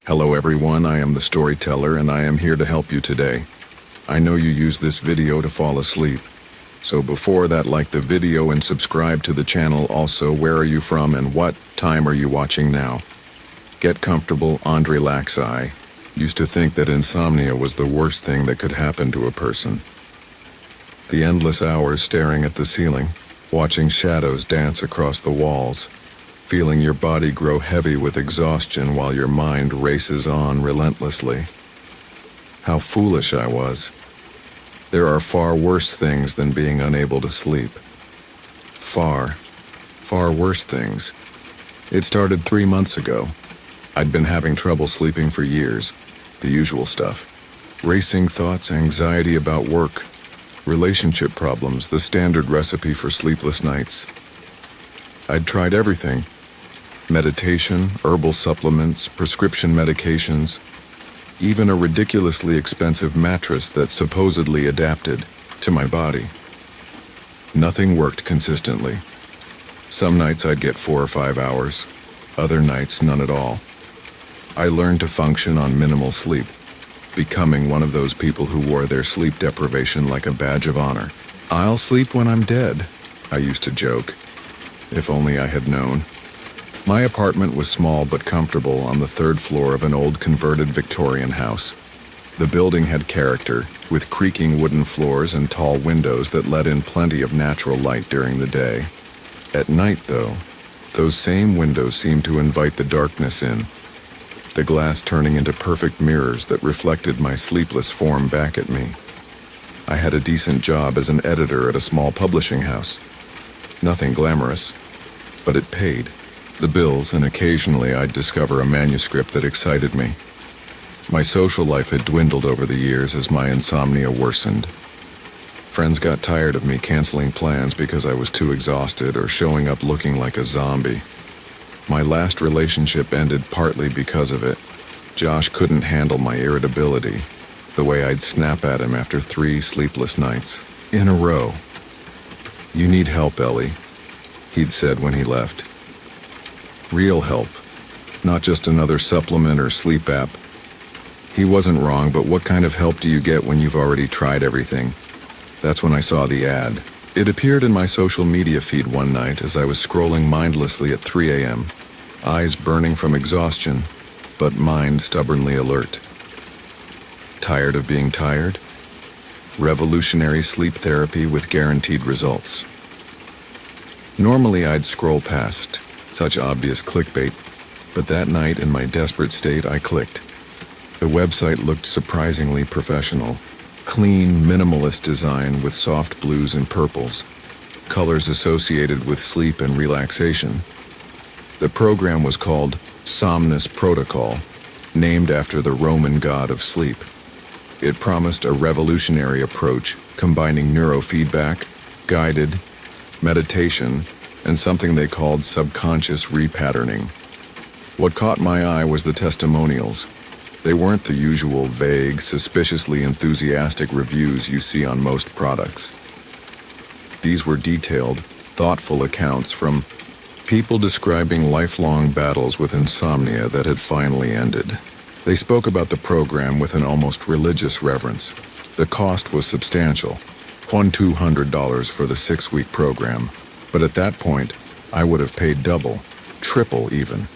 Hello everyone, I am the storyteller and I am here to help you today. I know you use this video to fall asleep. So before that, like the video and subscribe to the channel. Also, where are you from and what time are you watching now? Get comfortable. Andre Laxai used to think that insomnia was the worst thing that could happen to a person. The endless hours staring at the ceiling, watching shadows dance across the walls, feeling your body grow heavy with exhaustion while your mind races on relentlessly. How foolish I was. There are far worse things than being unable to sleep. Far worse things. It started 3 months ago. I'd been having trouble sleeping for years. The usual stuff. Racing thoughts, anxiety about work, relationship problems, the standard recipe for sleepless nights. I'd tried everything. Meditation, herbal supplements, prescription medications, even a ridiculously expensive mattress that supposedly adapted to my body. Nothing worked consistently. Some nights I'd get 4 or 5 hours, other nights none at all. I learned to function on minimal sleep, becoming one of those people who wore their sleep deprivation like a badge of honor. "I'll sleep when I'm dead," I used to joke. If only I had known. My apartment was small but comfortable on the 3rd floor of an old converted Victorian house. The building had character, with creaking wooden floors and tall windows that let in plenty of natural light during the day. At night, though, those same windows seemed to invite the darkness in, the glass turning into perfect mirrors that reflected my sleepless form back at me. I had a decent job as an editor at a small publishing house. Nothing glamorous, but it paid the bills, and occasionally I'd discover a manuscript that excited me. My social life had dwindled over the years as my insomnia worsened. Friends got tired of me canceling plans because I was too exhausted or showing up looking like a zombie. My last relationship ended partly because of it. Josh couldn't handle my irritability, the way I'd snap at him after 3 sleepless nights in a row. "You need help, Ellie," he'd said when he left. Real help, not just another supplement or sleep app. He wasn't wrong, but what kind of help do you get when you've already tried everything? That's when I saw the ad. It appeared in my social media feed one night as I was scrolling mindlessly at 3 a.m., eyes burning from exhaustion, but mind stubbornly alert. Tired of being tired? Revolutionary sleep therapy with guaranteed results. Normally I'd scroll past, such obvious clickbait, but that night in my desperate state I clicked. The website looked surprisingly professional. Clean, minimalist design with soft blues and purples, colors associated with sleep and relaxation. The program was called Somnus Protocol, named after the Roman god of sleep. It promised a revolutionary approach combining neurofeedback, guided meditation, and something they called subconscious repatterning. What caught my eye was the testimonials. They weren't the usual vague, suspiciously enthusiastic reviews you see on most products. These were detailed, thoughtful accounts from people describing lifelong battles with insomnia that had finally ended. They spoke about the program with an almost religious reverence. The cost was substantial, $200 for the 6-week program, but at that point, I would have paid double, triple even.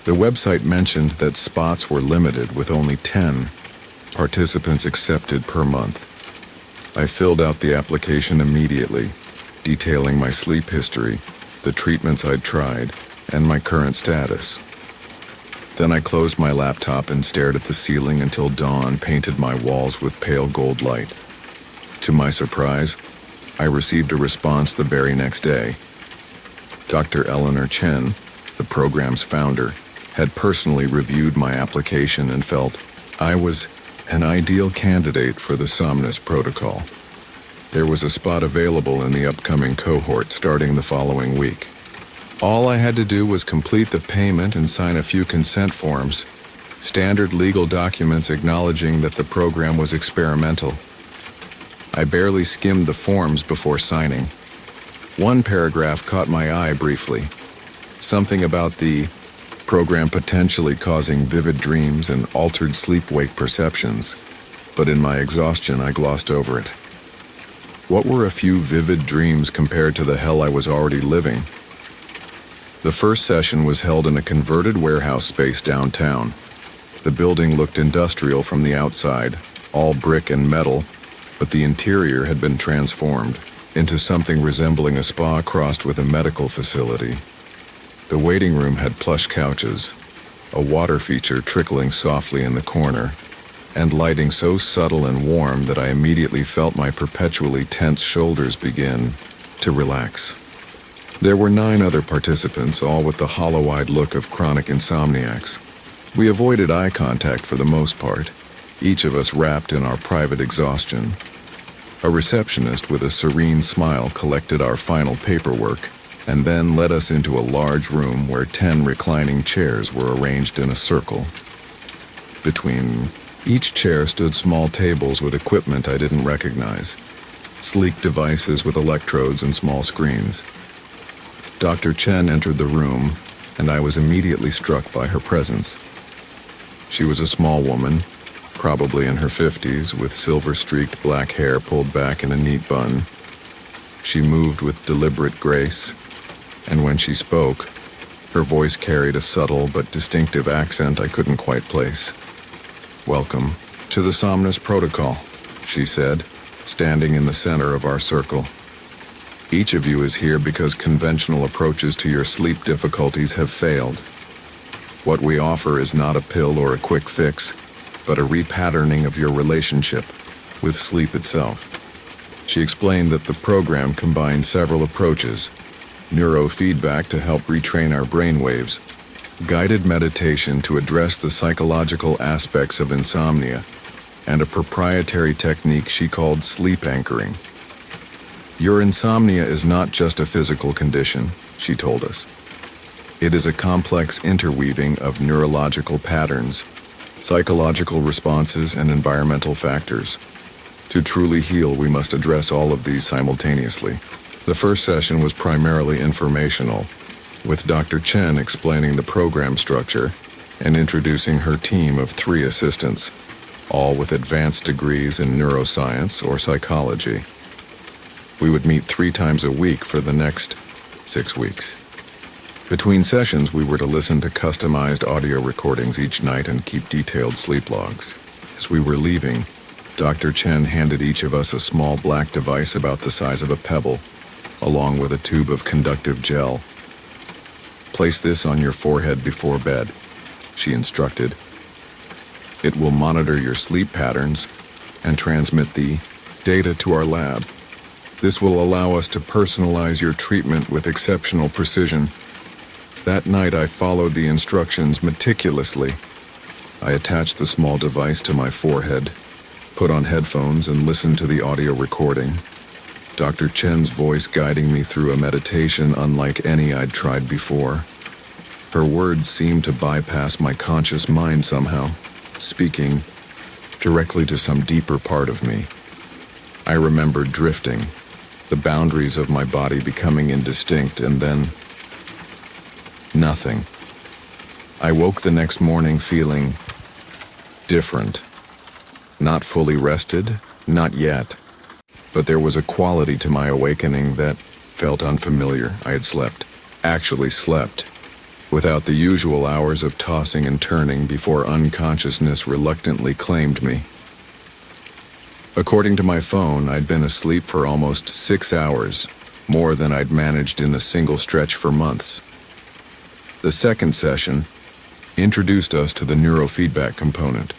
The website mentioned that spots were limited with only 10 participants accepted per month. I filled out the application immediately, detailing my sleep history, the treatments I'd tried, and my current status. Then I closed my laptop and stared at the ceiling until dawn painted my walls with pale gold light. To my surprise, I received a response the very next day. Dr. Eleanor Chen, the program's founder, had personally reviewed my application and felt I was an ideal candidate for the Somnus Protocol. There was a spot available in the upcoming cohort starting the following week. All I had to do was complete the payment and sign a few consent forms, standard legal documents acknowledging that the program was experimental. I barely skimmed the forms before signing. One paragraph caught my eye briefly. Something about the program potentially causing vivid dreams and altered sleep-wake perceptions, but in my exhaustion I glossed over it. What were a few vivid dreams compared to the hell I was already living? The first session was held in a converted warehouse space downtown. The building looked industrial from the outside, all brick and metal, but the interior had been transformed into something resembling a spa crossed with a medical facility. The waiting room had plush couches, a water feature trickling softly in the corner, and lighting so subtle and warm that I immediately felt my perpetually tense shoulders begin to relax. There were 9 other participants, all with the hollow-eyed look of chronic insomniacs. We avoided eye contact for the most part, each of us wrapped in our private exhaustion. A receptionist with a serene smile collected our final paperwork and then led us into a large room where 10 reclining chairs were arranged in a circle. Between each chair stood small tables with equipment I didn't recognize, sleek devices with electrodes and small screens. Dr. Chen entered the room, and I was immediately struck by her presence. She was a small woman, probably in her 50s, with silver-streaked black hair pulled back in a neat bun. She moved with deliberate grace, and when she spoke, her voice carried a subtle but distinctive accent I couldn't quite place. "Welcome to the Somnus Protocol," she said, standing in the center of our circle. "Each of you is here because conventional approaches to your sleep difficulties have failed. What we offer is not a pill or a quick fix, but a repatterning of your relationship with sleep itself." She explained that the program combined several approaches: neurofeedback to help retrain our brainwaves, guided meditation to address the psychological aspects of insomnia, and a proprietary technique she called sleep anchoring. "Your insomnia is not just a physical condition," she told us. "It is a complex interweaving of neurological patterns, psychological responses, and environmental factors. To truly heal, we must address all of these simultaneously." The first session was primarily informational, with Dr. Chen explaining the program structure and introducing her team of 3 assistants, all with advanced degrees in neuroscience or psychology. We would meet 3 times a week for the next 6 weeks. Between sessions, we were to listen to customized audio recordings each night and keep detailed sleep logs. As we were leaving, Dr. Chen handed each of us a small black device about the size of a pebble, along with a tube of conductive gel. "Place this on your forehead before bed," she instructed. "It will monitor your sleep patterns and transmit the data to our lab. This will allow us to personalize your treatment with exceptional precision." That night I followed the instructions meticulously. I attached the small device to my forehead, put on headphones, and listened to the audio recording. Dr. Chen's voice guiding me through a meditation unlike any I'd tried before. Her words seemed to bypass my conscious mind somehow, speaking directly to some deeper part of me. I remembered drifting, the boundaries of my body becoming indistinct, and then nothing. I woke the next morning feeling different. Not fully rested, not yet. But there was a quality to my awakening that felt unfamiliar. I had actually slept, without the usual hours of tossing and turning before unconsciousness reluctantly claimed me. According to my phone, I'd been asleep for almost 6 hours, more than I'd managed in a single stretch for months. The second session introduced us to the neurofeedback component.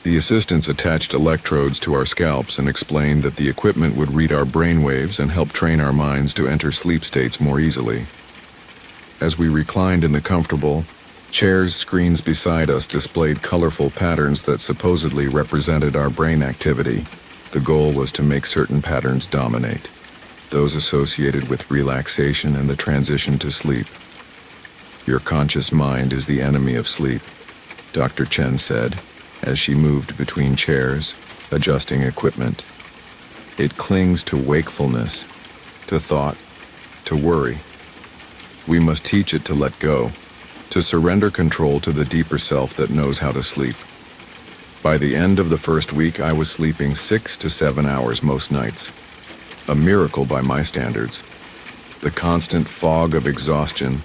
The assistants attached electrodes to our scalps and explained that the equipment would read our brainwaves and help train our minds to enter sleep states more easily. As we reclined in the comfortable chairs, screens beside us displayed colorful patterns that supposedly represented our brain activity. The goal was to make certain patterns dominate, those associated with relaxation and the transition to sleep. "Your conscious mind is the enemy of sleep," Dr. Chen said, as she moved between chairs, adjusting equipment. "It clings to wakefulness, to thought, to worry. We must teach it to let go, to surrender control to the deeper self that knows how to sleep. By the end of the first week, I was sleeping 6 to 7 hours most nights. A miracle by my standards. The constant fog of exhaustion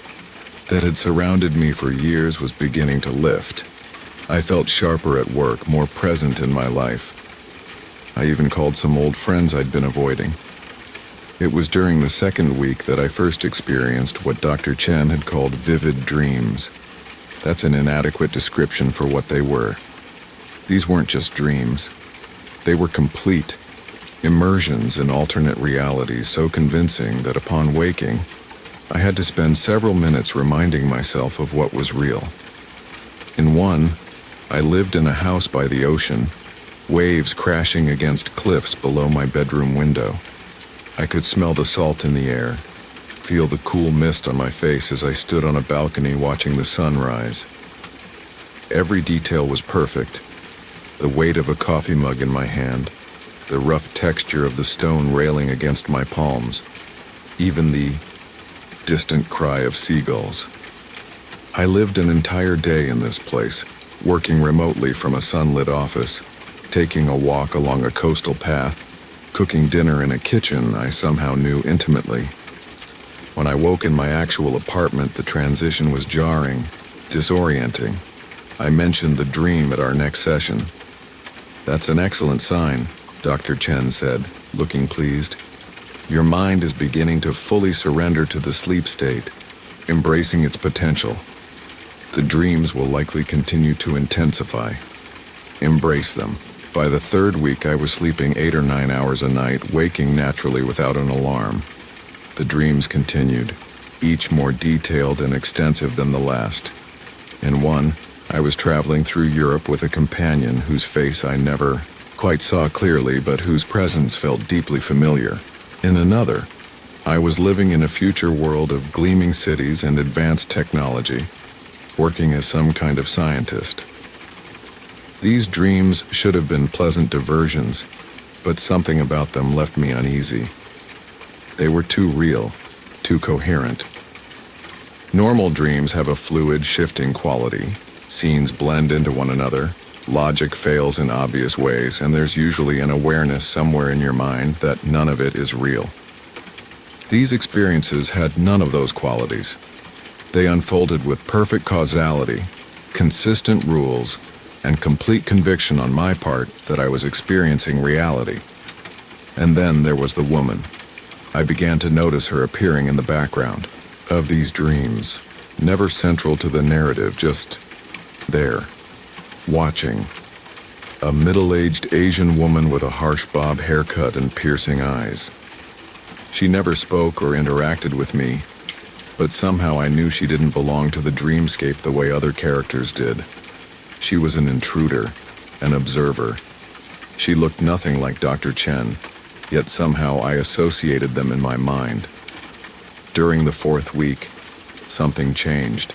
that had surrounded me for years was beginning to lift. I felt sharper at work, more present in my life. I even called some old friends I'd been avoiding. It was during the second week that I first experienced what Dr. Chen had called vivid dreams. That's an inadequate description for what they were. These weren't just dreams. They were complete immersions in alternate realities so convincing that upon waking, I had to spend several minutes reminding myself of what was real. In one, I lived in a house by the ocean, waves crashing against cliffs below my bedroom window. I could smell the salt in the air, feel the cool mist on my face as I stood on a balcony watching the sun rise. Every detail was perfect. The weight of a coffee mug in my hand, the rough texture of the stone railing against my palms, even the distant cry of seagulls. I lived an entire day in this place, working remotely from a sunlit office, taking a walk along a coastal path, cooking dinner in a kitchen I somehow knew intimately. When I woke in my actual apartment, the transition was jarring, disorienting. I mentioned the dream at our next session. "That's an excellent sign," Dr. Chen said, looking pleased. "Your mind is beginning to fully surrender to the sleep state, embracing its potential. The dreams will likely continue to intensify. Embrace them." By the third week, I was sleeping 8 or 9 hours a night, waking naturally without an alarm. The dreams continued, each more detailed and extensive than the last. In one, I was traveling through Europe with a companion whose face I never quite saw clearly, but whose presence felt deeply familiar. In another, I was living in a future world of gleaming cities and advanced technology, working as some kind of scientist. These dreams should have been pleasant diversions, but something about them left me uneasy. They were too real, too coherent. Normal dreams have a fluid, shifting quality. Scenes blend into one another, logic fails in obvious ways, and there's usually an awareness somewhere in your mind that none of it is real. These experiences had none of those qualities. They unfolded with perfect causality, consistent rules, and complete conviction on my part that I was experiencing reality. And then there was the woman. I began to notice her appearing in the background of these dreams, never central to the narrative, just there, watching. A middle-aged Asian woman with a harsh bob haircut and piercing eyes. She never spoke or interacted with me, but somehow I knew she didn't belong to the dreamscape the way other characters did. She was an intruder, an observer. She looked nothing like Dr. Chen, yet somehow I associated them in my mind. During the fourth week, something changed.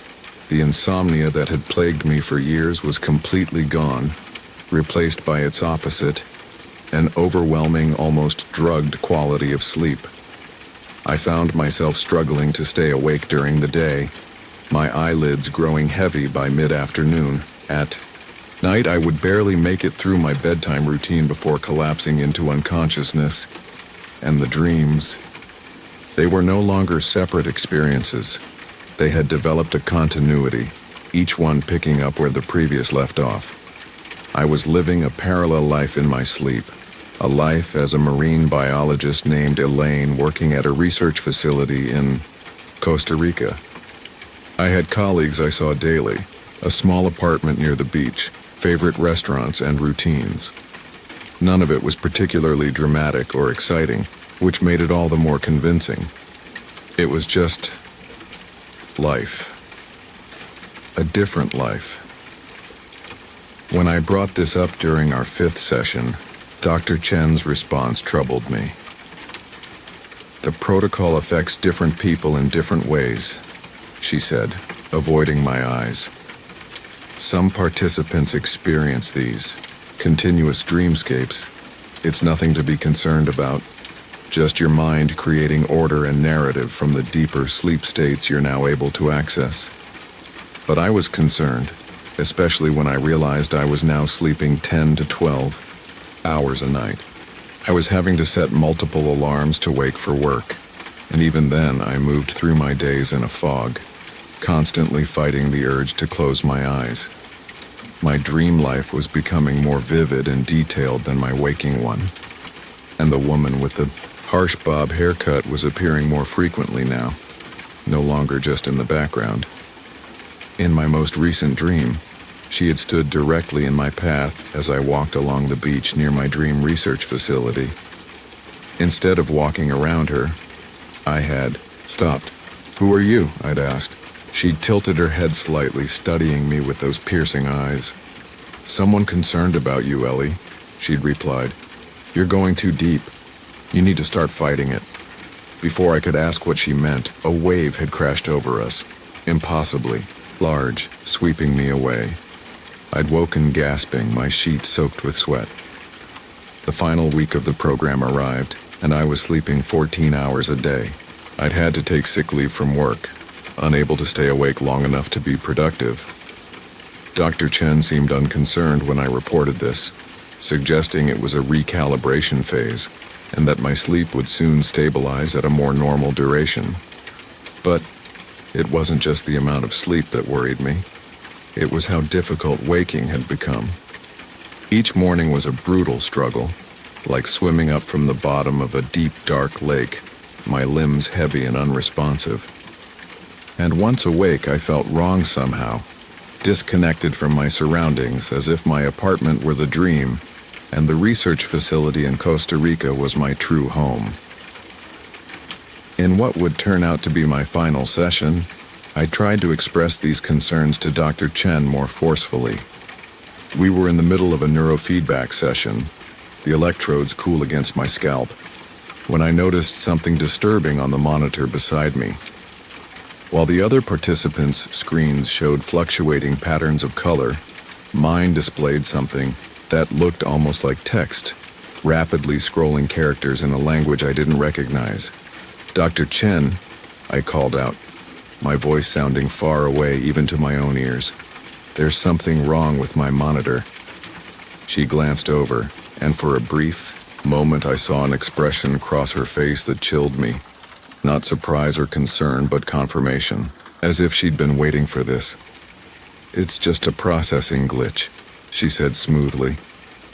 The insomnia that had plagued me for years was completely gone, replaced by its opposite, an overwhelming, almost drugged quality of sleep. I found myself struggling to stay awake during the day, my eyelids growing heavy by mid-afternoon. At night, I would barely make it through my bedtime routine before collapsing into unconsciousness. And the dreams, they were no longer separate experiences. They had developed a continuity, each one picking up where the previous left off. I was living a parallel life in my sleep, a life as a marine biologist named Elaine working at a research facility in Costa Rica. I had colleagues I saw daily, a small apartment near the beach, favorite restaurants, and routines. None of it was particularly dramatic or exciting, which made it all the more convincing. It was just life. A different life. When I brought this up during our 5th session, Dr. Chen's response troubled me. "The protocol affects different people in different ways," she said, avoiding my eyes. "Some participants experience these continuous dreamscapes. It's nothing to be concerned about. Just your mind creating order and narrative from the deeper sleep states you're now able to access." But I was concerned, especially when I realized I was now sleeping 10 to 12 hours a night. I was having to set multiple alarms to wake for work, and even then I moved through my days in a fog, constantly fighting the urge to close my eyes. My dream life was becoming more vivid and detailed than my waking one, and the woman with the harsh bob haircut was appearing more frequently now, no longer just in the background. In my most recent dream, she had stood directly in my path as I walked along the beach near my dream research facility. Instead of walking around her, I had stopped. "Who are you?" I'd asked. She'd tilted her head slightly, studying me with those piercing eyes. "Someone concerned about you, Ellie," she'd replied. "You're going too deep. You need to start fighting it." Before I could ask what she meant, a wave had crashed over us, impossibly large, sweeping me away. I'd woken gasping, my sheets soaked with sweat. The final week of the program arrived, and I was sleeping 14 hours a day. I'd had to take sick leave from work, unable to stay awake long enough to be productive. Dr. Chen seemed unconcerned when I reported this, suggesting it was a recalibration phase and that my sleep would soon stabilize at a more normal duration. But it wasn't just the amount of sleep that worried me. It was how difficult waking had become. Each morning was a brutal struggle, like swimming up from the bottom of a deep, dark lake, my limbs heavy and unresponsive. And once awake, I felt wrong somehow, disconnected from my surroundings, as if my apartment were the dream, and the research facility in Costa Rica was my true home. In what would turn out to be my final session, I tried to express these concerns to Dr. Chen more forcefully. We were in the middle of a neurofeedback session, the electrodes cool against my scalp, when I noticed something disturbing on the monitor beside me. While the other participants' screens showed fluctuating patterns of color, mine displayed something that looked almost like text, rapidly scrolling characters in a language I didn't recognize. "Dr. Chen," I called out, my voice sounding far away even to my own ears. "There's something wrong with my monitor." She glanced over, and for a brief moment I saw an expression cross her face that chilled me. Not surprise or concern, but confirmation, as if she'd been waiting for this. "It's just a processing glitch," she said smoothly,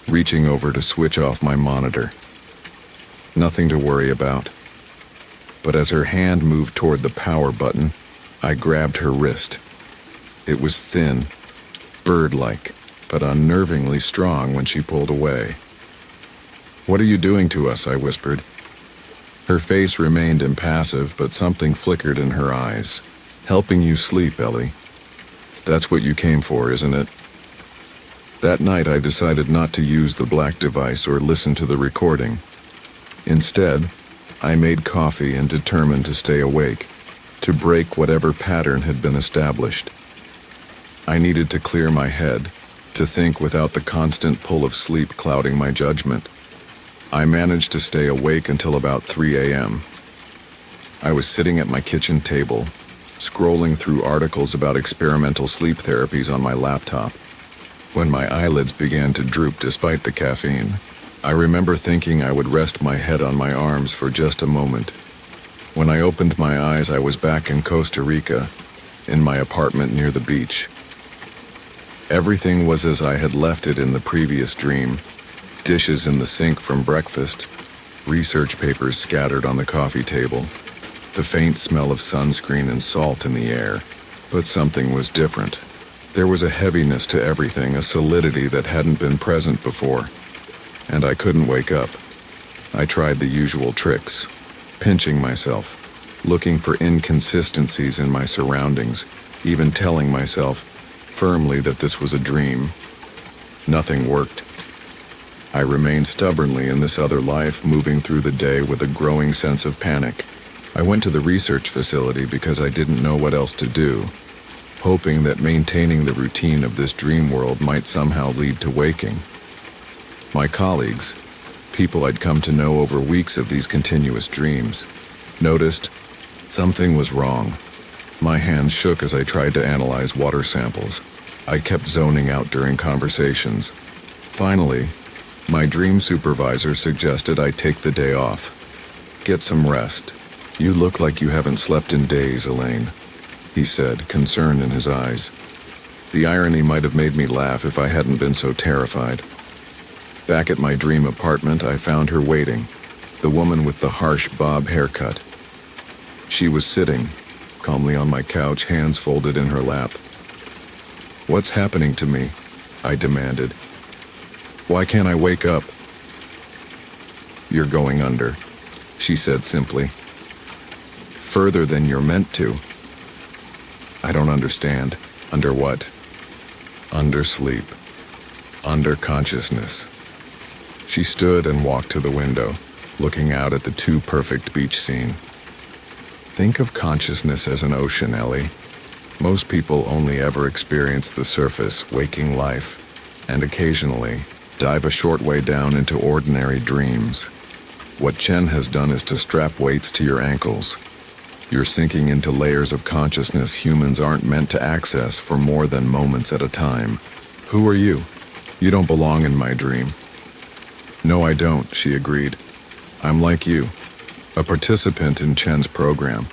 reaching over to switch off my monitor. "Nothing to worry about." But as her hand moved toward the power button, I grabbed her wrist. It was thin, bird-like, but unnervingly strong when she pulled away. "What are you doing to us?" I whispered. Her face remained impassive, but something flickered in her eyes. "Helping you sleep, Ellie. That's what you came for, isn't it?" That night I decided not to use the black device or listen to the recording. Instead, I made coffee and determined to stay awake, to break whatever pattern had been established. I needed to clear my head, to think without the constant pull of sleep clouding my judgment. I managed to stay awake until about 3 a.m. I was sitting at my kitchen table, scrolling through articles about experimental sleep therapies on my laptop, when my eyelids began to droop despite the caffeine. I remember thinking I would rest my head on my arms for just a moment. When I opened my eyes, I was back in Costa Rica, in my apartment near the beach. Everything was as I had left it in the previous dream. Dishes in the sink from breakfast, research papers scattered on the coffee table, the faint smell of sunscreen and salt in the air. But something was different. There was a heaviness to everything, a solidity that hadn't been present before. And I couldn't wake up. I tried the usual tricks, pinching myself, looking for inconsistencies in my surroundings, even telling myself firmly that this was a dream. Nothing worked. I remained stubbornly in this other life, moving through the day with a growing sense of panic. I went to the research facility because I didn't know what else to do, hoping that maintaining the routine of this dream world might somehow lead to waking. My colleagues, people I'd come to know over weeks of these continuous dreams, noticed something was wrong. My hands shook as I tried to analyze water samples. I kept zoning out during conversations. Finally, my dream supervisor suggested I take the day off. Get some rest. You look like you haven't slept in days, Elaine, he said, concern in his eyes. The irony might have made me laugh if I hadn't been so terrified. Back at my dream apartment, I found her waiting, the woman with the harsh bob haircut. She was sitting, calmly on my couch, hands folded in her lap. "What's happening to me?" I demanded. "Why can't I wake up?" "You're going under," she said simply. "Further than you're meant to." "I don't understand. Under what?" "Under sleep. Under consciousness." She stood and walked to the window, looking out at the too perfect beach scene. Think of consciousness as an ocean, Ellie. Most people only ever experience the surface, waking life, and occasionally dive a short way down into ordinary dreams. What Chen has done is to strap weights to your ankles. You're sinking into layers of consciousness humans aren't meant to access for more than moments at a time. "Who are you? You don't belong in my dream." "No, I don't," she agreed. "I'm like you, a participant in Chen's program.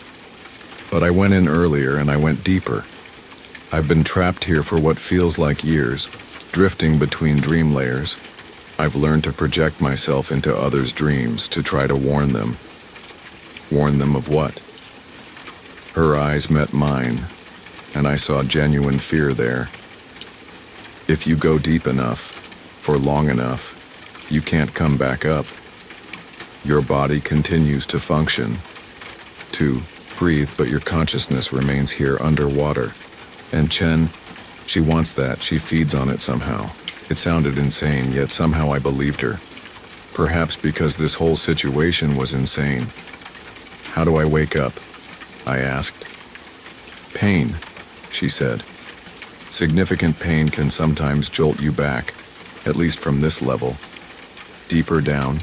But I went in earlier and I went deeper. I've been trapped here for what feels like years, drifting between dream layers. I've learned to project myself into others' dreams to try to warn them. Warn them of what? Her eyes met mine, and I saw genuine fear there. If you go deep enough, for long enough, you can't come back up. Your body continues to function, to breathe, but your consciousness remains here underwater. And Chen, she wants that, she feeds on it somehow. It sounded insane, yet somehow I believed her. Perhaps because this whole situation was insane. "How do I wake up?" I asked. "Pain," she said. "Significant pain can sometimes jolt you back, at least from this level. Deeper down,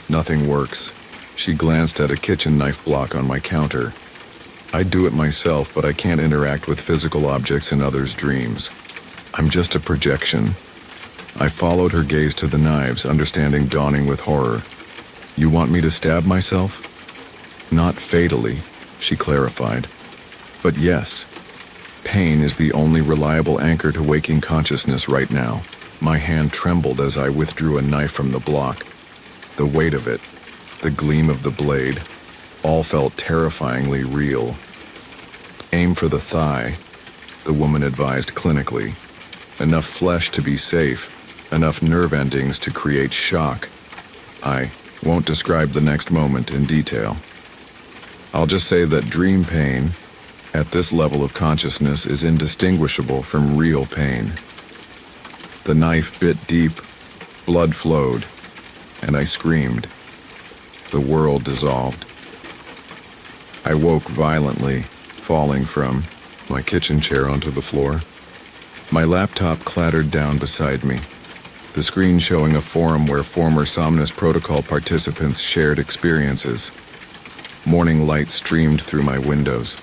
nothing works." She glanced at a kitchen knife block on my counter. "I'd do it myself, but I can't interact with physical objects in others' dreams. I'm just a projection." I followed her gaze to the knives, understanding dawning with horror. "You want me to stab myself?" "Not fatally," she clarified. "But yes, pain is the only reliable anchor to waking consciousness right now." My hand trembled as I withdrew a knife from the block. The weight of it, the gleam of the blade, all felt terrifyingly real. "Aim for the thigh," the woman advised clinically. "Enough flesh to be safe, enough nerve endings to create shock." I won't describe the next moment in detail. I'll just say that dream pain, at this level of consciousness, is indistinguishable from real pain. The knife bit deep, blood flowed, and I screamed. The world dissolved. I woke violently, falling from my kitchen chair onto the floor. My laptop clattered down beside me, the screen showing a forum where former Somnus Protocol participants shared experiences. Morning light streamed through my windows.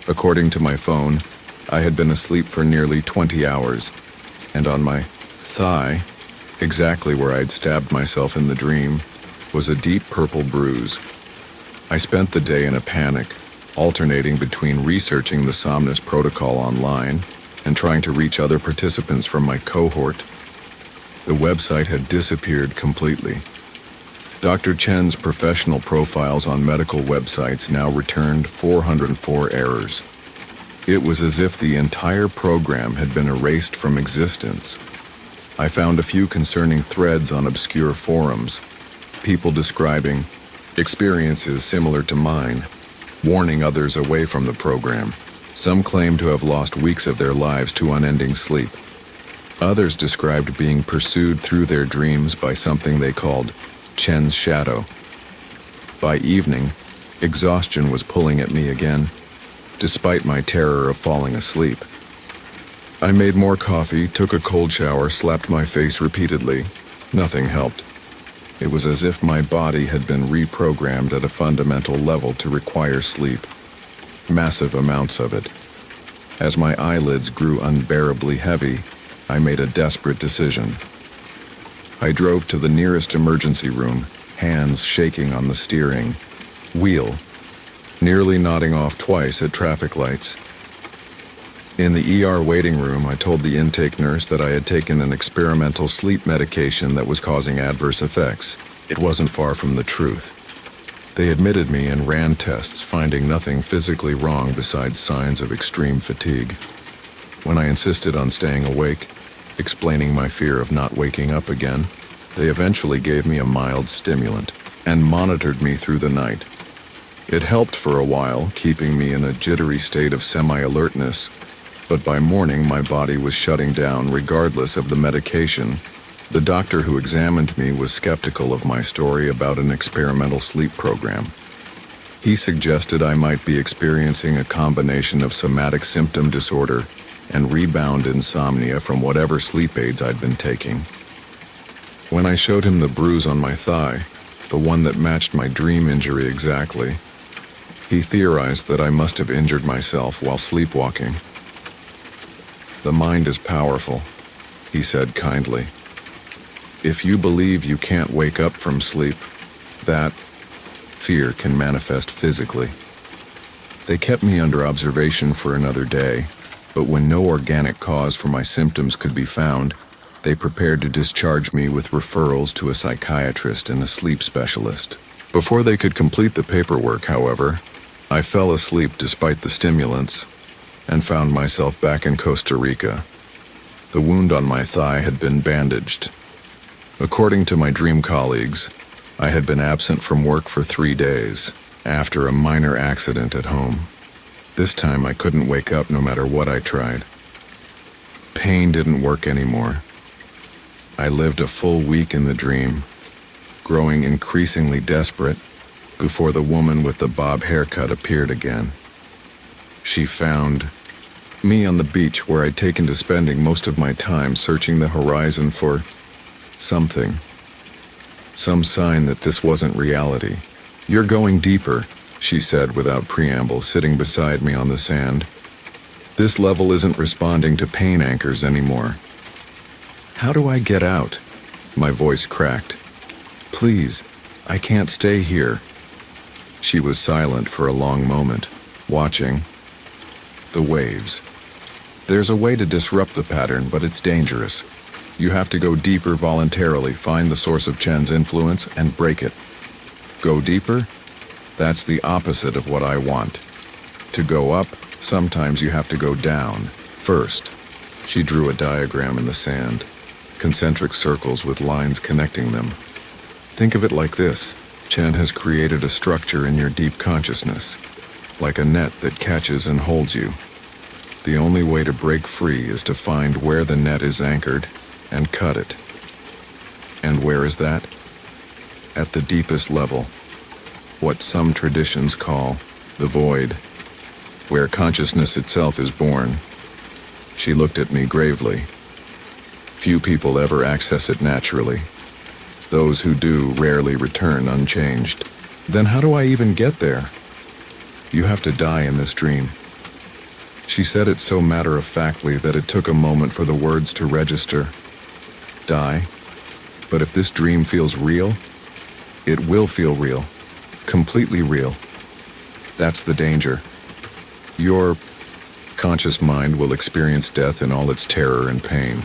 According to my phone, I had been asleep for nearly 20 hours, and on my thigh, exactly where I'd stabbed myself in the dream, was a deep purple bruise. I spent the day in a panic, alternating between researching the Somnus Protocol online and trying to reach other participants from my cohort. The website had disappeared completely. Dr. Chen's professional profiles on medical websites now returned 404 errors. It was as if the entire program had been erased from existence. I found a few concerning threads on obscure forums, people describing experiences similar to mine, warning others away from the program. Some claimed to have lost weeks of their lives to unending sleep. Others described being pursued through their dreams by something they called Chen's shadow. By evening, exhaustion was pulling at me again, despite my terror of falling asleep. I made more coffee, took a cold shower, slapped my face repeatedly. Nothing helped. It was as if my body had been reprogrammed at a fundamental level to require sleep. massive amounts of it. As my eyelids grew unbearably heavy, I made a desperate decision. I drove to the nearest emergency room, hands shaking on the steering wheel, nearly nodding off twice at traffic lights. In the ER waiting room, I told the intake nurse that I had taken an experimental sleep medication that was causing adverse effects. It wasn't far from the truth. They admitted me and ran tests, finding nothing physically wrong besides signs of extreme fatigue. When I insisted on staying awake, explaining my fear of not waking up again, they eventually gave me a mild stimulant and monitored me through the night. It helped for a while, keeping me in a jittery state of semi-alertness, but by morning my body was shutting down regardless of the medication. The doctor who examined me was skeptical of my story about an experimental sleep program. He suggested I might be experiencing a combination of somatic symptom disorder and rebound insomnia from whatever sleep aids I'd been taking. When I showed him the bruise on my thigh, the one that matched my dream injury exactly, he theorized that I must have injured myself while sleepwalking. "The mind is powerful," he said kindly. "If you believe you can't wake up from sleep, that fear can manifest physically." They kept me under observation for another day, but when no organic cause for my symptoms could be found, they prepared to discharge me with referrals to a psychiatrist and a sleep specialist. Before they could complete the paperwork, however, I fell asleep despite the stimulants and found myself back in Costa Rica. The wound on my thigh had been bandaged. According to my dream colleagues, I had been absent from work for 3 days after a minor accident at home. This time I couldn't wake up no matter what I tried. Pain didn't work anymore. I lived a full week in the dream, growing increasingly desperate before the woman with the bob haircut appeared again. She found me on the beach where I'd taken to spending most of my time searching the horizon for something, some sign that this wasn't reality. "You're going deeper," she said without preamble, sitting beside me on the sand. "This level isn't responding to pain anchors anymore." "How do I get out?" My voice cracked. "Please, I can't stay here." She was silent for a long moment, watching the waves. "There's a way to disrupt the pattern, but it's dangerous. You have to go deeper voluntarily, find the source of Chen's influence, and break it." "Go deeper? That's the opposite of what I want. To go up, sometimes you have to go down first." She drew a diagram in the sand, concentric circles with lines connecting them. "Think of it like this. Chen has created a structure in your deep consciousness, like a net that catches and holds you. The only way to break free is to find where the net is anchored and cut it. And where is that? At the deepest level, what some traditions call the void, where consciousness itself is born." She looked at me gravely. "Few people ever access it naturally. Those who do rarely return unchanged." "Then how do I even get there?" "You have to die in this dream." She said it so matter-of-factly that it took a moment for the words to register. Die? But if this dream feels real, it will feel real. Completely real. That's the danger. Your conscious mind will experience death in all its terror and pain.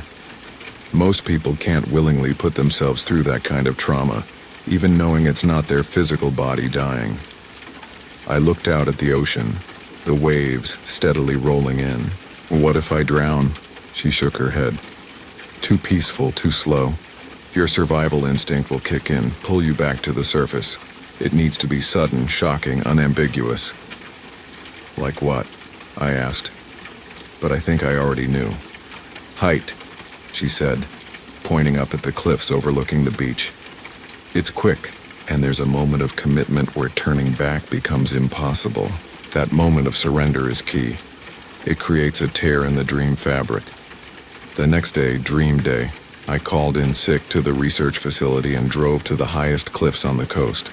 Most people can't willingly put themselves through that kind of trauma, even knowing it's not their physical body dying. I looked out at the ocean, the waves steadily rolling in. "What if I drown?" She shook her head. "Too peaceful, too slow. Your survival instinct will kick in, pull you back to the surface. It needs to be sudden, shocking, unambiguous." "Like what?" I asked, but I think I already knew. "Height," she said, pointing up at the cliffs overlooking the beach. "It's quick, and there's a moment of commitment where turning back becomes impossible. That moment of surrender is key. It creates a tear in the dream fabric." The next day, dream day, I called in sick to the research facility and drove to the highest cliffs on the coast.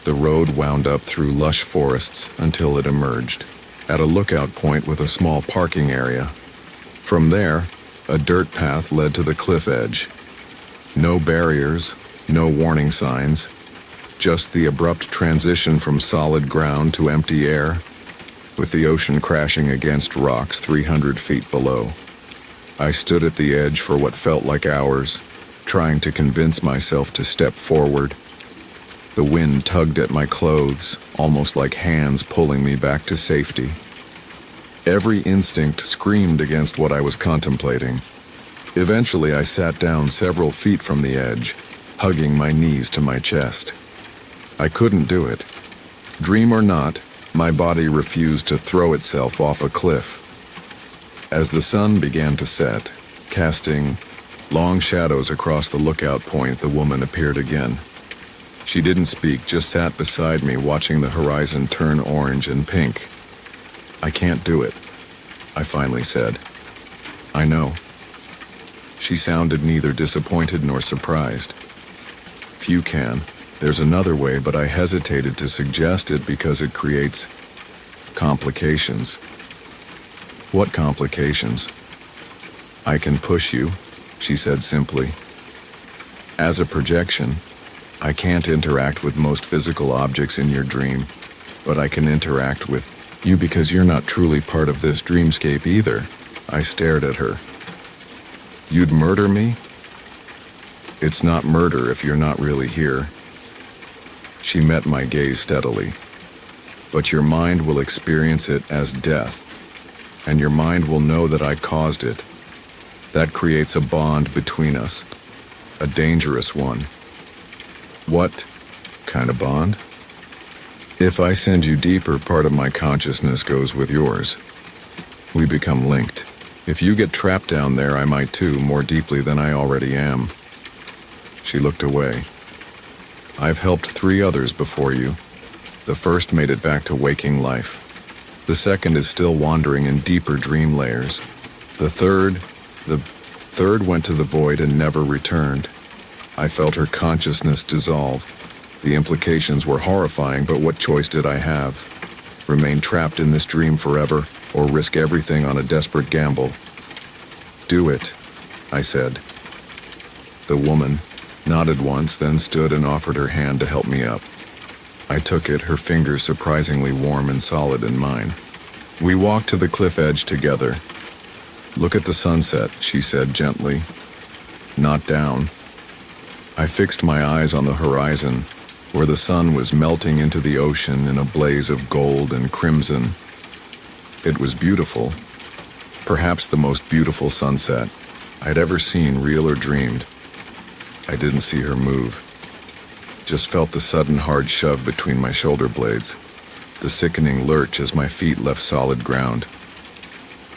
The road wound up through lush forests until it emerged at a lookout point with a small parking area. From there, a dirt path led to the cliff edge. No barriers, no warning signs, just the abrupt transition from solid ground to empty air, with the ocean crashing against rocks 300 feet below. I stood at the edge for what felt like hours, trying to convince myself to step forward. The wind tugged at my clothes, almost like hands pulling me back to safety. Every instinct screamed against what I was contemplating. Eventually, I sat down several feet from the edge, hugging my knees to my chest. I couldn't do it. Dream or not, my body refused to throw itself off a cliff. As the sun began to set, casting long shadows across the lookout point, the woman appeared again. She didn't speak, just sat beside me, watching the horizon turn orange and pink. "I can't do it," I finally said. "I know." She sounded neither disappointed nor surprised. "Few can. There's another way, but I hesitated to suggest it because it creates complications." "What complications?" "I can push you," she said simply. "As a projection, I can't interact with most physical objects in your dream, but I can interact with you because you're not truly part of this dreamscape either." I stared at her. "You'd murder me?" "It's not murder if you're not really here." She met my gaze steadily. "But your mind will experience it as death, and your mind will know that I caused it. That creates a bond between us, a dangerous one." "What kind of bond?" "If I send you deeper, part of my consciousness goes with yours. We become linked. If you get trapped down there, I might too, more deeply than I already am." She looked away. "I've helped 3 others before you. The first made it back to waking life. The second is still wandering in deeper dream layers. The third went to the void and never returned." I felt her consciousness dissolve. The implications were horrifying, but what choice did I have? Remain trapped in this dream forever, or risk everything on a desperate gamble? "Do it," I said. The woman nodded once, then stood and offered her hand to help me up. I took it, her fingers surprisingly warm and solid in mine. We walked to the cliff edge together. "Look at the sunset," she said gently. "Not down." I fixed my eyes on the horizon, where the sun was melting into the ocean in a blaze of gold and crimson. It was beautiful, perhaps the most beautiful sunset I'd ever seen, real or dreamed. I didn't see her move, just felt the sudden hard shove between my shoulder blades, the sickening lurch as my feet left solid ground,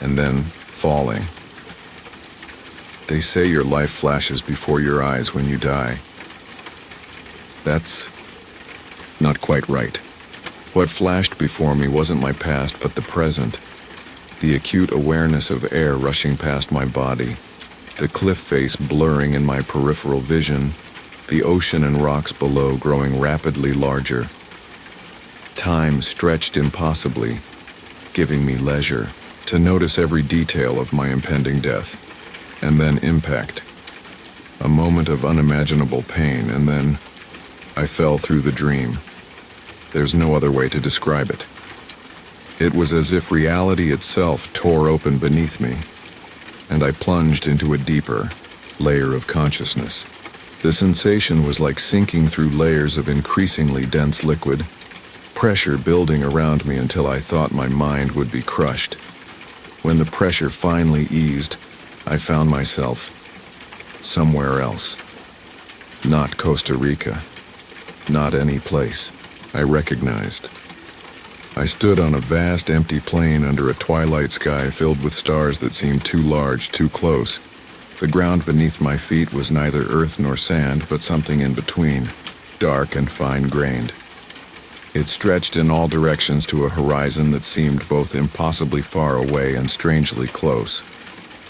and then falling. They say your life flashes before your eyes when you die. That's not quite right. What flashed before me wasn't my past, but the present. The acute awareness of air rushing past my body, the cliff face blurring in my peripheral vision, the ocean and rocks below growing rapidly larger. Time stretched impossibly, giving me leisure to notice every detail of my impending death. And then impact. A moment of unimaginable pain, and then I fell through the dream. There's no other way to describe it. It was as if reality itself tore open beneath me, and I plunged into a deeper layer of consciousness. The sensation was like sinking through layers of increasingly dense liquid, pressure building around me until I thought my mind would be crushed. When the pressure finally eased, I found myself somewhere else. Not Costa Rica. Not any place I recognized. I stood on a vast empty plain under a twilight sky filled with stars that seemed too large, too close. The ground beneath my feet was neither earth nor sand, but something in between, dark and fine-grained. It stretched in all directions to a horizon that seemed both impossibly far away and strangely close,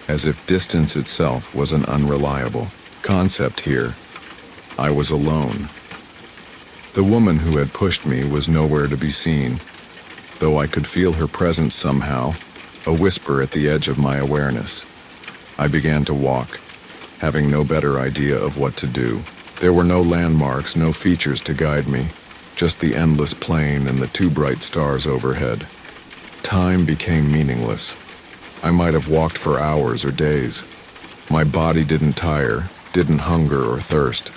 as if distance itself was an unreliable concept here. I was alone. The woman who had pushed me was nowhere to be seen, though I could feel her presence somehow, a whisper at the edge of my awareness. I began to walk, having no better idea of what to do. There were no landmarks, no features to guide me, just the endless plain and the two bright stars overhead. Time became meaningless. I might have walked for hours or days. My body didn't tire, didn't hunger or thirst.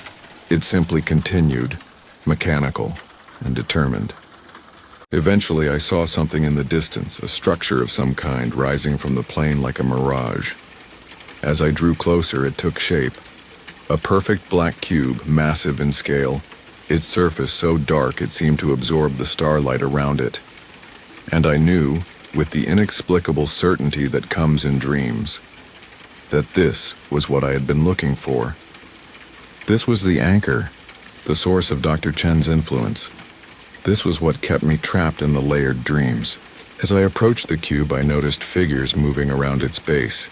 It simply continued, mechanical and determined. Eventually, I saw something in the distance, a structure of some kind rising from the plain like a mirage. As I drew closer, it took shape. A perfect black cube, massive in scale, its surface so dark it seemed to absorb the starlight around it. And I knew, with the inexplicable certainty that comes in dreams, that this was what I had been looking for. This was the anchor, the source of Dr. Chen's influence. This was what kept me trapped in the layered dreams. As I approached the cube, I noticed figures moving around its base,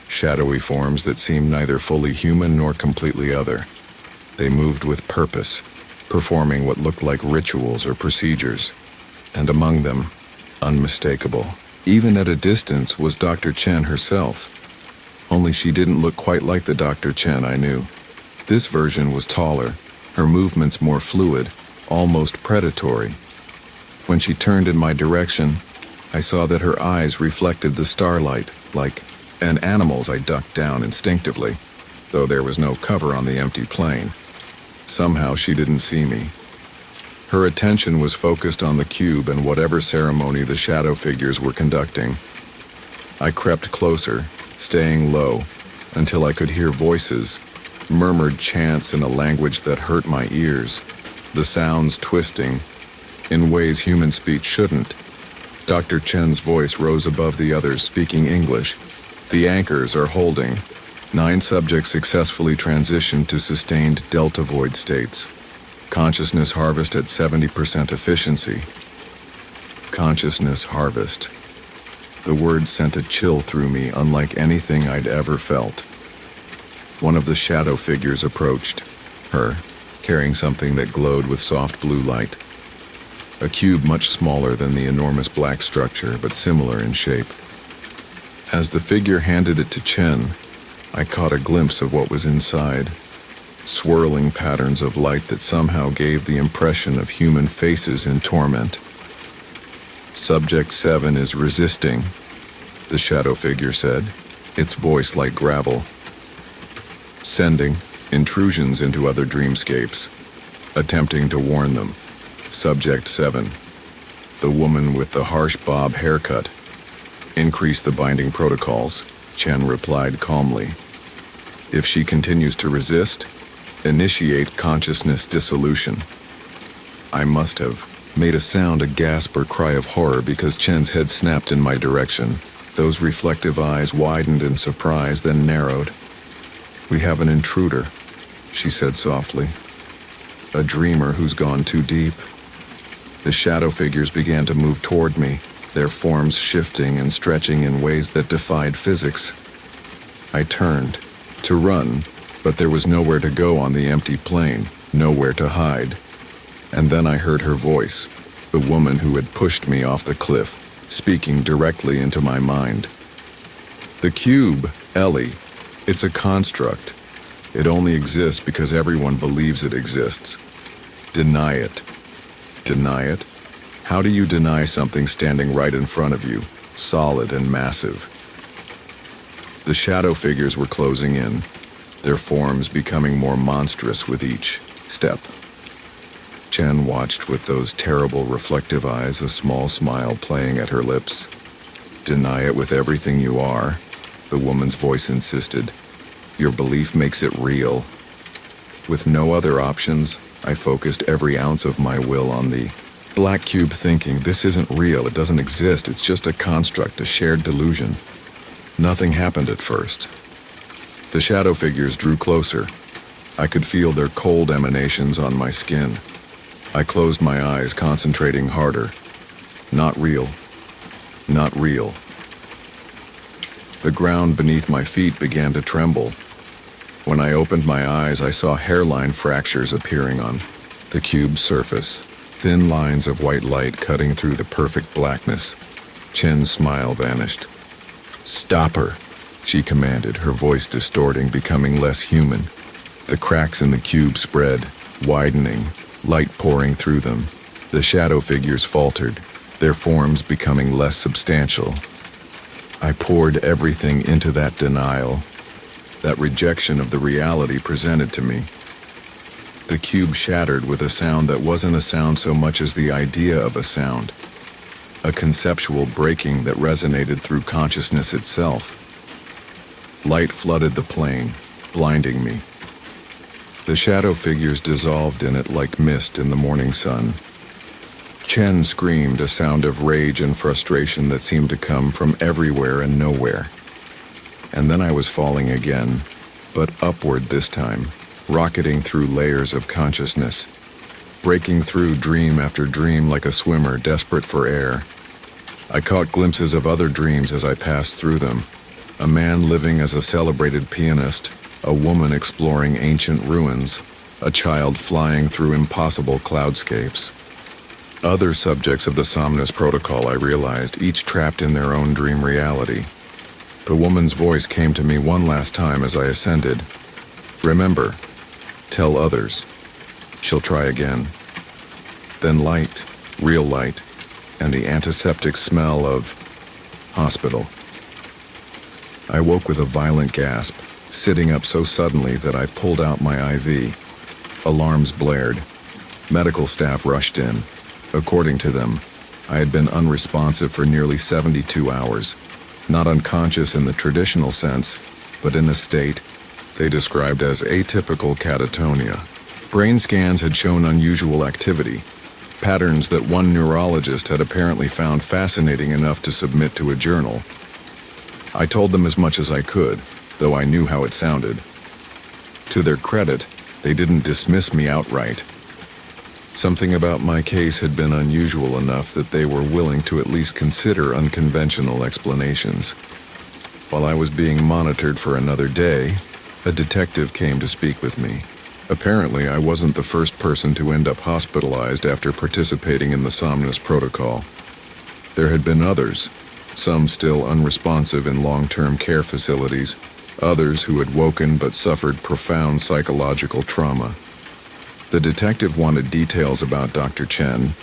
shadowy forms that seemed neither fully human nor completely other. They moved with purpose, performing what looked like rituals or procedures, and among them, unmistakable, even at a distance, was Dr. Chen herself. Only she didn't look quite like the Dr. Chen I knew. This version was taller, her movements more fluid, almost predatory. When she turned in my direction, I saw that her eyes reflected the starlight, like an animal's. I ducked down instinctively, though there was no cover on the empty plain. Somehow she didn't see me. Her attention was focused on the cube and whatever ceremony the shadow figures were conducting. I crept closer, staying low, until I could hear voices, murmured chants in a language that hurt my ears, the sounds twisting in ways human speech shouldn't. Dr. Chen's voice rose above the others, speaking English. The anchors are holding. 9 subjects successfully transitioned to sustained delta void states. Consciousness harvest at 70% efficiency. Consciousness harvest. The word sent a chill through me, unlike anything I'd ever felt. One of the shadow figures approached, her, carrying something that glowed with soft blue light. A cube much smaller than the enormous black structure, but similar in shape. As the figure handed it to Chen, I caught a glimpse of what was inside. Swirling patterns of light that somehow gave the impression of human faces in torment. Subject 7 is resisting, the shadow figure said, its voice like gravel. Sending intrusions into other dreamscapes, attempting to warn them. Subject 7, the woman with the harsh bob haircut. Increase the binding protocols, Chen replied calmly. If she continues to resist, initiate consciousness dissolution. I must have made a sound, a gasp or cry of horror, because Chen's head snapped in my direction. Those reflective eyes widened in surprise, then narrowed. We have an intruder, she said softly. A dreamer who's gone too deep. The shadow figures began to move toward me, their forms shifting and stretching in ways that defied physics. I turned to run, but there was nowhere to go on the empty plain, nowhere to hide. And then I heard her voice, the woman who had pushed me off the cliff, speaking directly into my mind. The cube, Ellie, it's a construct. It only exists because everyone believes it exists. Deny it. Deny it? How do you deny something standing right in front of you, solid and massive? The shadow figures were closing in, their forms becoming more monstrous with each step. Chen watched with those terrible reflective eyes, a small smile playing at her lips. Deny it with everything you are, the woman's voice insisted. Your belief makes it real. With no other options, I focused every ounce of my will on the black cube, thinking, this isn't real, it doesn't exist, it's just a construct, a shared delusion. Nothing happened at first. The shadow figures drew closer. I could feel their cold emanations on my skin. I closed my eyes, concentrating harder. Not real. Not real. The ground beneath my feet began to tremble. When I opened my eyes, I saw hairline fractures appearing on The cube's surface, thin lines of white light cutting through the perfect blackness. Chen's smile vanished. "Stop her," she commanded, her voice distorting, becoming less human. The cracks in the cube spread, widening, light pouring through them. The shadow figures faltered, their forms becoming less substantial. I poured everything into that denial, that rejection of the reality presented to me. The cube shattered with a sound that wasn't a sound so much as the idea of a sound, a conceptual breaking that resonated through consciousness itself. Light flooded the plane, blinding me. The shadow figures dissolved in it like mist in the morning sun. Chen screamed, a sound of rage and frustration that seemed to come from everywhere and nowhere. And then I was falling again, but upward this time, rocketing through layers of consciousness, breaking through dream after dream like a swimmer desperate for air. I caught glimpses of other dreams as I passed through them. A man living as a celebrated pianist, a woman exploring ancient ruins, a child flying through impossible cloudscapes. Other subjects of the Somnus Protocol, I realized, each trapped in their own dream reality. The woman's voice came to me one last time as I ascended. "Remember, tell others." She'll try again. Then light, real light, and the antiseptic smell of hospital. I woke with a violent gasp, sitting up so suddenly that I pulled out my IV. Alarms blared. Medical staff rushed in. According to them, I had been unresponsive for nearly 72 hours, not unconscious in the traditional sense, but in a state they described as atypical catatonia. Brain scans had shown unusual activity, patterns that one neurologist had apparently found fascinating enough to submit to a journal. I told them as much as I could, though I knew how it sounded. To their credit, they didn't dismiss me outright. Something about my case had been unusual enough that they were willing to at least consider unconventional explanations. While I was being monitored for another day, a detective came to speak with me. Apparently, I wasn't the first person to end up hospitalized after participating in the Somnus Protocol. There had been others, some still unresponsive in long-term care facilities, others who had woken but suffered profound psychological trauma. The detective wanted details about Dr. Chen,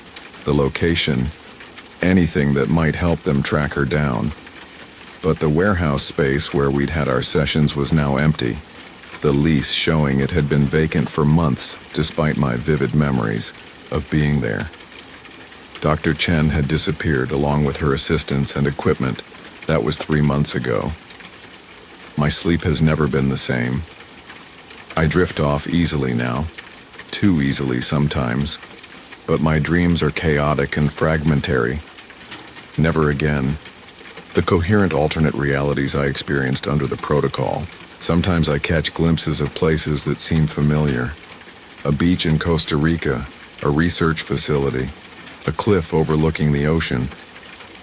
the location, anything that might help them track her down. But the warehouse space where we'd had our sessions was now empty, the lease showing it had been vacant for months despite my vivid memories of being there. Dr. Chen had disappeared along with her assistants and equipment. That was 3 months ago. My sleep has never been the same. I drift off easily now, too easily sometimes, but my dreams are chaotic and fragmentary. Never again. The coherent alternate realities I experienced under the protocol. Sometimes I catch glimpses of places that seem familiar. A beach in Costa Rica, a research facility, a cliff overlooking the ocean,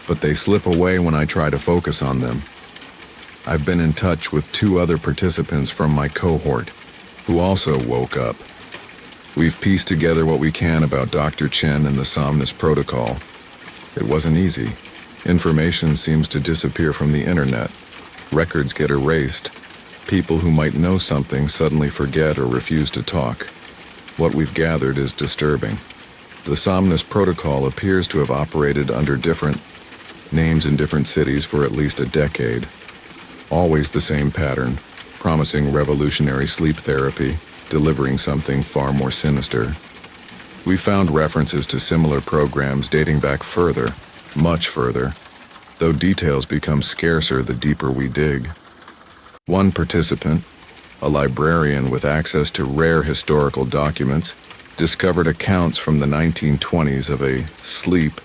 but they slip away when I try to focus on them. I've been in touch with 2 other participants from my cohort, who also woke up. We've pieced together what we can about Dr. Chen and the Somnus Protocol. It wasn't easy. Information seems to disappear from the internet. Records get erased. People who might know something suddenly forget or refuse to talk. What we've gathered is disturbing. The Somnus Protocol appears to have operated under different names in different cities for at least a decade. Always the same pattern, promising revolutionary sleep therapy, delivering something far more sinister. We found references to similar programs dating back further, much further, though details become scarcer the deeper we dig. One participant, a librarian with access to rare historical documents, discovered accounts from the 1920s of a sleep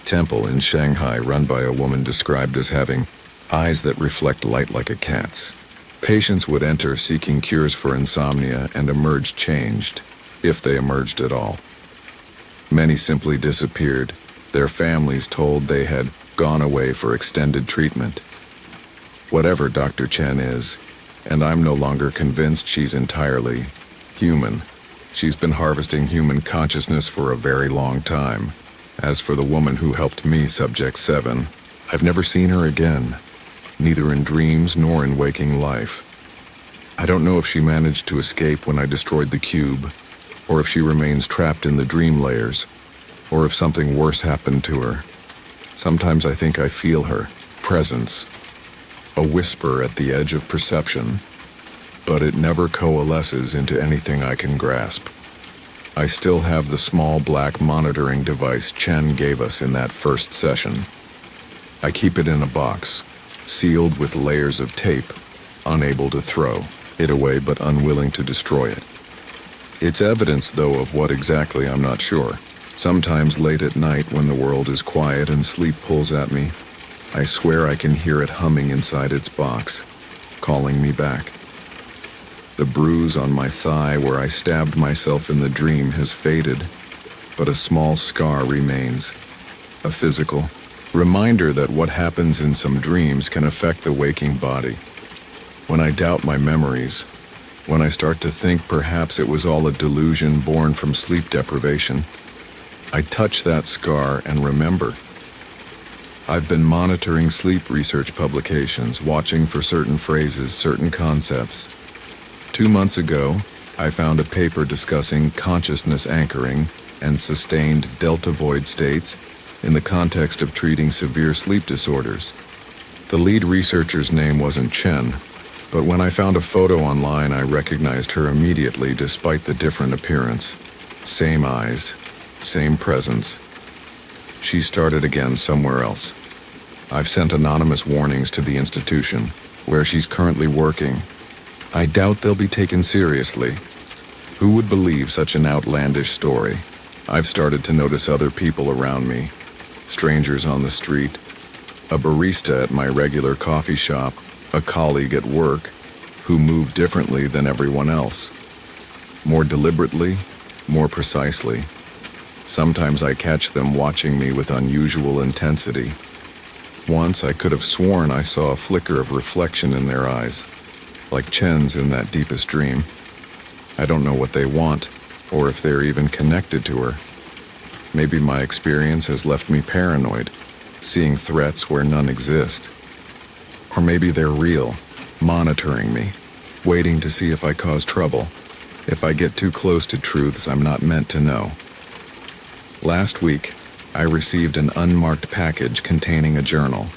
temple in Shanghai run by a woman described as having eyes that reflect light like a cat's. Patients would enter seeking cures for insomnia and emerge changed, if they emerged at all. Many simply disappeared, their families told they had gone away for extended treatment. Whatever Dr. Chen is, and I'm no longer convinced she's entirely human, She's been harvesting human consciousness for a very long time. As for the woman who helped me, Subject 7, I've never seen her again, neither in dreams nor in waking life. I don't know if she managed to escape when I destroyed the cube, or if she remains trapped in the dream layers, or if something worse happened to her. Sometimes I think I feel her presence, a whisper at the edge of perception, but it never coalesces into anything I can grasp. I still have the small black monitoring device Chen gave us in that first session. I keep it in a box, sealed with layers of tape, unable to throw it away but unwilling to destroy it. It's evidence, though, of what exactly I'm not sure. Sometimes late at night when the world is quiet and sleep pulls at me, I swear I can hear it humming inside its box, calling me back. The bruise on my thigh where I stabbed myself in the dream has faded, but a small scar remains, a physical reminder that what happens in some dreams can affect the waking body. When I doubt my memories, when I start to think perhaps it was all a delusion born from sleep deprivation, I touch that scar and remember. I've been monitoring sleep research publications, watching for certain phrases, certain concepts. 2 months ago, I found a paper discussing consciousness anchoring and sustained delta void states in the context of treating severe sleep disorders. The lead researcher's name wasn't Chen, but when I found a photo online, I recognized her immediately despite the different appearance. Same eyes, same presence. She started again somewhere else. I've sent anonymous warnings to the institution, where she's currently working. I doubt they'll be taken seriously. Who would believe such an outlandish story? I've started to notice other people around me, strangers on the street, a barista at my regular coffee shop, a colleague at work, who move differently than everyone else. More deliberately, more precisely. Sometimes I catch them watching me with unusual intensity. Once I could have sworn I saw a flicker of reflection in their eyes, like Chen's in that deepest dream. I don't know what they want, or if they're even connected to her. Maybe my experience has left me paranoid, seeing threats where none exist. Or maybe they're real, monitoring me, waiting to see if I cause trouble, if I get too close to truths I'm not meant to know. Last week, I received an unmarked package containing a journal.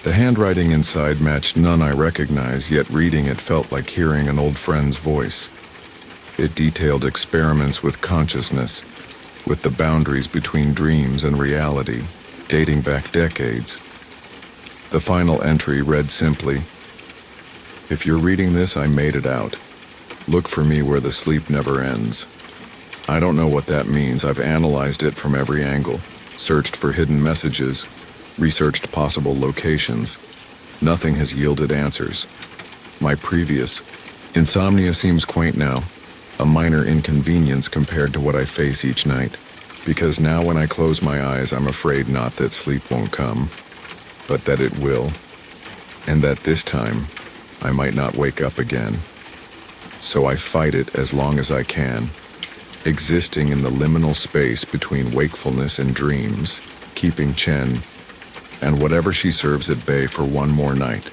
The handwriting inside matched none I recognized, yet reading it felt like hearing an old friend's voice. It detailed experiments with consciousness, with the boundaries between dreams and reality, dating back decades. The final entry read simply, "If you're reading this, I made it out. Look for me where the sleep never ends." I don't know what that means. I've analyzed it from every angle, searched for hidden messages, researched possible locations. Nothing has yielded answers. My previous insomnia seems quaint now, a minor inconvenience compared to what I face each night, because now when I close my eyes, I'm afraid not that sleep won't come, but that it will, and that this time I might not wake up again. So I fight it as long as I can, existing in the liminal space between wakefulness and dreams, keeping Chen and whatever she serves at bay for one more night.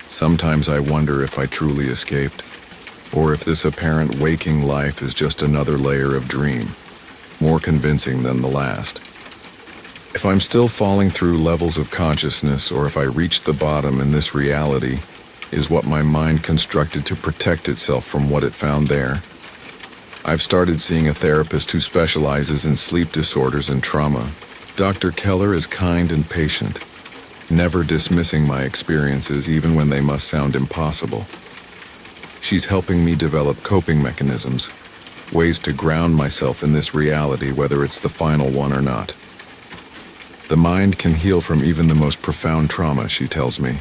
Sometimes I wonder if I truly escaped, or if this apparent waking life is just another layer of dream, more convincing than the last. If I'm still falling through levels of consciousness, or if I reach the bottom and this reality is what my mind constructed to protect itself from what it found there. I've started seeing a therapist who specializes in sleep disorders and trauma. Dr. Keller is kind and patient, never dismissing my experiences even when they must sound impossible. She's helping me develop coping mechanisms, ways to ground myself in this reality, whether it's the final one or not. The mind can heal from even the most profound trauma, she tells me.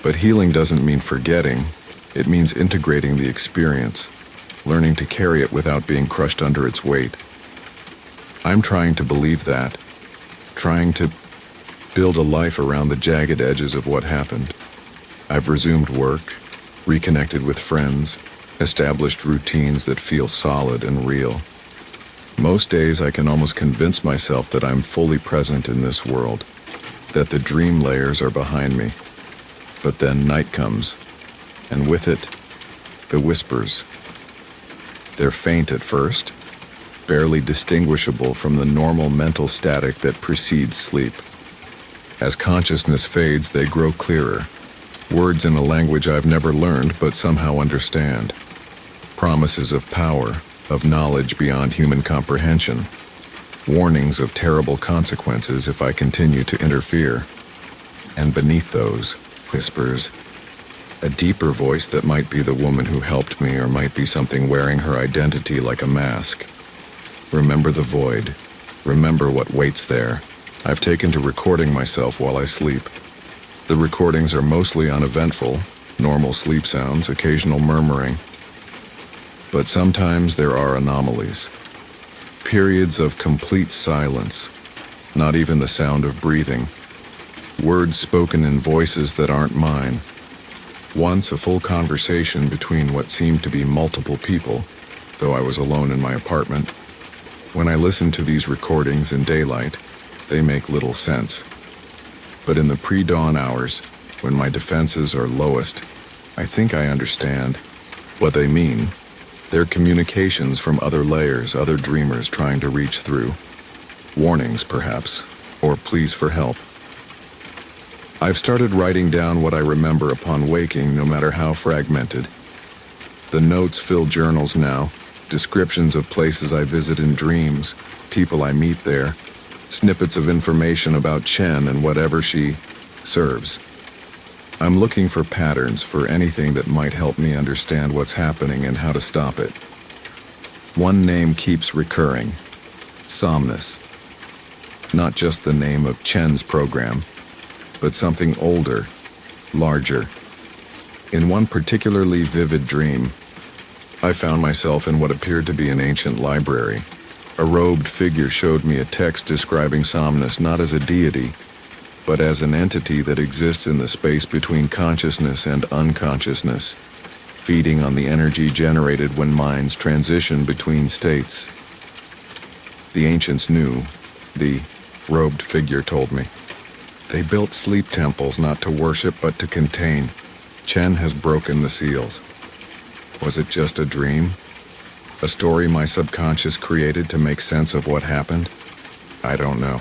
But healing doesn't mean forgetting. It means integrating the experience, learning to carry it without being crushed under its weight. I'm trying to believe that, trying to build a life around the jagged edges of what happened. I've resumed work, reconnected with friends, established routines that feel solid and real. Most days I can almost convince myself that I'm fully present in this world, that the dream layers are behind me. But then night comes, and with it, the whispers. They're faint at first, barely distinguishable from the normal mental static that precedes sleep. As consciousness fades, they grow clearer, words in a language I've never learned but somehow understand. Promises of power, of knowledge beyond human comprehension. Warnings of terrible consequences if I continue to interfere. And beneath those whispers, a deeper voice that might be the woman who helped me or might be something wearing her identity like a mask. Remember the void. Remember what waits there. I've taken to recording myself while I sleep. The recordings are mostly uneventful, normal sleep sounds, occasional murmuring. But sometimes there are anomalies. Periods of complete silence, not even the sound of breathing. Words spoken in voices that aren't mine. Once a full conversation between what seemed to be multiple people, though I was alone in my apartment. When I listen to these recordings in daylight, they make little sense. But in the pre-dawn hours, when my defenses are lowest, I think I understand what they mean. They're communications from other layers, other dreamers trying to reach through. Warnings, perhaps, or pleas for help. I've started writing down what I remember upon waking, no matter how fragmented. The notes fill journals now, descriptions of places I visit in dreams, people I meet there, snippets of information about Chen and whatever she serves. I'm looking for patterns, for anything that might help me understand what's happening and how to stop it. One name keeps recurring: Somnus. Not just the name of Chen's program, but something older, larger. In one particularly vivid dream, I found myself in what appeared to be an ancient library. A robed figure showed me a text describing Somnus not as a deity, but as an entity that exists in the space between consciousness and unconsciousness, feeding on the energy generated when minds transition between states. The ancients knew, the robed figure told me. They built sleep temples not to worship but to contain. Chen has broken the seals. Was it just a dream? A story my subconscious created to make sense of what happened? I don't know.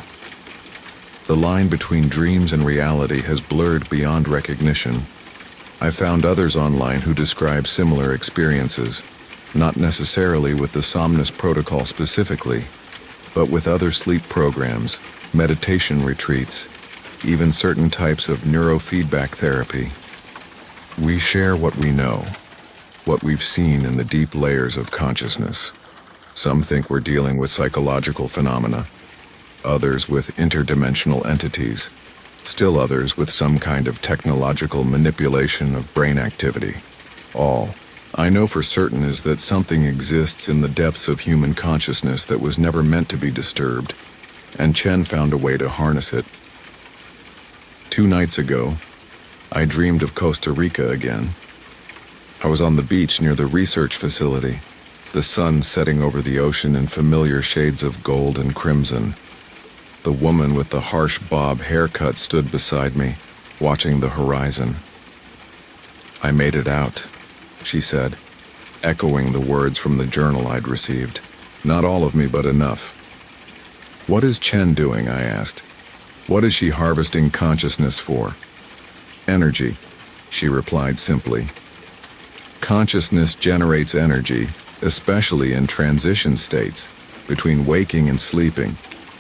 The line between dreams and reality has blurred beyond recognition. I found others online who describe similar experiences, not necessarily with the Somnus protocol specifically, but with other sleep programs, meditation retreats, even certain types of neurofeedback therapy. We share what we know, what we've seen in the deep layers of consciousness. Some think we're dealing with psychological phenomena, others with interdimensional entities, still others with some kind of technological manipulation of brain activity. All I know for certain is that something exists in the depths of human consciousness that was never meant to be disturbed, and Chen found a way to harness it. 2 nights ago, I dreamed of Costa Rica again. I was on the beach near the research facility, the sun setting over the ocean in familiar shades of gold and crimson. The woman with the harsh bob haircut stood beside me, watching the horizon. "I made it out," she said, echoing the words from the journal I'd received. "Not all of me, but enough." "What is Chen doing?" I asked. "What is she harvesting consciousness for?" "Energy," she replied simply. "Consciousness generates energy, especially in transition states, between waking and sleeping,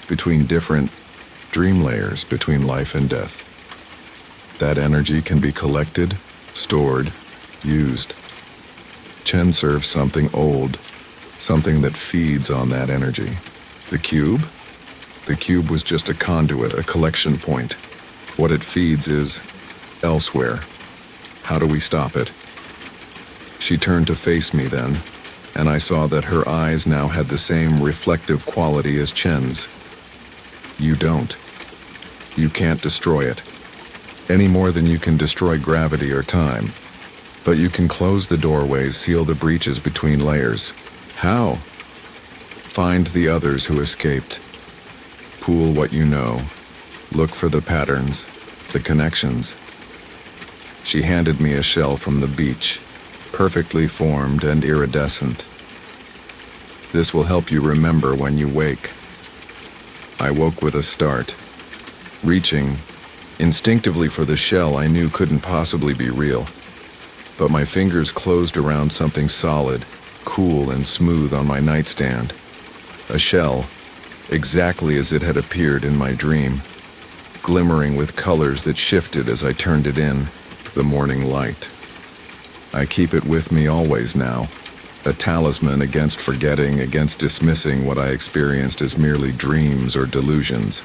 between different dream layers, between life and death. That energy can be collected, stored, used. Chen serves something old, something that feeds on that energy. The cube? The cube was just a conduit, a collection point. What it feeds is elsewhere. How do we stop it?" She turned to face me then, and I saw that her eyes now had the same reflective quality as Chen's. "You don't. You can't destroy it, any more than you can destroy gravity or time. But you can close the doorways, seal the breaches between layers. How? Find the others who escaped. Pool what you know. Look for the patterns, the connections. She handed me a shell from the beach, perfectly formed and iridescent. This will help you remember when you wake. I woke with a start, reaching instinctively for the shell I knew couldn't possibly be real. But my fingers closed around something solid, cool and smooth on my nightstand. A shell, exactly as it had appeared in my dream, glimmering with colors that shifted as I turned it in, the morning light. I keep it with me always now, a talisman against forgetting, against dismissing what I experienced as merely dreams or delusions.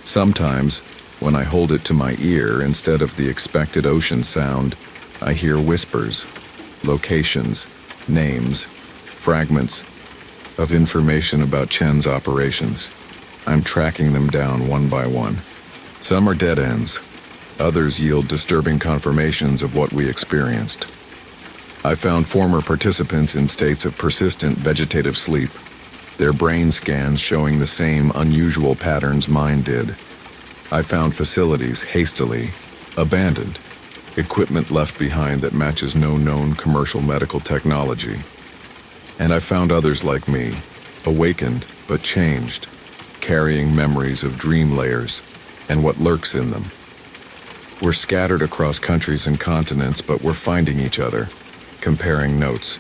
Sometimes, when I hold it to my ear instead of the expected ocean sound, I hear whispers, locations, names, fragments of information about Chen's operations. I'm tracking them down one by one. Some are dead ends. Others yield disturbing confirmations of what we experienced. I found former participants in states of persistent vegetative sleep, their brain scans showing the same unusual patterns mine did. I found facilities hastily abandoned, equipment left behind that matches no known commercial medical technology. And I found others like me, awakened but changed, carrying memories of dream layers and what lurks in them. We're scattered across countries and continents, but we're finding each other, comparing notes,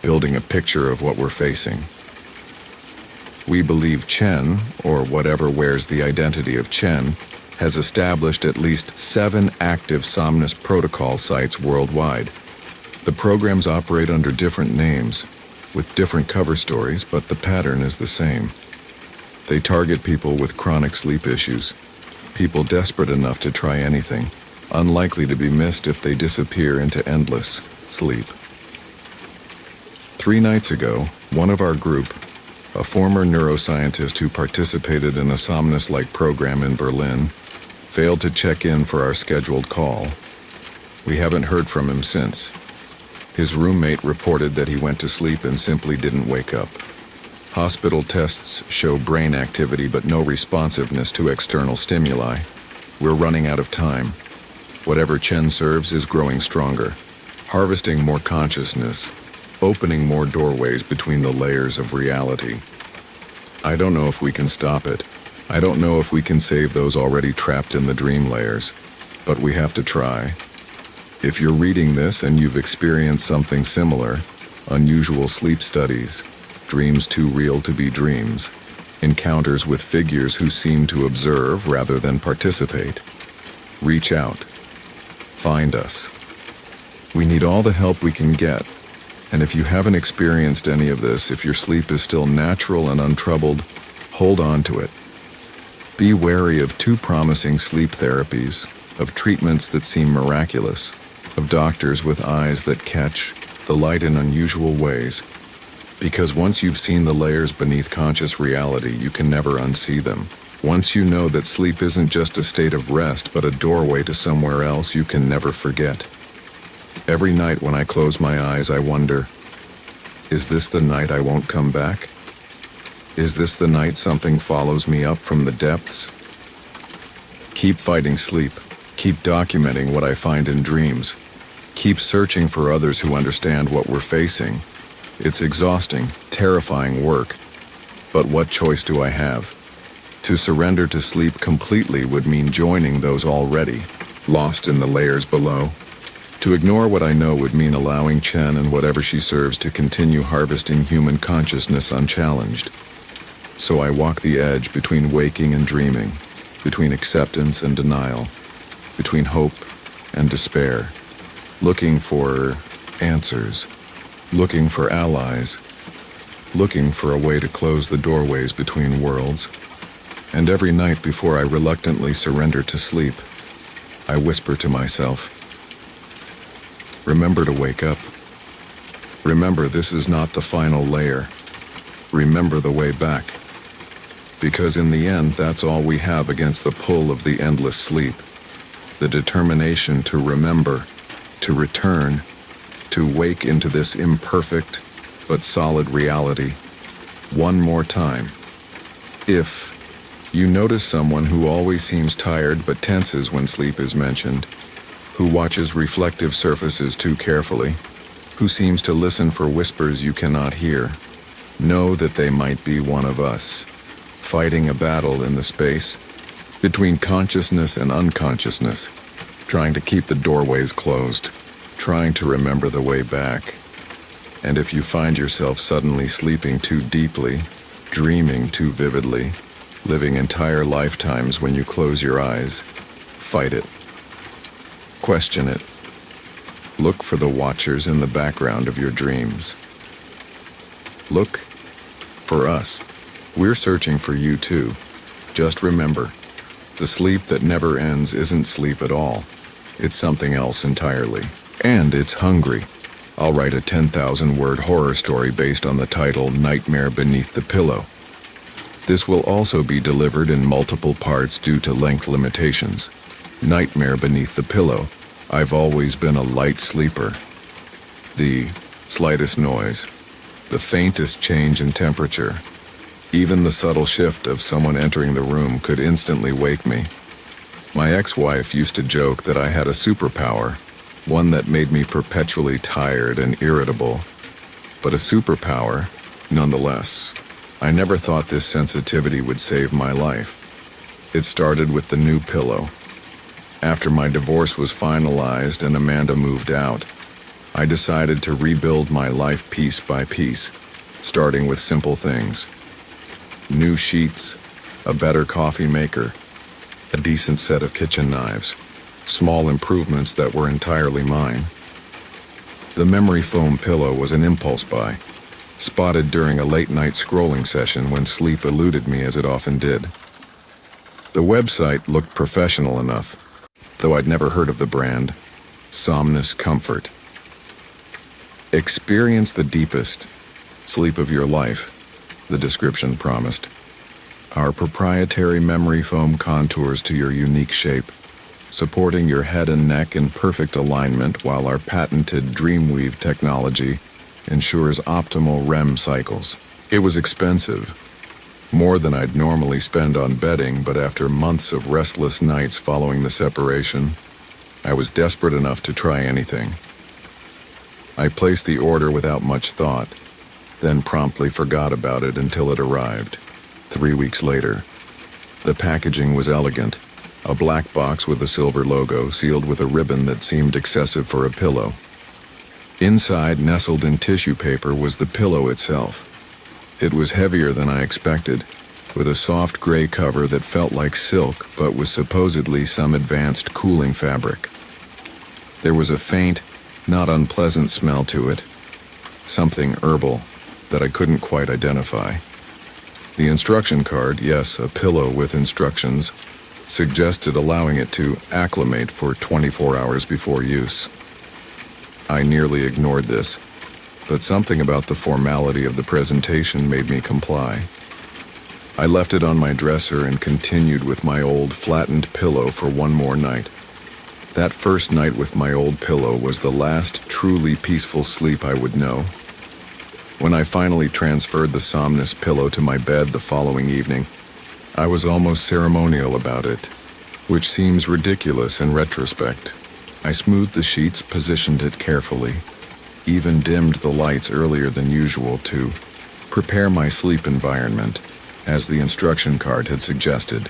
building a picture of what we're facing. We believe Chen, or whatever wears the identity of Chen, has established at least 7 active Somnus Protocol sites worldwide. The programs operate under different names, with different cover stories, but the pattern is the same. They target people with chronic sleep issues, people desperate enough to try anything, unlikely to be missed if they disappear into endless sleep. 3 nights ago, one of our group, a former neuroscientist who participated in a Somnus-like program in Berlin, failed to check in for our scheduled call. We haven't heard from him since. His roommate reported that he went to sleep and simply didn't wake up. Hospital tests show brain activity but no responsiveness to external stimuli. We're running out of time. Whatever Chen serves is growing stronger, harvesting more consciousness, opening more doorways between the layers of reality. I don't know if we can stop it. I don't know if we can save those already trapped in the dream layers, but we have to try. If you're reading this and you've experienced something similar, unusual sleep studies, dreams too real to be dreams, encounters with figures who seem to observe rather than participate, reach out. Find us. We need all the help we can get. And if you haven't experienced any of this, if your sleep is still natural and untroubled, hold on to it. Be wary of too promising sleep therapies, of treatments that seem miraculous, of doctors with eyes that catch the light in unusual ways. Because once you've seen the layers beneath conscious reality, you can never unsee them. Once you know that sleep isn't just a state of rest, but a doorway to somewhere else, you can never forget. Every night when I close my eyes, I wonder, is this the night I won't come back? Is this the night something follows me up from the depths? Keep fighting sleep. Keep documenting what I find in dreams. Keep searching for others who understand what we're facing. It's exhausting, terrifying work. But what choice do I have? To surrender to sleep completely would mean joining those already lost in the layers below. To ignore what I know would mean allowing Chen and whatever she serves to continue harvesting human consciousness unchallenged. So I walk the edge between waking and dreaming, between acceptance and denial, between hope and despair, looking for answers, looking for allies, looking for a way to close the doorways between worlds. And every night before I reluctantly surrender to sleep, I whisper to myself, remember to wake up. Remember this is not the final layer. Remember the way back. Because in the end, that's all we have against the pull of the endless sleep. The determination to remember to return, to wake into this imperfect but solid reality one more time. If you notice someone who always seems tired but tenses when sleep is mentioned, who watches reflective surfaces too carefully, who seems to listen for whispers you cannot hear, know that they might be one of us, fighting a battle in the space between consciousness and unconsciousness, trying to keep the doorways closed, trying to remember the way back. And if you find yourself suddenly sleeping too deeply, dreaming too vividly, living entire lifetimes when you close your eyes, fight it. Question it. Look for the watchers in the background of your dreams. Look for us. We're searching for you too. Just remember, the sleep that never ends isn't sleep at all. It's something else entirely. And it's hungry. I'll write a 10,000-word horror story based on the title Nightmare Beneath the Pillow. This will also be delivered in multiple parts due to length limitations. Nightmare Beneath the Pillow. I've always been a light sleeper. The slightest noise, the faintest change in temperature, even the subtle shift of someone entering the room could instantly wake me. My ex-wife used to joke that I had a superpower, one that made me perpetually tired and irritable, but a superpower nonetheless. I never thought this sensitivity would save my life. It started with the new pillow. After my divorce was finalized and Amanda moved out, I decided to rebuild my life piece by piece, starting with simple things. New sheets, a better coffee maker, a decent set of kitchen knives, small improvements that were entirely mine. The memory foam pillow was an impulse buy, spotted during a late-night scrolling session when sleep eluded me as it often did. The website looked professional enough, though I'd never heard of the brand. Somnus Comfort. Experience the deepest sleep of your life, the description promised. Our proprietary memory foam contours to your unique shape, supporting your head and neck in perfect alignment while our patented Dreamweave technology ensures optimal REM cycles. It was expensive, more than I'd normally spend on bedding, but after months of restless nights following the separation, I was desperate enough to try anything. I placed the order without much thought, then promptly forgot about it until it arrived. 3 weeks later, the packaging was elegant, a black box with a silver logo sealed with a ribbon that seemed excessive for a pillow. Inside, nestled in tissue paper, was the pillow itself. It was heavier than I expected, with a soft gray cover that felt like silk but was supposedly some advanced cooling fabric. There was a faint, not unpleasant smell to it, something herbal that I couldn't quite identify. The instruction card, yes, a pillow with instructions, suggested allowing it to acclimate for 24 hours before use. I nearly ignored this, but something about the formality of the presentation made me comply. I left it on my dresser and continued with my old flattened pillow for one more night. That first night with my old pillow was the last truly peaceful sleep I would know. When I finally transferred the Somnus pillow to my bed the following evening, I was almost ceremonial about it, which seems ridiculous in retrospect. I smoothed the sheets, positioned it carefully, even dimmed the lights earlier than usual to prepare my sleep environment, as the instruction card had suggested.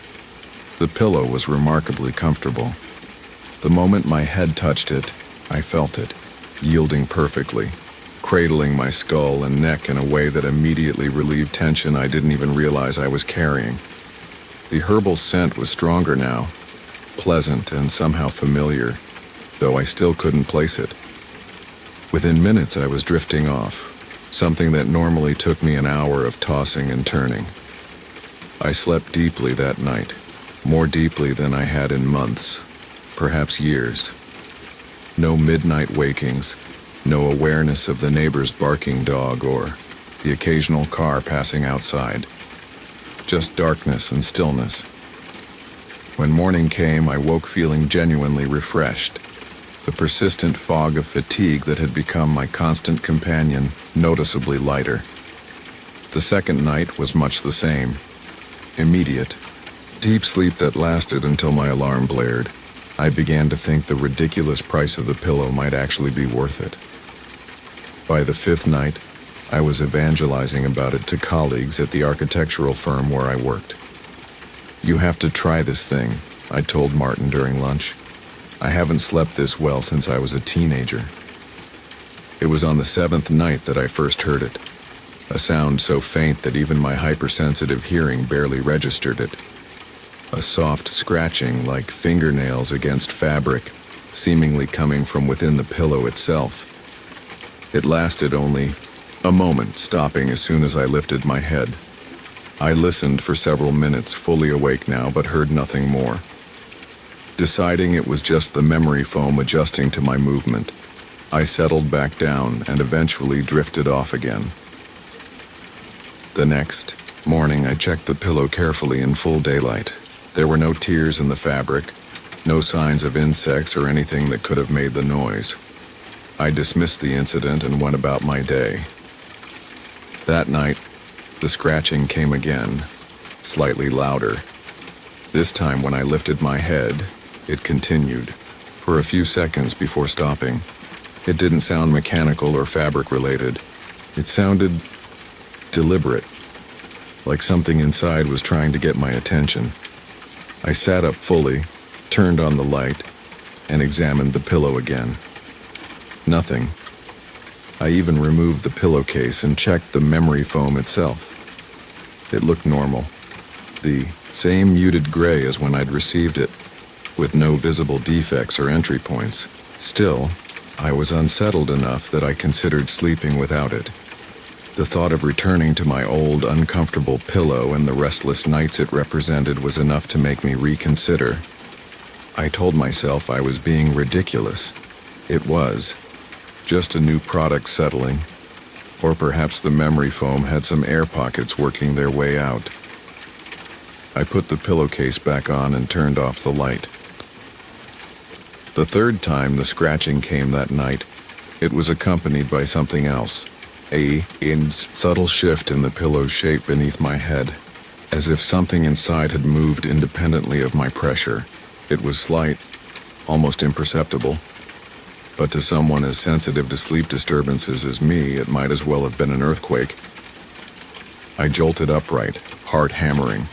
The pillow was remarkably comfortable. The moment my head touched it, I felt it, yielding perfectly, cradling my skull and neck in a way that immediately relieved tension I didn't even realize I was carrying. The herbal scent was stronger now, pleasant and somehow familiar, though I still couldn't place it. Within minutes I was drifting off, something that normally took me an hour of tossing and turning. I slept deeply that night, more deeply than I had in months, perhaps years. No midnight wakings, no awareness of the neighbor's barking dog or the occasional car passing outside. Just darkness and stillness. When morning came, I woke feeling genuinely refreshed, the persistent fog of fatigue that had become my constant companion noticeably lighter. The second night was much the same. Immediate, deep sleep that lasted until my alarm blared. I began to think the ridiculous price of the pillow might actually be worth it. By the fifth night, I was evangelizing about it to colleagues at the architectural firm where I worked. "You have to try this thing," I told Martin during lunch. "I haven't slept this well since I was a teenager." It was on the seventh night that I first heard it, a sound so faint that even my hypersensitive hearing barely registered it. A soft scratching like fingernails against fabric, seemingly coming from within the pillow itself. It lasted only a moment, stopping as soon as I lifted my head. I listened for several minutes, fully awake now, but heard nothing more. Deciding it was just the memory foam adjusting to my movement, I settled back down and eventually drifted off again. The next morning, I checked the pillow carefully in full daylight. There were no tears in the fabric, no signs of insects or anything that could have made the noise. I dismissed the incident and went about my day. That night, the scratching came again, slightly louder. This time when I lifted my head, it continued, for a few seconds before stopping. It didn't sound mechanical or fabric-related. It sounded deliberate, like something inside was trying to get my attention. I sat up fully, turned on the light, and examined the pillow again. Nothing. I even removed the pillowcase and checked the memory foam itself. It looked normal. The same muted gray as when I'd received it, with no visible defects or entry points. Still, I was unsettled enough that I considered sleeping without it. The thought of returning to my old, uncomfortable pillow and the restless nights it represented was enough to make me reconsider. I told myself I was being ridiculous. It was. Just a new product settling. Or perhaps the memory foam had some air pockets working their way out. I put the pillowcase back on and turned off the light. The third time the scratching came that night, it was accompanied by something else. A subtle shift in the pillow's shape beneath my head, as if something inside had moved independently of my pressure. It was slight, almost imperceptible, but to someone as sensitive to sleep disturbances as me, it might as well have been an earthquake. I jolted upright, heart hammering.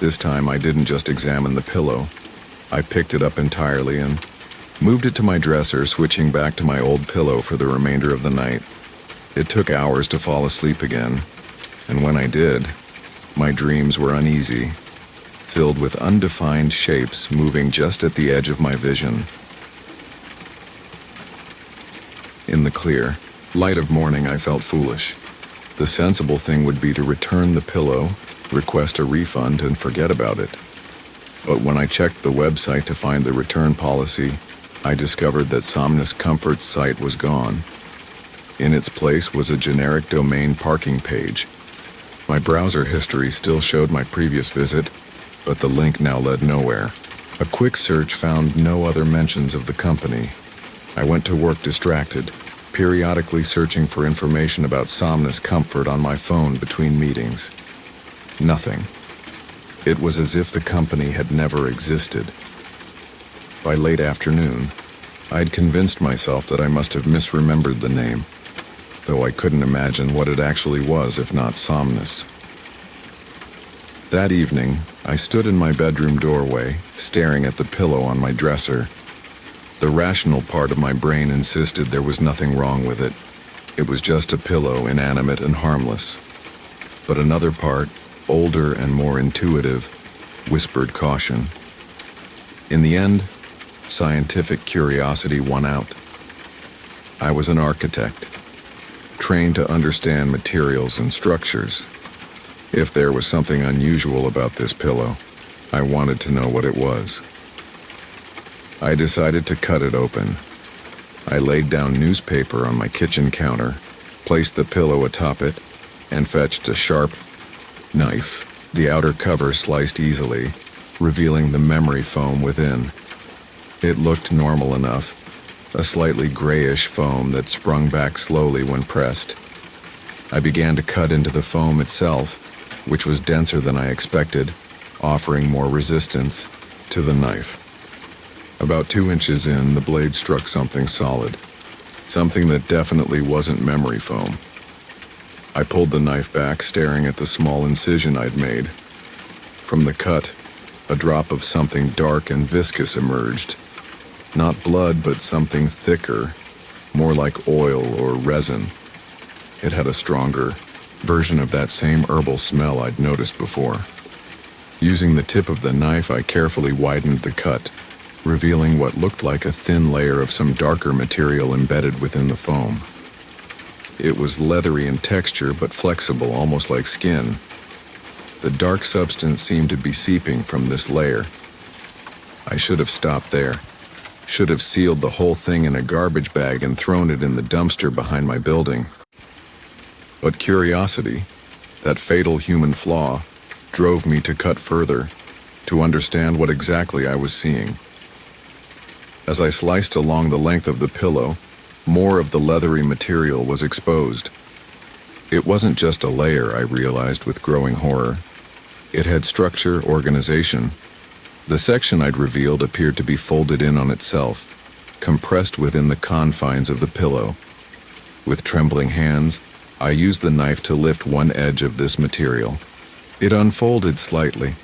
This time I didn't just examine the pillow. I picked it up entirely and moved it to my dresser, switching back to my old pillow for the remainder of the night. It took hours to fall asleep again, and when I did, my dreams were uneasy, filled with undefined shapes moving just at the edge of my vision. In the clear light of morning, I felt foolish. The sensible thing would be to return the pillow, request a refund, and forget about it. But when I checked the website to find the return policy, I discovered that Somnus Comfort's site was gone. In its place was a generic domain parking page. My browser history still showed my previous visit, but the link now led nowhere. A quick search found no other mentions of the company. I went to work distracted, periodically searching for information about Somnus Comfort on my phone between meetings. Nothing. It was as if the company had never existed. By late afternoon, I'd convinced myself that I must have misremembered the name, though I couldn't imagine what it actually was if not Somnus. That evening, I stood in my bedroom doorway, staring at the pillow on my dresser. The rational part of my brain insisted there was nothing wrong with it. It was just a pillow, inanimate and harmless. But another part, older and more intuitive, whispered caution. In the end, scientific curiosity won out. I was an architect, trained to understand materials and structures. If there was something unusual about this pillow, I wanted to know what it was. I decided to cut it open. I laid down newspaper on my kitchen counter, placed the pillow atop it, and fetched a sharp knife. The outer cover sliced easily, revealing the memory foam within. It looked normal enough, a slightly grayish foam that sprung back slowly when pressed. I began to cut into the foam itself, which was denser than I expected, offering more resistance to the knife. About 2 inches in, the blade struck something solid, something that definitely wasn't memory foam. I pulled the knife back, staring at the small incision I'd made. From the cut, a drop of something dark and viscous emerged. Not blood, but something thicker, more like oil or resin. It had a stronger version of that same herbal smell I'd noticed before. Using the tip of the knife, I carefully widened the cut, revealing what looked like a thin layer of some darker material embedded within the foam. It was leathery in texture, but flexible, almost like skin. The dark substance seemed to be seeping from this layer. I should have stopped there. Should have sealed the whole thing in a garbage bag and thrown it in the dumpster behind my building. But curiosity, that fatal human flaw, drove me to cut further, to understand what exactly I was seeing. As I sliced along the length of the pillow, more of the leathery material was exposed. It wasn't just a layer, I realized with growing horror. It had structure, organization. The section I'd revealed appeared to be folded in on itself, compressed within the confines of the pillow. With trembling hands, I used the knife to lift one edge of this material. It unfolded slightly,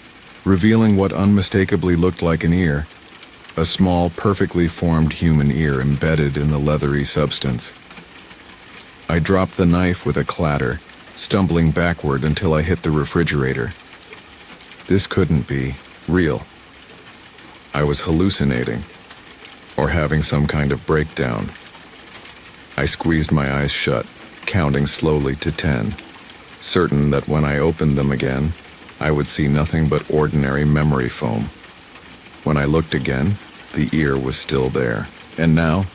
revealing what unmistakably looked like an ear. A small, perfectly formed human ear embedded in the leathery substance. I dropped the knife with a clatter, stumbling backward until I hit the refrigerator. This couldn't be real. I was hallucinating, or having some kind of breakdown. I squeezed my eyes shut, counting slowly to 10, certain that when I opened them again, I would see nothing but ordinary memory foam. When I looked again, the ear was still there. And now,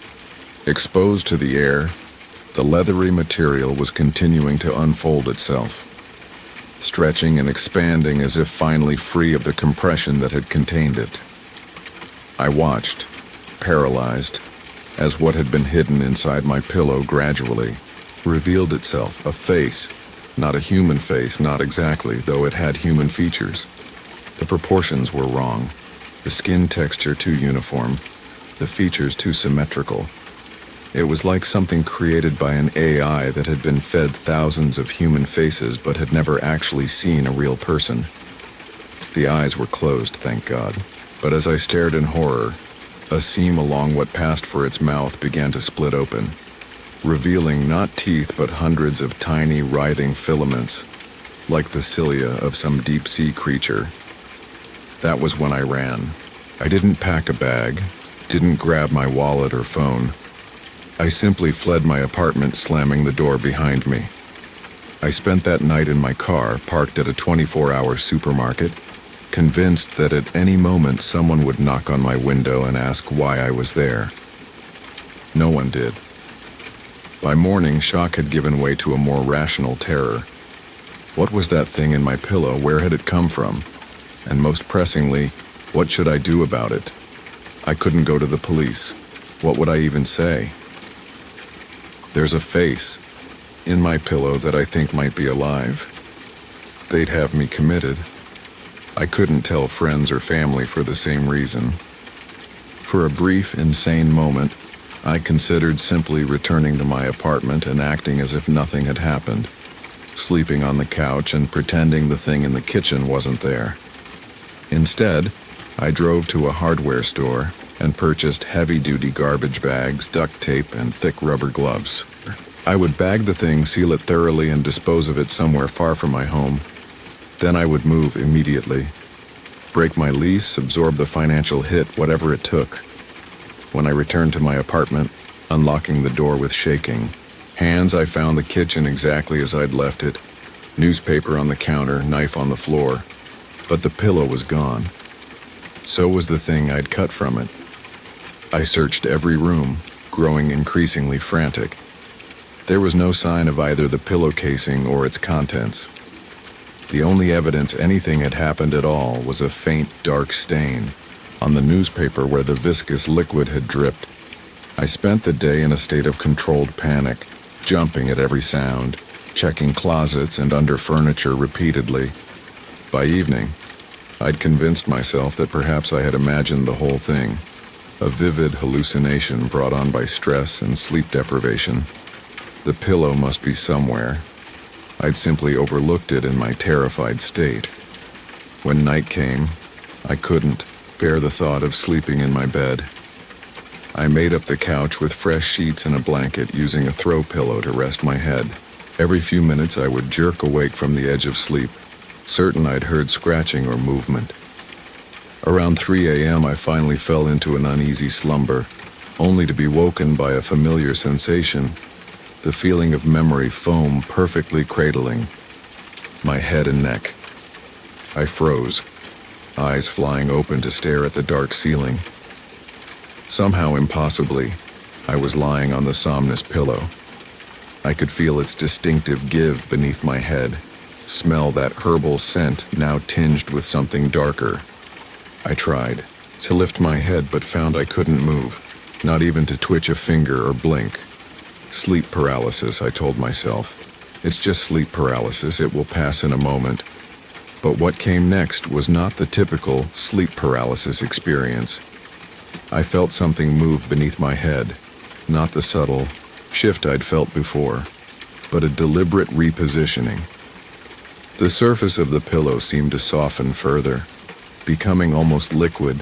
exposed to the air, the leathery material was continuing to unfold itself, stretching and expanding as if finally free of the compression that had contained it. I watched, paralyzed, as what had been hidden inside my pillow gradually revealed itself, a face, not a human face, not exactly, though it had human features. The proportions were wrong. The skin texture too uniform, the features too symmetrical. It was like something created by an AI that had been fed thousands of human faces but had never actually seen a real person. The eyes were closed, thank God, but as I stared in horror, a seam along what passed for its mouth began to split open, revealing not teeth but hundreds of tiny writhing filaments, like the cilia of some deep-sea creature. That was when I ran. I didn't pack a bag, didn't grab my wallet or phone. I simply fled my apartment, slamming the door behind me. I spent that night in my car, parked at a 24-hour supermarket, convinced that at any moment someone would knock on my window and ask why I was there. No one did. By morning, shock had given way to a more rational terror. What was that thing in my pillow? Where had it come from? And most pressingly, what should I do about it? I couldn't go to the police. What would I even say? There's a face in my pillow that I think might be alive. They'd have me committed. I couldn't tell friends or family for the same reason. For a brief, insane moment, I considered simply returning to my apartment and acting as if nothing had happened, sleeping on the couch and pretending the thing in the kitchen wasn't there. Instead, I drove to a hardware store and purchased heavy-duty garbage bags, duct tape, and thick rubber gloves. I would bag the thing, seal it thoroughly, and dispose of it somewhere far from my home. Then I would move immediately. Break my lease, absorb the financial hit, whatever it took. When I returned to my apartment, unlocking the door with shaking hands, I found the kitchen exactly as I'd left it. Newspaper on the counter, knife on the floor. But the pillow was gone. So was the thing I'd cut from it. I searched every room, growing increasingly frantic. There was no sign of either the pillow casing or its contents. The only evidence anything had happened at all was a faint, dark stain on the newspaper where the viscous liquid had dripped. I spent the day in a state of controlled panic, jumping at every sound, checking closets and under furniture repeatedly. By evening, I'd convinced myself that perhaps I had imagined the whole thing, a vivid hallucination brought on by stress and sleep deprivation. The pillow must be somewhere. I'd simply overlooked it in my terrified state. When night came, I couldn't bear the thought of sleeping in my bed. I made up the couch with fresh sheets and a blanket, using a throw pillow to rest my head. Every few minutes I would jerk awake from the edge of sleep, certain I'd heard scratching or movement. Around 3 a.m. I finally fell into an uneasy slumber, only to be woken by a familiar sensation, the feeling of memory foam perfectly cradling my head and neck. I froze, eyes flying open to stare at the dark ceiling. Somehow impossibly, I was lying on the somnus pillow. I could feel its distinctive give beneath my head, smell that herbal scent now tinged with something darker. I tried to lift my head but found I couldn't move, not even to twitch a finger or blink. Sleep paralysis, I told myself. It's just sleep paralysis, it will pass in a moment. But what came next was not the typical sleep paralysis experience. I felt something move beneath my head, not the subtle shift I'd felt before, but a deliberate repositioning. The surface of the pillow seemed to soften further, becoming almost liquid,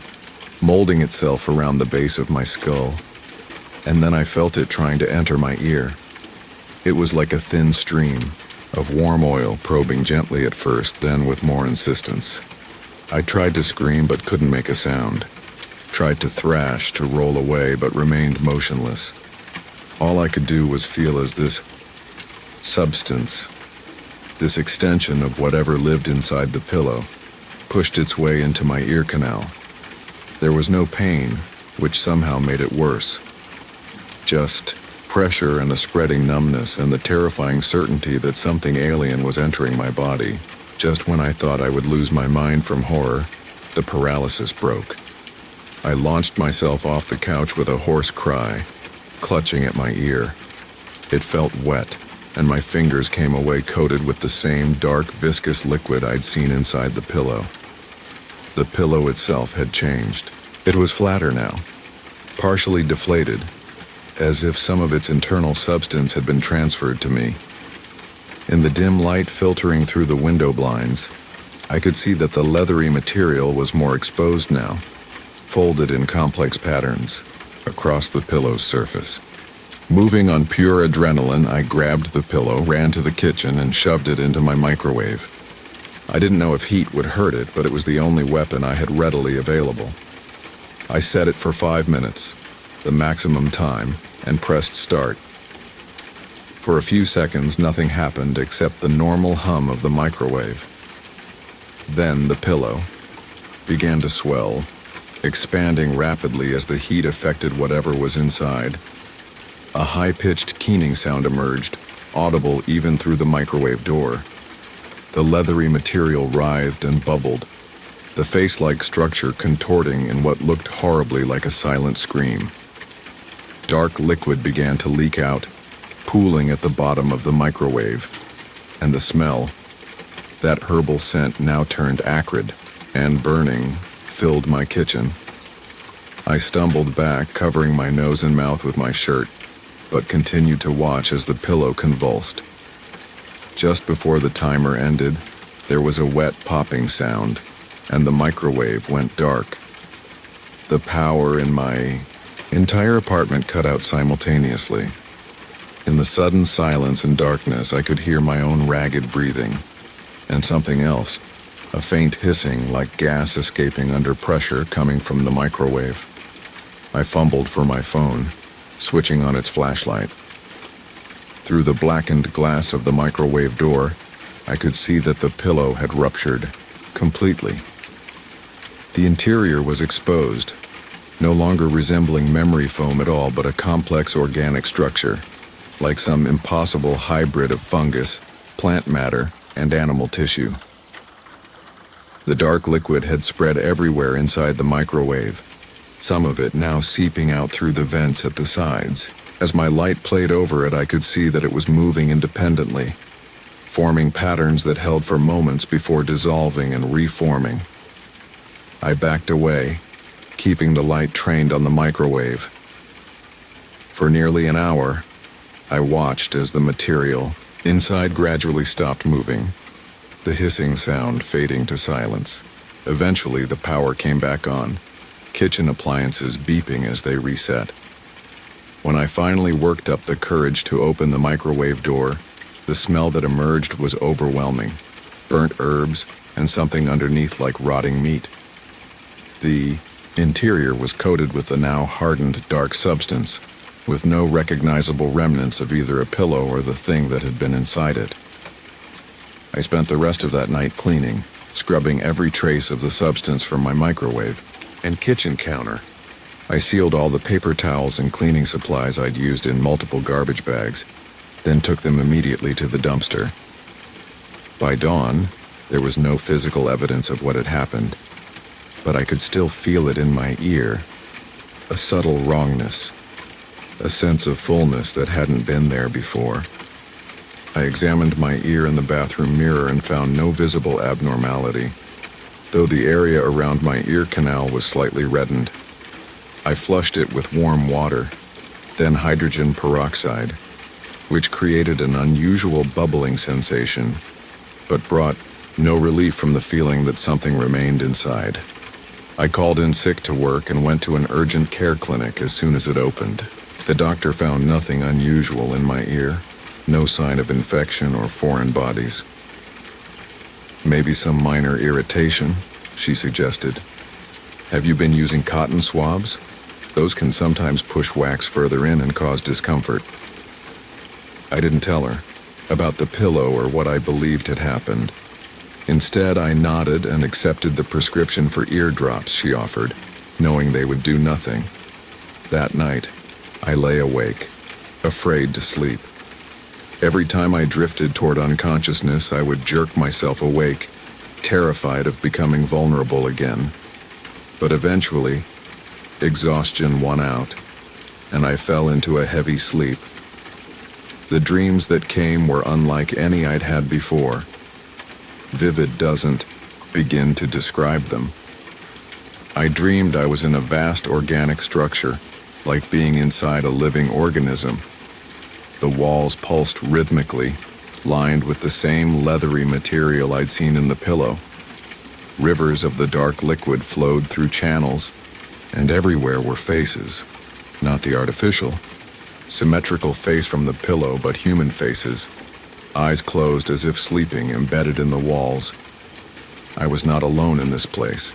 molding itself around the base of my skull. And then I felt it trying to enter my ear. It was like a thin stream of warm oil probing gently at first, then with more insistence. I tried to scream but couldn't make a sound. Tried to thrash, to roll away, but remained motionless. All I could do was feel as this substance, this extension of whatever lived inside the pillow, pushed its way into my ear canal. There was no pain, which somehow made it worse. Just pressure and a spreading numbness and the terrifying certainty that something alien was entering my body. Just when I thought I would lose my mind from horror, the paralysis broke. I launched myself off the couch with a hoarse cry, clutching at my ear. It felt wet, and my fingers came away coated with the same dark, viscous liquid I'd seen inside the pillow. The pillow itself had changed. It was flatter now, partially deflated, as if some of its internal substance had been transferred to me. In the dim light filtering through the window blinds, I could see that the leathery material was more exposed now, folded in complex patterns across the pillow's surface. Moving on pure adrenaline, I grabbed the pillow, ran to the kitchen, and shoved it into my microwave. I didn't know if heat would hurt it, but it was the only weapon I had readily available. I set it for 5 minutes, the maximum time, and pressed start. For a few seconds, nothing happened except the normal hum of the microwave. Then the pillow began to swell, expanding rapidly as the heat affected whatever was inside. A high-pitched keening sound emerged, audible even through the microwave door. The leathery material writhed and bubbled, the face-like structure contorting in what looked horribly like a silent scream. Dark liquid began to leak out, pooling at the bottom of the microwave, and the smell, that herbal scent now turned acrid and burning, filled my kitchen. I stumbled back, covering my nose and mouth with my shirt, but continued to watch as the pillow convulsed. Just before the timer ended, there was a wet popping sound, and the microwave went dark. The power in my entire apartment cut out simultaneously. In the sudden silence and darkness, I could hear my own ragged breathing, and something else, a faint hissing like gas escaping under pressure coming from the microwave. I fumbled for my phone, switching on its flashlight. Through the blackened glass of the microwave door, I could see that the pillow had ruptured completely. The interior was exposed, no longer resembling memory foam at all, but a complex organic structure, like some impossible hybrid of fungus, plant matter, and animal tissue. The dark liquid had spread everywhere inside the microwave, some of it now seeping out through the vents at the sides. As my light played over it, I could see that it was moving independently, forming patterns that held for moments before dissolving and reforming. I backed away, keeping the light trained on the microwave. For nearly an hour, I watched as the material inside gradually stopped moving, the hissing sound fading to silence. Eventually, the power came back on, kitchen appliances beeping as they reset. When I finally worked up the courage to open the microwave door, the smell that emerged was overwhelming. Burnt herbs and something underneath like rotting meat. The interior was coated with the now hardened dark substance, with no recognizable remnants of either a pillow or the thing that had been inside it. I spent the rest of that night cleaning, scrubbing every trace of the substance from my microwave and kitchen counter. I sealed all the paper towels and cleaning supplies I'd used in multiple garbage bags, then took them immediately to the dumpster. By dawn, there was no physical evidence of what had happened, but I could still feel it in my ear, a subtle wrongness, a sense of fullness that hadn't been there before. I examined my ear in the bathroom mirror and found no visible abnormality, though the area around my ear canal was slightly reddened. I flushed it with warm water, then hydrogen peroxide, which created an unusual bubbling sensation, but brought no relief from the feeling that something remained inside. I called in sick to work and went to an urgent care clinic as soon as it opened. The doctor found nothing unusual in my ear, no sign of infection or foreign bodies. Maybe some minor irritation, she suggested. Have you been using cotton swabs? Those can sometimes push wax further in and cause discomfort. I didn't tell her about the pillow or what I believed had happened. Instead, I nodded and accepted the prescription for eardrops she offered, knowing they would do nothing. That night, I lay awake, afraid to sleep. Every time I drifted toward unconsciousness, I would jerk myself awake, terrified of becoming vulnerable again. But eventually, exhaustion won out, and I fell into a heavy sleep. The dreams that came were unlike any I'd had before. Vivid doesn't begin to describe them. I dreamed I was in a vast organic structure, like being inside a living organism. The walls pulsed rhythmically, lined with the same leathery material I'd seen in the pillow. Rivers of the dark liquid flowed through channels, and everywhere were faces, not the artificial, symmetrical face from the pillow, but human faces, eyes closed as if sleeping, embedded in the walls. I was not alone in this place.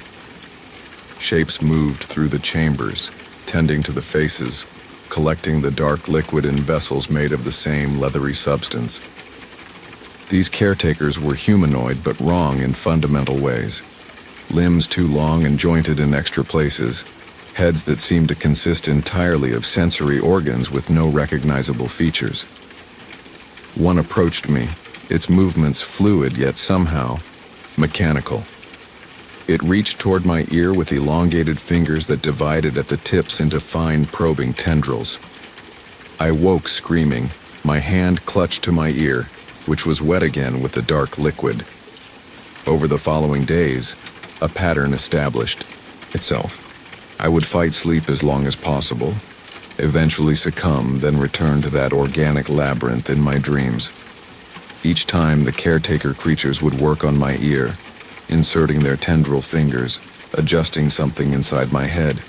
Shapes moved through the chambers, tending to the faces, collecting the dark liquid in vessels made of the same leathery substance. These caretakers were humanoid but wrong in fundamental ways. Limbs too long and jointed in extra places, heads that seemed to consist entirely of sensory organs with no recognizable features. One approached me, its movements fluid yet somehow mechanical. It reached toward my ear with elongated fingers that divided at the tips into fine probing tendrils. I woke screaming, my hand clutched to my ear, which was wet again with the dark liquid. Over the following days, a pattern established itself. I would fight sleep as long as possible, eventually succumb, then return to that organic labyrinth in my dreams. Each time, the caretaker creatures would work on my ear, inserting their tendril fingers, adjusting something inside my head.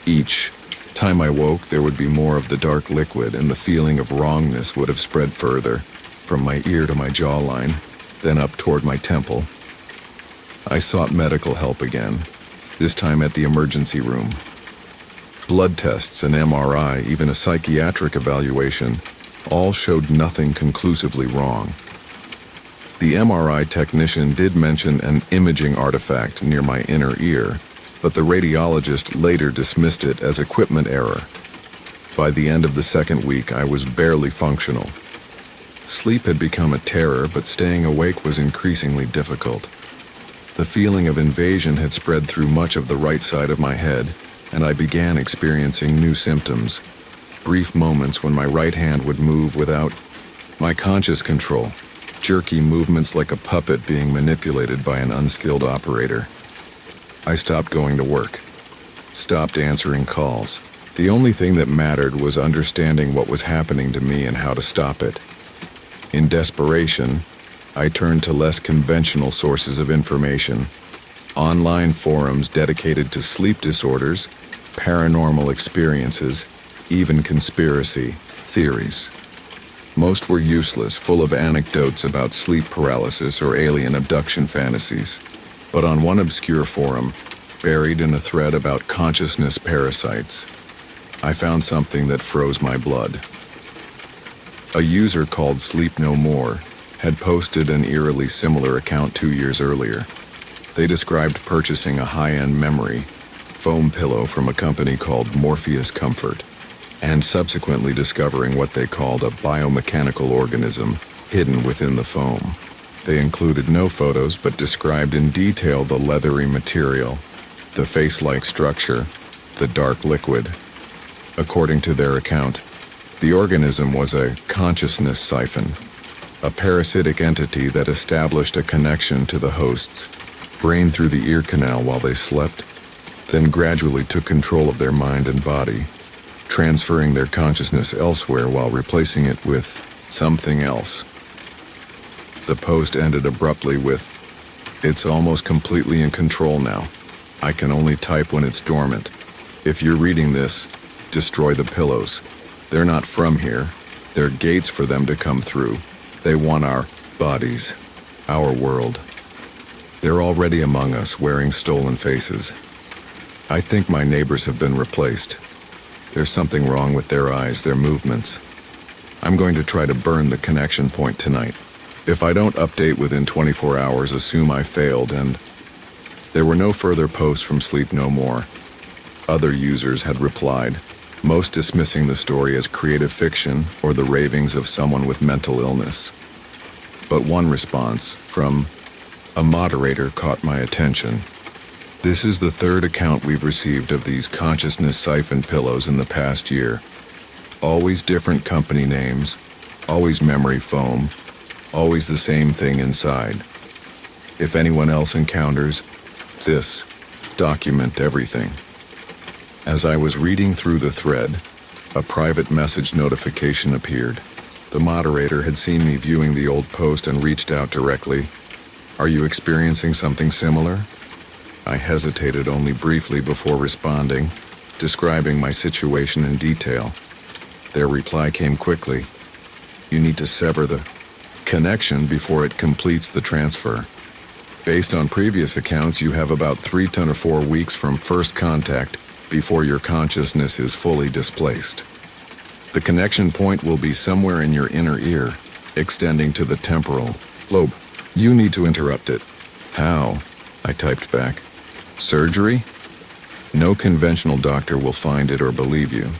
Each time I woke, there would be more of the dark liquid, and the feeling of wrongness would have spread further, from my ear to my jawline, then up toward my temple. I sought medical help again, this time at the emergency room. Blood tests, an MRI, even a psychiatric evaluation, all showed nothing conclusively wrong. The MRI technician did mention an imaging artifact near my inner ear, but the radiologist later dismissed it as equipment error. By the end of the second week, I was barely functional. Sleep had become a terror, but staying awake was increasingly difficult. The feeling of invasion had spread through much of the right side of my head, and I began experiencing new symptoms. Brief moments when my right hand would move without my conscious control. Jerky movements like a puppet being manipulated by an unskilled operator. I stopped going to work. Stopped answering calls. The only thing that mattered was understanding what was happening to me and how to stop it. In desperation, I turned to less conventional sources of information. Online forums dedicated to sleep disorders, paranormal experiences, even conspiracy theories. Most were useless, full of anecdotes about sleep paralysis or alien abduction fantasies. But on one obscure forum, buried in a thread about consciousness parasites, I found something that froze my blood. A user called Sleep No More had posted an eerily similar account 2 years earlier. They described purchasing a high-end memory foam pillow from a company called Morpheus Comfort, and subsequently discovering what they called a biomechanical organism hidden within the foam. They included no photos but described in detail the leathery material, the face-like structure, the dark liquid. According to their account, the organism was a consciousness siphon, a parasitic entity that established a connection to the host's brain through the ear canal while they slept, then gradually took control of their mind and body, transferring their consciousness elsewhere while replacing it with something else. The post ended abruptly with, "It's almost completely in control now. I can only type when it's dormant. If you're reading this, destroy the pillows. They're not from here. They're gates for them to come through. They want our bodies, our world. They're already among us, wearing stolen faces. I think my neighbors have been replaced. There's something wrong with their eyes, their movements. I'm going to try to burn the connection point tonight. If I don't update within 24 hours, assume I failed," and there were no further posts from Sleep No More. Other users had replied, most dismissing the story as creative fiction or the ravings of someone with mental illness. But one response, from a moderator, caught my attention. "This is the third account we've received of these consciousness siphon pillows in the past year. Always different company names, always memory foam, always the same thing inside. If anyone else encounters this, document everything." As I was reading through the thread, a private message notification appeared. The moderator had seen me viewing the old post and reached out directly. "Are you experiencing something similar?" I hesitated only briefly before responding, describing my situation in detail. Their reply came quickly. "You need to sever the connection before it completes the transfer. Based on previous accounts, you have about 3 to 4 weeks from first contact before your consciousness is fully displaced. The connection point will be somewhere in your inner ear, extending to the temporal lobe. You need to interrupt it." "How?" I typed back. "Surgery? No conventional doctor will find it or believe you.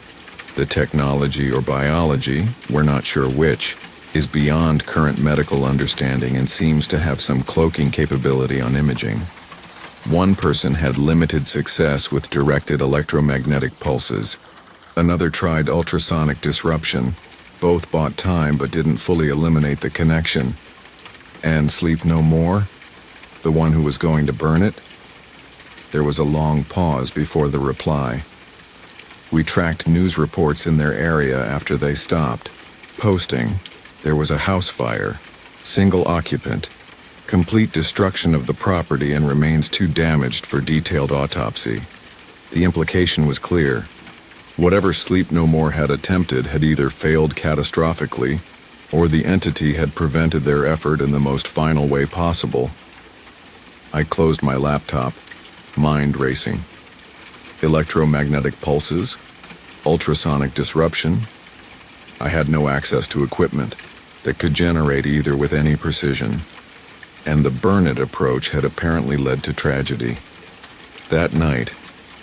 The technology or biology, we're not sure which, is beyond current medical understanding and seems to have some cloaking capability on imaging. One person had limited success with directed electromagnetic pulses. Another tried ultrasonic disruption. Both bought time but didn't fully eliminate the connection. And Sleep No More? The one who was going to burn it?" There was a long pause before the reply. "We tracked news reports in their area after they stopped posting. There was a house fire, single occupant, complete destruction of the property and remains too damaged for detailed autopsy." The implication was clear. Whatever Sleep No More had attempted had either failed catastrophically, or the entity had prevented their effort in the most final way possible. I closed my laptop, mind racing. Electromagnetic pulses? Ultrasonic disruption? I had no access to equipment that could generate either with any precision. And the burn it approach had apparently led to tragedy. That night,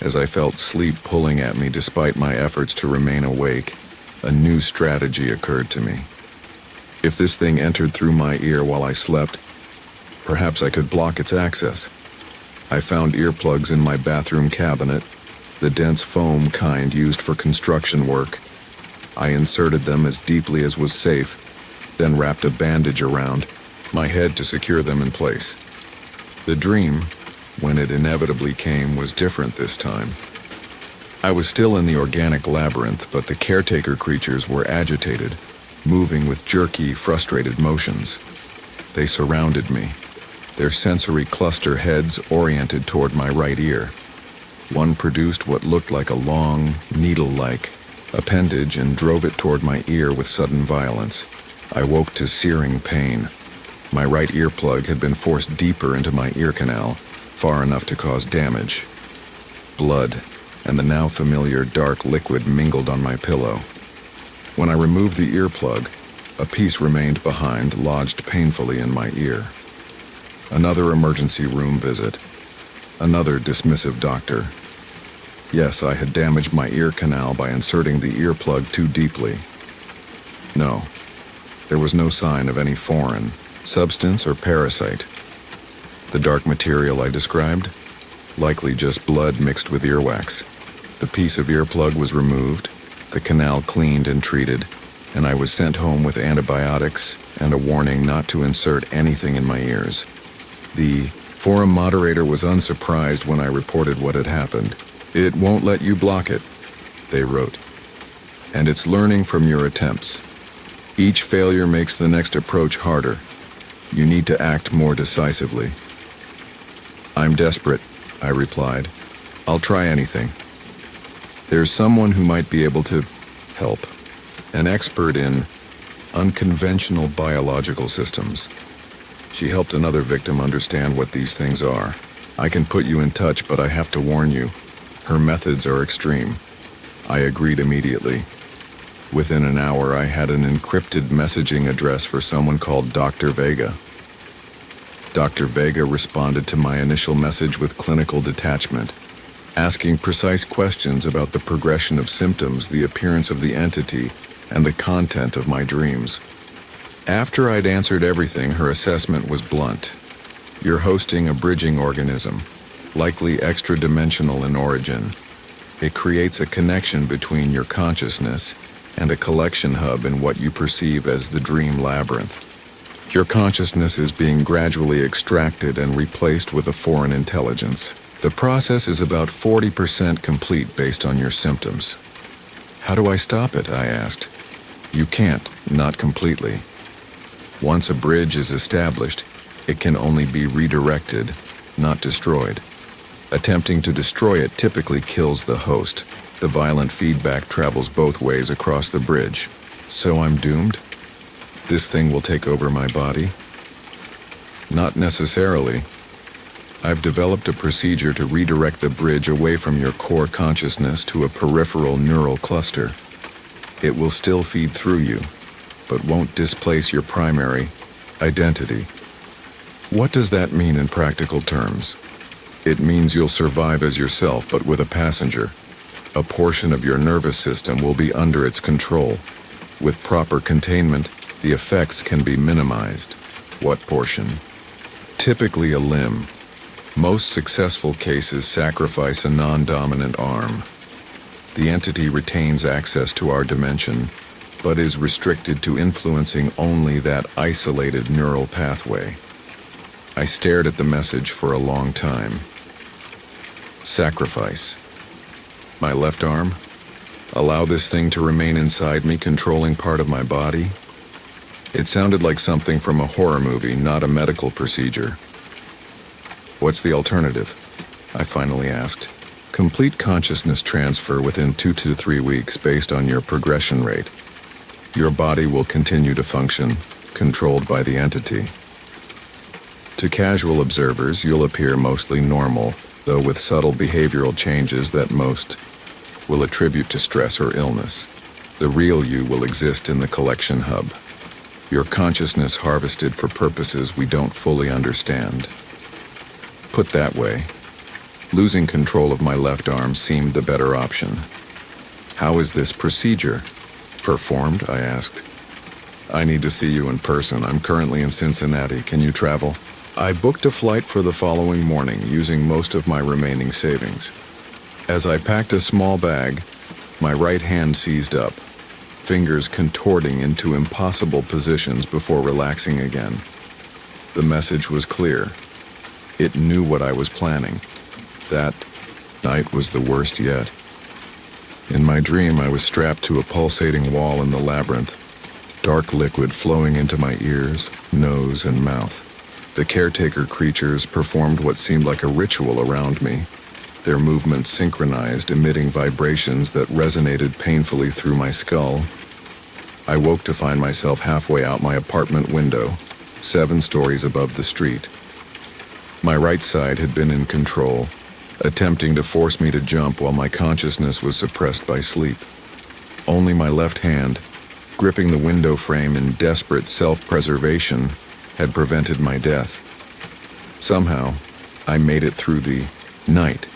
as I felt sleep pulling at me despite my efforts to remain awake, a new strategy occurred to me. If this thing entered through my ear while I slept, perhaps I could block its access. I found earplugs in my bathroom cabinet, the dense foam kind used for construction work. I inserted them as deeply as was safe, then wrapped a bandage around my head to secure them in place. The dream, when it inevitably came, was different this time. I was still in the organic labyrinth, but the caretaker creatures were agitated, moving with jerky, frustrated motions. They surrounded me, their sensory cluster heads oriented toward my right ear. One produced what looked like a long, needle-like appendage and drove it toward my ear with sudden violence. I woke to searing pain. My right earplug had been forced deeper into my ear canal, far enough to cause damage. Blood and the now familiar dark liquid mingled on my pillow. When I removed the earplug, a piece remained behind, lodged painfully in my ear. Another emergency room visit. Another dismissive doctor. Yes, I had damaged my ear canal by inserting the earplug too deeply. No, there was no sign of any foreign substance or parasite. The dark material I described? Likely just blood mixed with earwax. The piece of earplug was removed, the canal cleaned and treated, and I was sent home with antibiotics and a warning not to insert anything in my ears. The forum moderator was unsurprised when I reported what had happened. "It won't let you block it," they wrote. "And it's learning from your attempts. Each failure makes the next approach harder. You need to act more decisively." "I'm desperate," I replied. "I'll try anything. There's someone who might be able to help. An expert in unconventional biological systems. She helped another victim understand what these things are. I can put you in touch, but I have to warn you, her methods are extreme." I agreed immediately. Within an hour, I had an encrypted messaging address for someone called Dr. Vega. Dr. Vega responded to my initial message with clinical detachment, asking precise questions about the progression of symptoms, the appearance of the entity, and the content of my dreams. After I'd answered everything, her assessment was blunt. "You're hosting a bridging organism, likely extra-dimensional in origin. It creates a connection between your consciousness and a collection hub in what you perceive as the dream labyrinth. Your consciousness is being gradually extracted and replaced with a foreign intelligence. The process is about 40% complete based on your symptoms." "How do I stop it?" I asked. "You can't, not completely. Once a bridge is established, it can only be redirected, not destroyed. Attempting to destroy it typically kills the host. The violent feedback travels both ways across the bridge. So I'm doomed? This thing will take over my body?" "Not necessarily. I've developed a procedure to redirect the bridge away from your core consciousness to a peripheral neural cluster. It will still feed through you, but won't displace your primary identity." "What does that mean in practical terms?" "It means you'll survive as yourself, but with a passenger. A portion of your nervous system will be under its control. With proper containment, the effects can be minimized." "What portion?" "Typically a limb. Most successful cases sacrifice a non-dominant arm. The entity retains access to our dimension, but is restricted to influencing only that isolated neural pathway." I stared at the message for a long time. "Sacrifice. My left arm? Allow this thing to remain inside me, controlling part of my body?" It sounded like something from a horror movie, not a medical procedure. "What's the alternative?" I finally asked. "Complete consciousness transfer within 2 to 3 weeks based on your progression rate. Your body will continue to function, controlled by the entity. To casual observers, you'll appear mostly normal, though with subtle behavioral changes that most will attribute to stress or illness. The real you will exist in the collection hub. Your consciousness harvested for purposes we don't fully understand." Put that way, losing control of my left arm seemed the better option. "How is this procedure performed?" I asked. "I need to see you in person. I'm currently in Cincinnati. Can you travel?" I booked a flight for the following morning, using most of my remaining savings. As I packed a small bag, my right hand seized up, fingers contorting into impossible positions before relaxing again. The message was clear. It knew what I was planning. That night was the worst yet. In my dream, I was strapped to a pulsating wall in the labyrinth, dark liquid flowing into my ears, nose, and mouth. The caretaker creatures performed what seemed like a ritual around me, their movements synchronized, emitting vibrations that resonated painfully through my skull. I woke to find myself halfway out my apartment window, 7 stories above the street. My right side had been in control, attempting to force me to jump while my consciousness was suppressed by sleep. Only my left hand, gripping the window frame in desperate self-preservation, had prevented my death. Somehow, I made it through the night,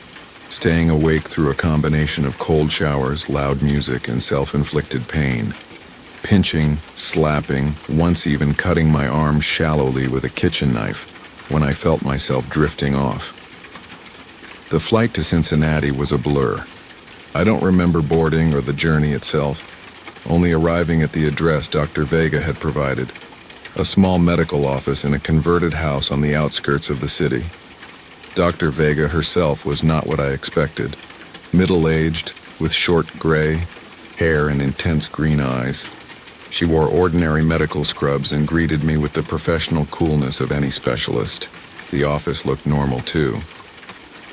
staying awake through a combination of cold showers, loud music, and self-inflicted pain. Pinching, slapping, once even cutting my arm shallowly with a kitchen knife when I felt myself drifting off. The flight to Cincinnati was a blur. I don't remember boarding or the journey itself, only arriving at the address Dr. Vega had provided, a small medical office in a converted house on the outskirts of the city. Dr. Vega herself was not what I expected. Middle-aged, with short gray hair and intense green eyes. She wore ordinary medical scrubs and greeted me with the professional coolness of any specialist. The office looked normal too.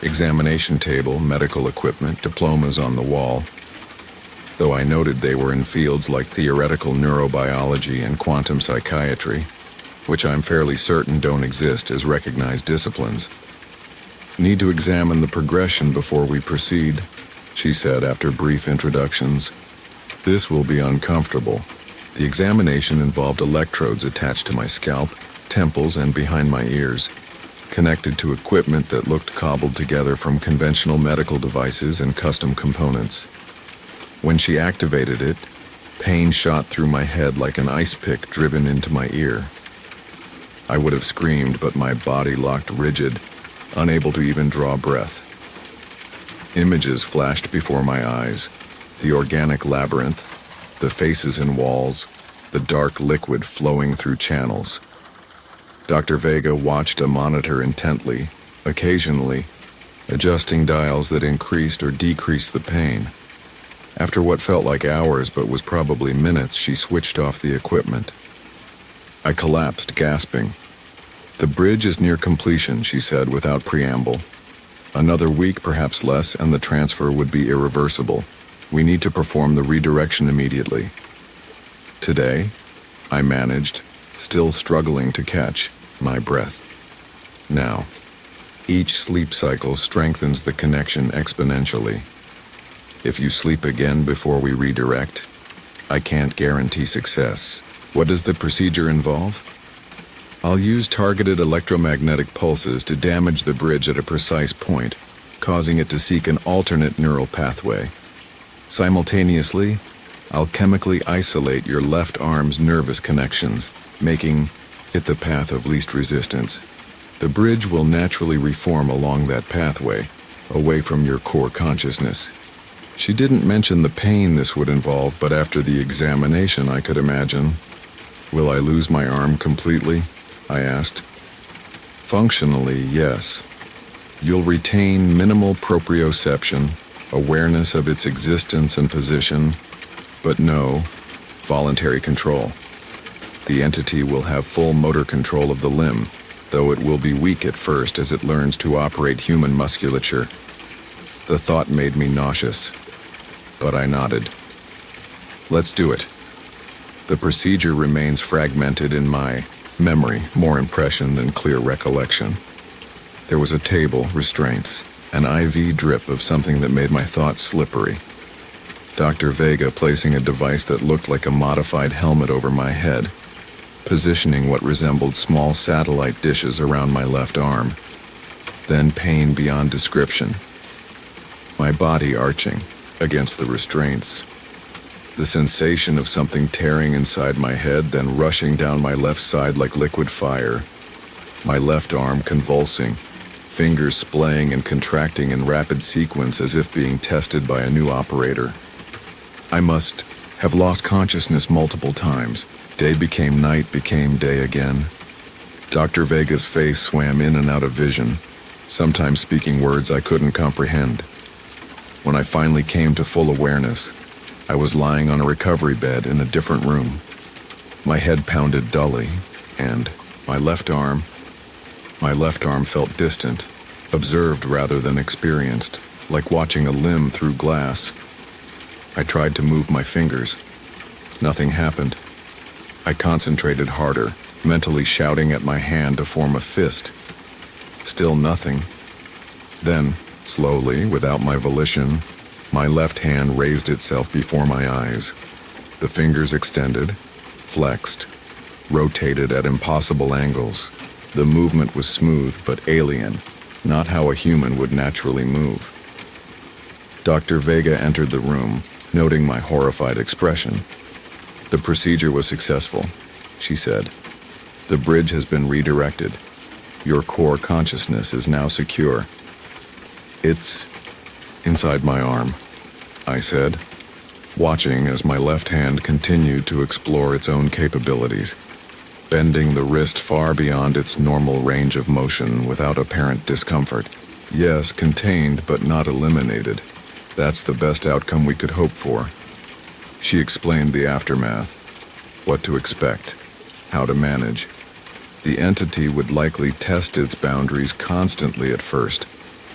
Examination table, medical equipment, diplomas on the wall. Though I noted they were in fields like theoretical neurobiology and quantum psychiatry, which I'm fairly certain don't exist as recognized disciplines. "Need to examine the progression before we proceed," she said after brief introductions. "This will be uncomfortable." The examination involved electrodes attached to my scalp, temples, and behind my ears, connected to equipment that looked cobbled together from conventional medical devices and custom components. When she activated it, pain shot through my head like an ice pick driven into my ear. I would have screamed, but my body locked rigid, unable to even draw breath. Images flashed before my eyes, the organic labyrinth, the faces in walls, the dark liquid flowing through channels. Dr. Vega watched a monitor intently, occasionally adjusting dials that increased or decreased the pain. After what felt like hours but was probably minutes, she switched off the equipment. I collapsed, gasping. "The bridge is near completion," she said without preamble. "Another week, perhaps less, and the transfer would be irreversible. We need to perform the redirection immediately." "Today?" I managed, still struggling to catch my breath. "Now." Each sleep cycle strengthens the connection exponentially. If you sleep again before we redirect, I can't guarantee success. What does the procedure involve? I'll use targeted electromagnetic pulses to damage the bridge at a precise point, causing it to seek an alternate neural pathway. Simultaneously, I'll chemically isolate your left arm's nervous connections, making it the path of least resistance. The bridge will naturally reform along that pathway, away from your core consciousness. She didn't mention the pain this would involve, but after the examination, I could imagine. "Will I lose my arm completely?" I asked. "Functionally, yes. You'll retain minimal proprioception, awareness of its existence and position, but no voluntary control. The entity will have full motor control of the limb, though it will be weak at first as it learns to operate human musculature." The thought made me nauseous, but I nodded. "Let's do it." The procedure remains fragmented in my memory, more impression than clear recollection. There was a table, restraints, an IV drip of something that made my thoughts slippery. Dr. Vega placing a device that looked like a modified helmet over my head, positioning what resembled small satellite dishes around my left arm. Then pain beyond description. My body arching against the restraints. The sensation of something tearing inside my head, then rushing down my left side like liquid fire. My left arm convulsing, fingers splaying and contracting in rapid sequence as if being tested by a new operator. I must have lost consciousness multiple times. Day became night, became day again. Dr. Vega's face swam in and out of vision, sometimes speaking words I couldn't comprehend. When I finally came to full awareness, I was lying on a recovery bed in a different room. My head pounded dully, and my left arm felt distant, observed rather than experienced, like watching a limb through glass. I tried to move my fingers. Nothing happened. I concentrated harder, mentally shouting at my hand to form a fist. Still nothing. Then, slowly, without my volition, my left hand raised itself before my eyes. The fingers extended, flexed, rotated at impossible angles. The movement was smooth but alien, not how a human would naturally move. Dr. Vega entered the room, noting my horrified expression. "The procedure was successful," she said. "The bridge has been redirected. Your core consciousness is now secure." "It's inside my arm," I said, watching as my left hand continued to explore its own capabilities, bending the wrist far beyond its normal range of motion without apparent discomfort. "Yes, contained but not eliminated. That's the best outcome we could hope for." She explained the aftermath, what to expect, how to manage. The entity would likely test its boundaries constantly at first,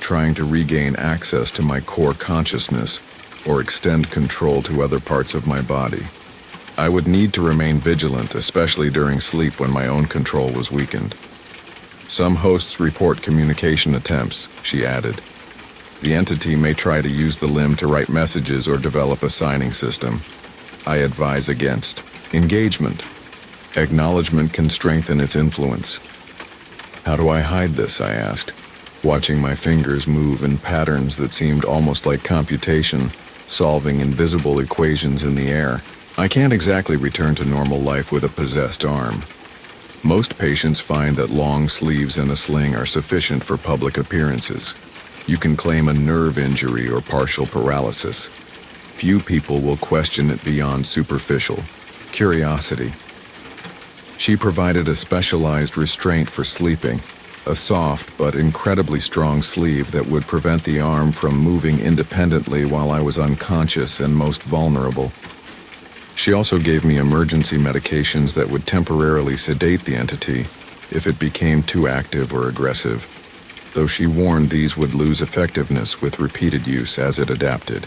trying to regain access to my core consciousness or extend control to other parts of my body. I would need to remain vigilant, especially during sleep when my own control was weakened. "Some hosts report communication attempts," she added. "The entity may try to use the limb to write messages or develop a signing system. I advise against engagement. Acknowledgement can strengthen its influence." "How do I hide this?" I asked, watching my fingers move in patterns that seemed almost like computation, solving invisible equations in the air. "I can't exactly return to normal life with a possessed arm. Most patients find that long sleeves and a sling are sufficient for public appearances. You can claim a nerve injury or partial paralysis. Few people will question it beyond superficial curiosity." She provided a specialized restraint for sleeping, a soft but incredibly strong sleeve that would prevent the arm from moving independently while I was unconscious and most vulnerable. She also gave me emergency medications that would temporarily sedate the entity if it became too active or aggressive, though she warned these would lose effectiveness with repeated use as it adapted.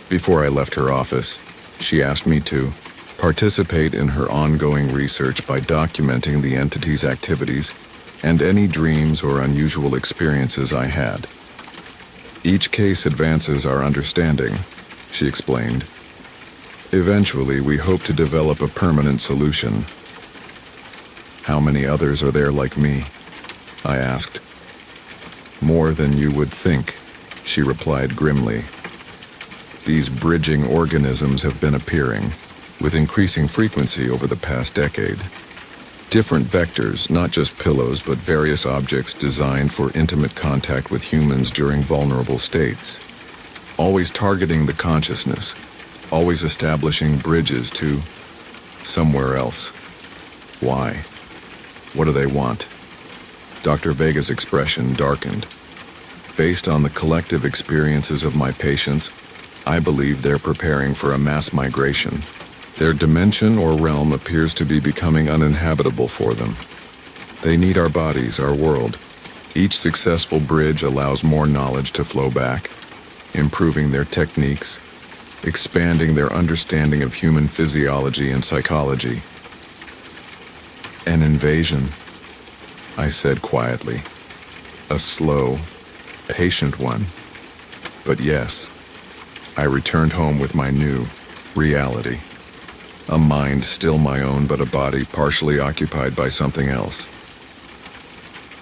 Before I left her office, she asked me to participate in her ongoing research by documenting the entity's activities and any dreams or unusual experiences I had. "Each case advances our understanding," she explained. "Eventually, we hope to develop a permanent solution." "How many others are there like me?" I asked. "More than you would think," she replied grimly. "These bridging organisms have been appearing, with increasing frequency over the past decade. Different vectors, not just pillows, but various objects designed for intimate contact with humans during vulnerable states. Always targeting the consciousness, always establishing bridges to somewhere else. Why? What do they want?" Dr. Vega's expression darkened. "Based on the collective experiences of my patients, I believe they're preparing for a mass migration. Their dimension or realm appears to be becoming uninhabitable for them. They need our bodies, our world. Each successful bridge allows more knowledge to flow back, improving their techniques, expanding their understanding of human physiology and psychology." "An invasion," I said quietly. "A slow, patient one. But yes, I returned home with my new reality. A mind still my own, but a body partially occupied by something else."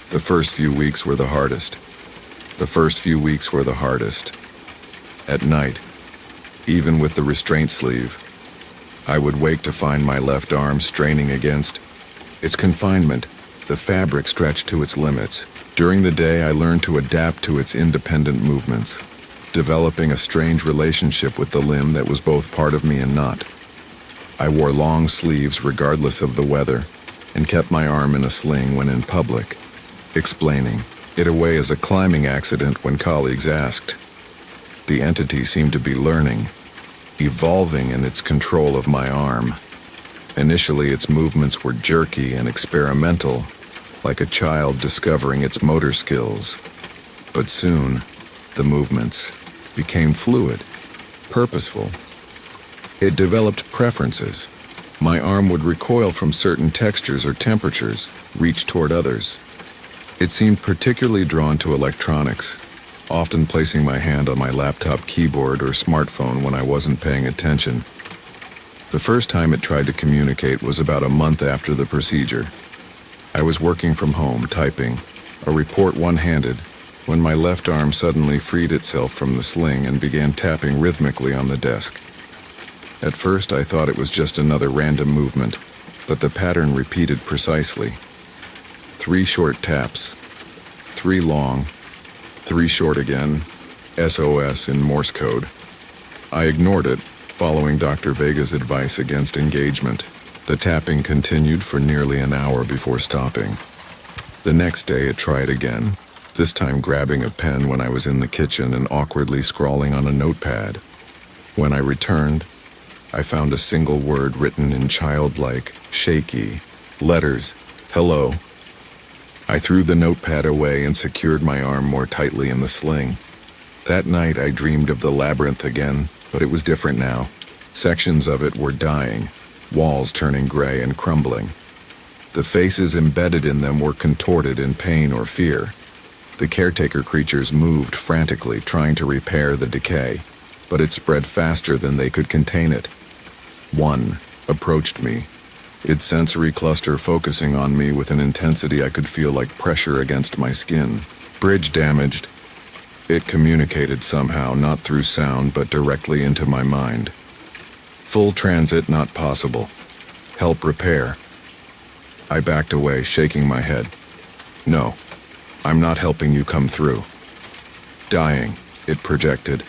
The first few weeks were the hardest. At night, even with the restraint sleeve, I would wake to find my left arm straining against its confinement, the fabric stretched to its limits. During the day, I learned to adapt to its independent movements, developing a strange relationship with the limb that was both part of me and not. I wore long sleeves regardless of the weather, and kept my arm in a sling when in public, explaining it away as a climbing accident when colleagues asked. The entity seemed to be learning, evolving in its control of my arm. Initially, its movements were jerky and experimental, like a child discovering its motor skills. But soon, the movements became fluid, purposeful. It developed preferences. My arm would recoil from certain textures or temperatures, reach toward others. It seemed particularly drawn to electronics, often placing my hand on my laptop keyboard or smartphone when I wasn't paying attention. The first time it tried to communicate was about a month after the procedure. I was working from home, typing a report one-handed, when my left arm suddenly freed itself from the sling and began tapping rhythmically on the desk. At first, I thought it was just another random movement, but the pattern repeated precisely. 3 short taps, 3 long, 3 short again, SOS in Morse code. I ignored it, following Dr. Vega's advice against engagement. The tapping continued for nearly an hour before stopping. The next day it tried again, this time grabbing a pen when I was in the kitchen and awkwardly scrawling on a notepad. When I returned, I found a single word written in childlike, shaky letters, "Hello." I threw the notepad away and secured my arm more tightly in the sling. That night I dreamed of the labyrinth again, but it was different now. Sections of it were dying, walls turning gray and crumbling. The faces embedded in them were contorted in pain or fear. The caretaker creatures moved frantically, trying to repair the decay, but it spread faster than they could contain it. One approached me, its sensory cluster focusing on me with an intensity I could feel like pressure against my skin. Bridge damaged. It communicated somehow, not through sound, but directly into my mind. Full transit not possible. Help repair. I backed away, shaking my head. No, I'm not helping you come through. Dying, it projected.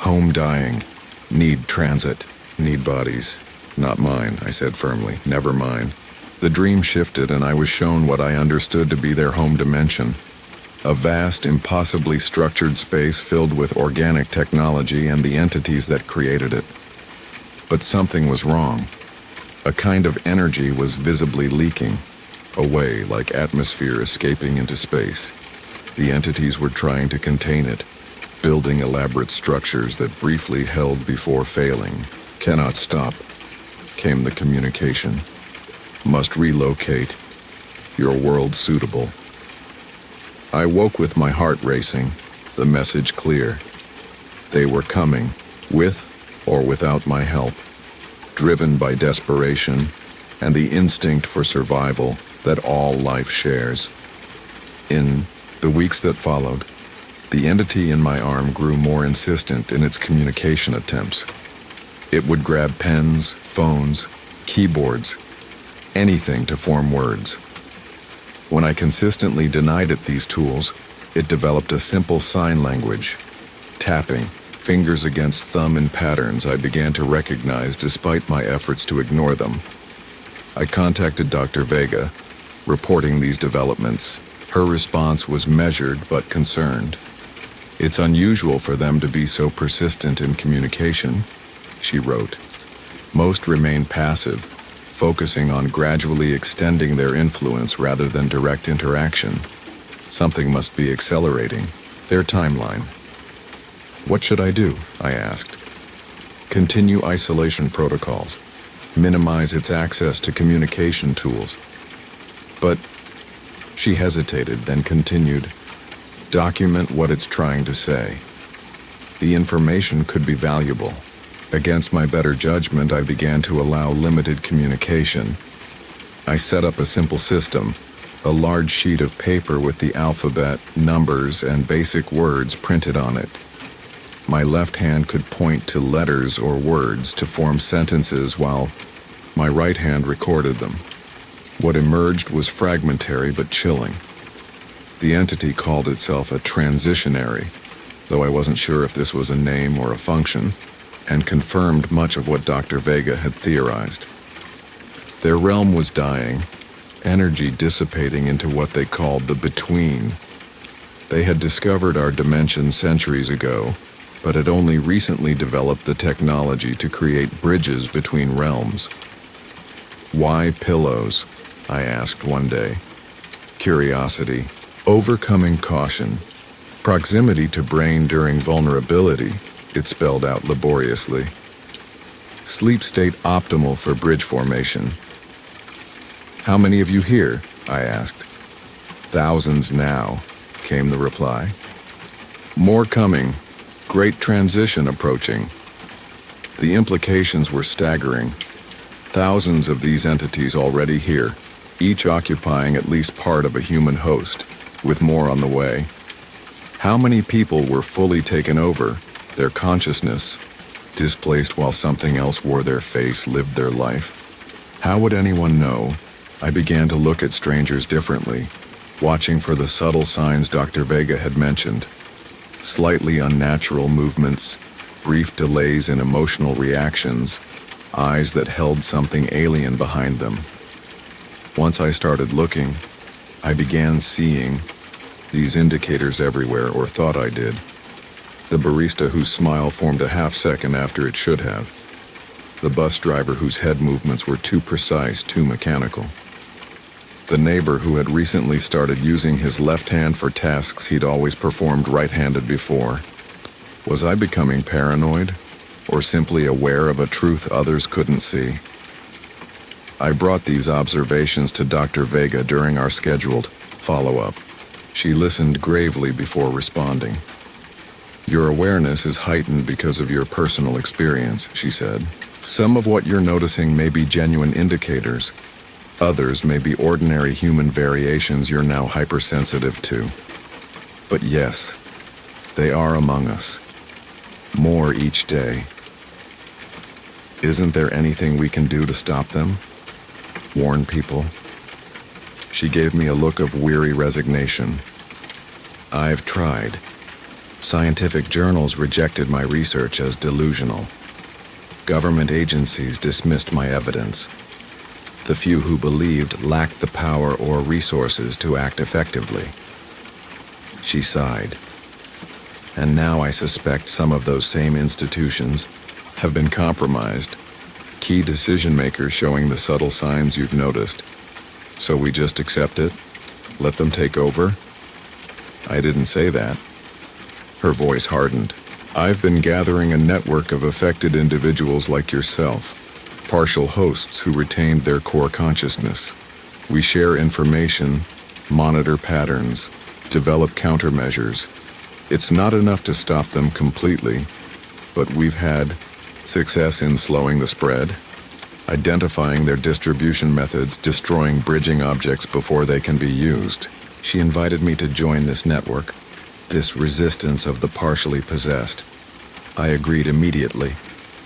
Home dying. Need transit. Need bodies. Not mine, I said firmly. Never mine. The dream shifted and I was shown what I understood to be their home dimension. A vast, impossibly structured space filled with organic technology and the entities that created it. But something was wrong. A kind of energy was visibly leaking away, like atmosphere escaping into space. The entities were trying to contain it, building elaborate structures that briefly held before failing. Cannot stop, came the communication. Must relocate. Your world suitable. I woke with my heart racing, the message clear. They were coming, with or without my help, driven by desperation and the instinct for survival that all life shares. In the weeks that followed, the entity in my arm grew more insistent in its communication attempts. It would grab pens, phones, keyboards, anything to form words. When I consistently denied it these tools, it developed a simple sign language, tapping, fingers against thumb in patterns I began to recognize despite my efforts to ignore them. I contacted Dr. Vega, reporting these developments. Her response was measured but concerned. It's unusual for them to be so persistent in communication, she wrote. Most remain passive, focusing on gradually extending their influence rather than direct interaction. Something must be accelerating their timeline. What should I do? I asked. Continue isolation protocols. Minimize its access to communication tools. But she hesitated, then continued. Document what it's trying to say. The information could be valuable. Against my better judgment, I began to allow limited communication. I set up a simple system, a large sheet of paper with the alphabet, numbers, and basic words printed on it. My left hand could point to letters or words to form sentences while my right hand recorded them. What emerged was fragmentary but chilling. The entity called itself a transitionary, though I wasn't sure if this was a name or a function, and confirmed much of what Dr. Vega had theorized. Their realm was dying, energy dissipating into what they called the between. They had discovered our dimension centuries ago, but had only recently developed the technology to create bridges between realms. Why pillows? I asked one day. Curiosity, overcoming caution, proximity to brain during vulnerability, it spelled out laboriously. Sleep state optimal for bridge formation. How many of you here? I asked. Thousands now, came the reply. More coming. Great transition approaching. The implications were staggering. Thousands of these entities already here, each occupying at least part of a human host, with more on the way. How many people were fully taken over, their consciousness displaced while something else wore their face, lived their life? How would anyone know? I began to look at strangers differently, watching for the subtle signs Dr. Vega had mentioned. Slightly unnatural movements, brief delays in emotional reactions, eyes that held something alien behind them. Once I started looking, I began seeing these indicators everywhere, or thought I did. The barista whose smile formed a half second after it should have. The bus driver whose head movements were too precise, too mechanical. The neighbor who had recently started using his left hand for tasks he'd always performed right-handed before. Was I becoming paranoid, or simply aware of a truth others couldn't see? I brought these observations to Dr. Vega during our scheduled follow-up. She listened gravely before responding. Your awareness is heightened because of your personal experience, she said. Some of what you're noticing may be genuine indicators. Others may be ordinary human variations you're now hypersensitive to. But yes, they are among us. More each day. Isn't there anything we can do to stop them? Warn people? She gave me a look of weary resignation. I've tried. Scientific journals rejected my research as delusional. Government agencies dismissed my evidence. The few who believed lacked the power or resources to act effectively. She sighed. And now I suspect some of those same institutions have been compromised. Key decision makers showing the subtle signs you've noticed. So we just accept it? Let them take over? I didn't say that. Her voice hardened. I've been gathering a network of affected individuals like yourself. Partial hosts who retained their core consciousness. We share information, monitor patterns, develop countermeasures. It's not enough to stop them completely, but we've had success in slowing the spread, identifying their distribution methods, destroying bridging objects before they can be used. She invited me to join this network, this resistance of the partially possessed. I agreed immediately,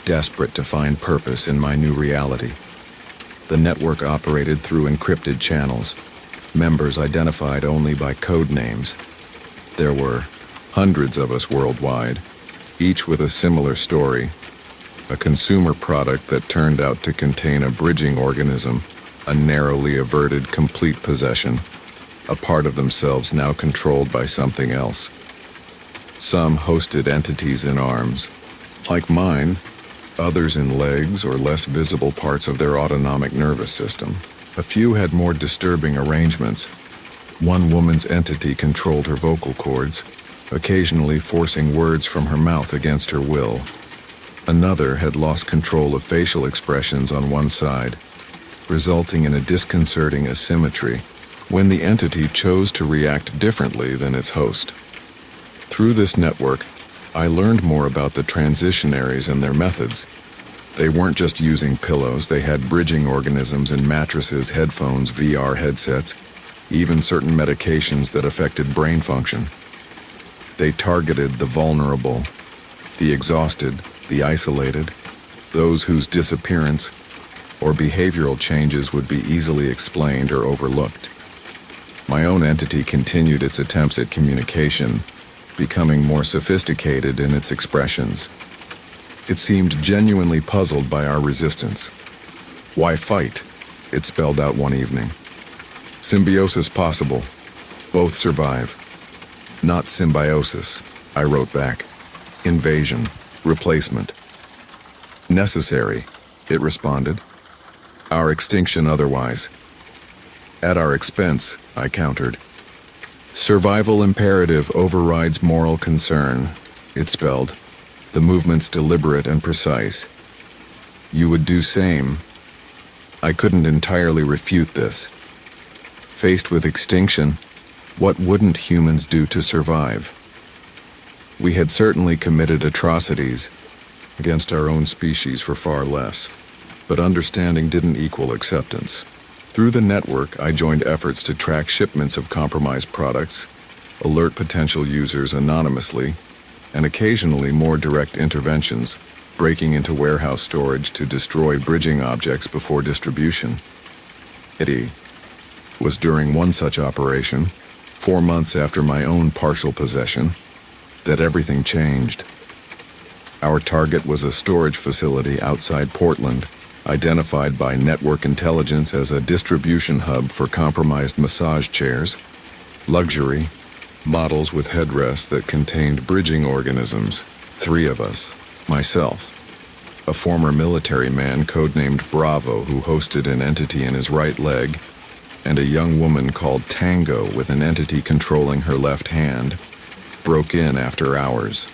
desperate to find purpose in my new reality. The network operated through encrypted channels, members identified only by code names. There were hundreds of us worldwide, each with a similar story, a consumer product that turned out to contain a bridging organism, a narrowly averted complete possession, a part of themselves now controlled by something else. Some hosted entities in arms, like mine, others in legs or less visible parts of their autonomic nervous system. A few had more disturbing arrangements. One woman's entity controlled her vocal cords, occasionally forcing words from her mouth against her will. Another had lost control of facial expressions on one side, resulting in a disconcerting asymmetry when the entity chose to react differently than its host. Through this network, I learned more about the transitionaries and their methods. They weren't just using pillows, they had bridging organisms in mattresses, headphones, VR headsets, even certain medications that affected brain function. They targeted the vulnerable, the exhausted, the isolated, those whose disappearance or behavioral changes would be easily explained or overlooked. My own entity continued its attempts at communication, becoming more sophisticated in its expressions. It seemed genuinely puzzled by our resistance. "Why fight?" it spelled out one evening. "Symbiosis possible. Both survive." "Not symbiosis," I wrote back. "Invasion. Replacement." "Necessary," it responded. "Our extinction otherwise." "At our expense," I countered. "Survival imperative overrides moral concern," it spelled, the movements deliberate and precise. "You would do same." I couldn't entirely refute this. Faced with extinction, what wouldn't humans do to survive? We had certainly committed atrocities against our own species for far less, but understanding didn't equal acceptance. Through the network, I joined efforts to track shipments of compromised products, alert potential users anonymously, and occasionally more direct interventions, breaking into warehouse storage to destroy bridging objects before distribution. It was during one such operation, 4 months after my own partial possession, that everything changed. Our target was a storage facility outside Portland, identified by network intelligence as a distribution hub for compromised massage chairs, luxury, models with headrests that contained bridging organisms. 3 of us, myself, a former military man codenamed Bravo who hosted an entity in his right leg, and a young woman called Tango with an entity controlling her left hand, broke in after hours.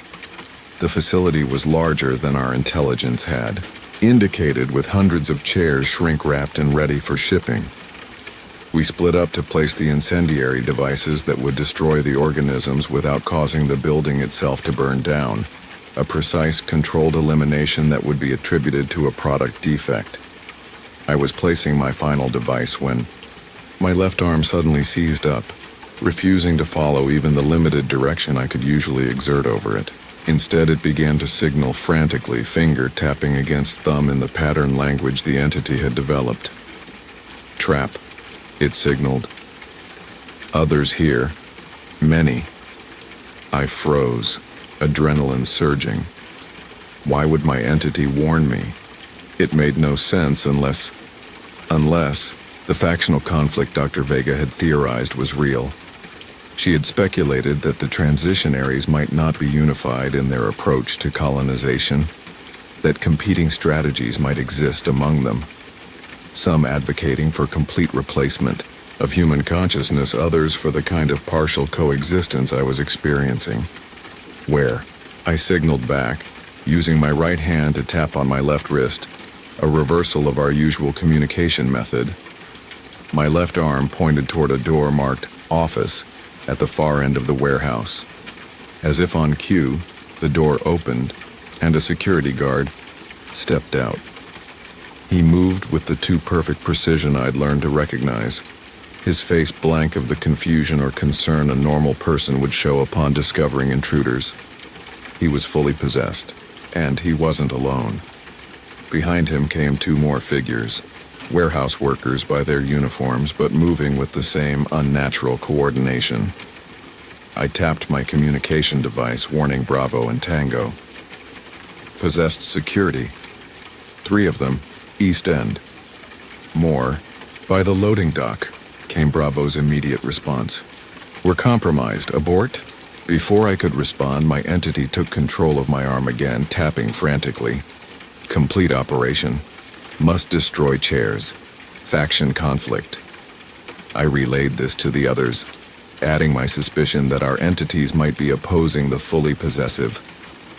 The facility was larger than our intelligence had indicated, with hundreds of chairs shrink-wrapped and ready for shipping. We split up to place the incendiary devices that would destroy the organisms without causing the building itself to burn down, a precise, controlled elimination that would be attributed to a product defect. I was placing my final device when my left arm suddenly seized up, refusing to follow even the limited direction I could usually exert over it. Instead, it began to signal frantically, finger tapping against thumb in the pattern language the entity had developed. "Trap," it signaled. "Others here. Many." I froze, adrenaline surging. Why would my entity warn me? It made no sense unless the factional conflict Dr. Vega had theorized was real. She had speculated that the transitionaries might not be unified in their approach to colonization, that competing strategies might exist among them, some advocating for complete replacement of human consciousness, others for the kind of partial coexistence I was experiencing. "Where?" I signaled back, using my right hand to tap on my left wrist, a reversal of our usual communication method. My left arm pointed toward a door marked "Office" at the far end of the warehouse. As if on cue, the door opened, and a security guard stepped out. He moved with the too perfect precision I'd learned to recognize, his face blank of the confusion or concern a normal person would show upon discovering intruders. He was fully possessed, and he wasn't alone. Behind him came 2 more figures, warehouse workers by their uniforms, but moving with the same unnatural coordination. I tapped my communication device, warning Bravo and Tango. "Possessed security. 3 of them, East End. More, by the loading dock," came Bravo's immediate response. "We're compromised. Abort?" Before I could respond, my entity took control of my arm again, tapping frantically. "Complete operation. Must destroy chairs. Faction conflict." I relayed this to the others, adding my suspicion that our entities might be opposing the fully possessive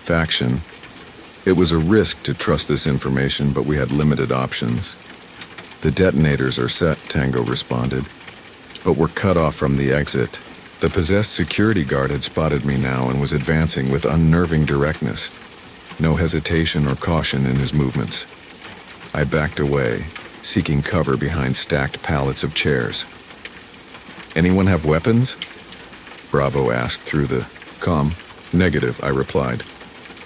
faction. It was a risk to trust this information, but we had limited options. "The detonators are set," Tango responded, "but we're cut off from the exit." The possessed security guard had spotted me now and was advancing with unnerving directness, no hesitation or caution in his movements. I backed away, seeking cover behind stacked pallets of chairs. "Anyone have weapons?" Bravo asked through the comm. "Negative," I replied.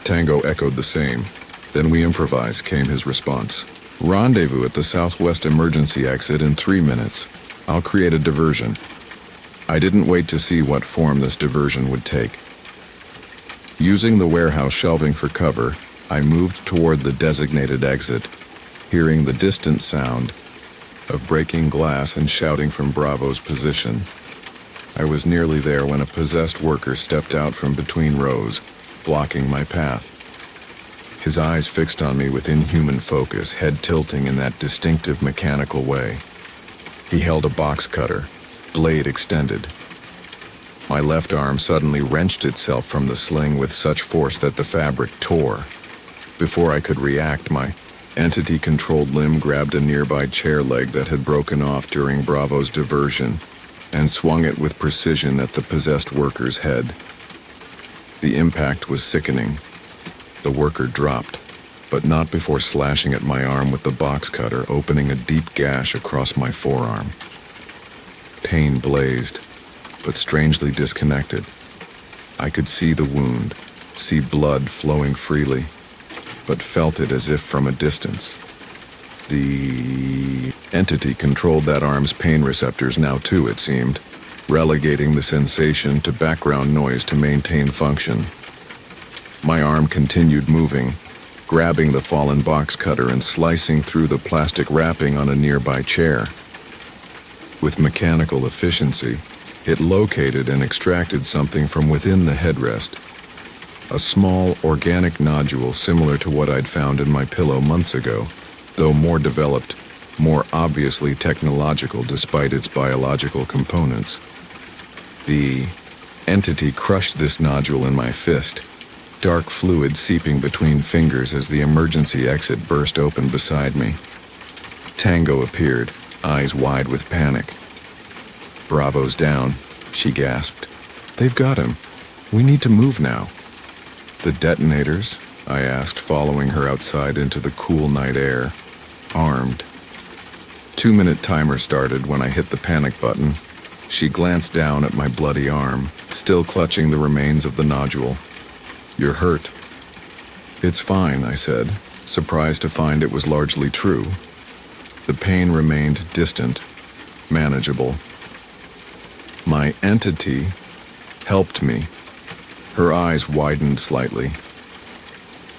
Tango echoed the same. "Then we improvise," came his response. "Rendezvous at the southwest emergency exit in 3 minutes. I'll create a diversion." I didn't wait to see what form this diversion would take. Using the warehouse shelving for cover, I moved toward the designated exit, hearing the distant sound of breaking glass and shouting from Bravo's position. I was nearly there when a possessed worker stepped out from between rows, blocking my path. His eyes fixed on me with inhuman focus, head tilting in that distinctive mechanical way. He held a box cutter, blade extended. My left arm suddenly wrenched itself from the sling with such force that the fabric tore. Before I could react, my entity-controlled limb grabbed a nearby chair leg that had broken off during Bravo's diversion and swung it with precision at the possessed worker's head. The impact was sickening. The worker dropped, but not before slashing at my arm with the box cutter, opening a deep gash across my forearm. Pain blazed, but strangely disconnected. I could see the wound, see blood flowing freely, but felt it as if from a distance. The entity controlled that arm's pain receptors now too, it seemed, relegating the sensation to background noise to maintain function. My arm continued moving, grabbing the fallen box cutter and slicing through the plastic wrapping on a nearby chair. With mechanical efficiency, it located and extracted something from within the headrest. A small, organic nodule similar to what I'd found in my pillow months ago, though more developed, more obviously technological despite its biological components. The entity crushed this nodule in my fist, dark fluid seeping between fingers as the emergency exit burst open beside me. Tango appeared, eyes wide with panic. "Bravo's down," she gasped. "They've got him. We need to move now." "The detonators?" I asked, following her outside into the cool night air. "Armed." 2-minute timer started when I hit the panic button. She glanced down at my bloody arm, still clutching the remains of the nodule. "You're hurt." "It's fine," I said, surprised to find it was largely true. The pain remained distant, manageable. My entity helped me. Her eyes widened slightly.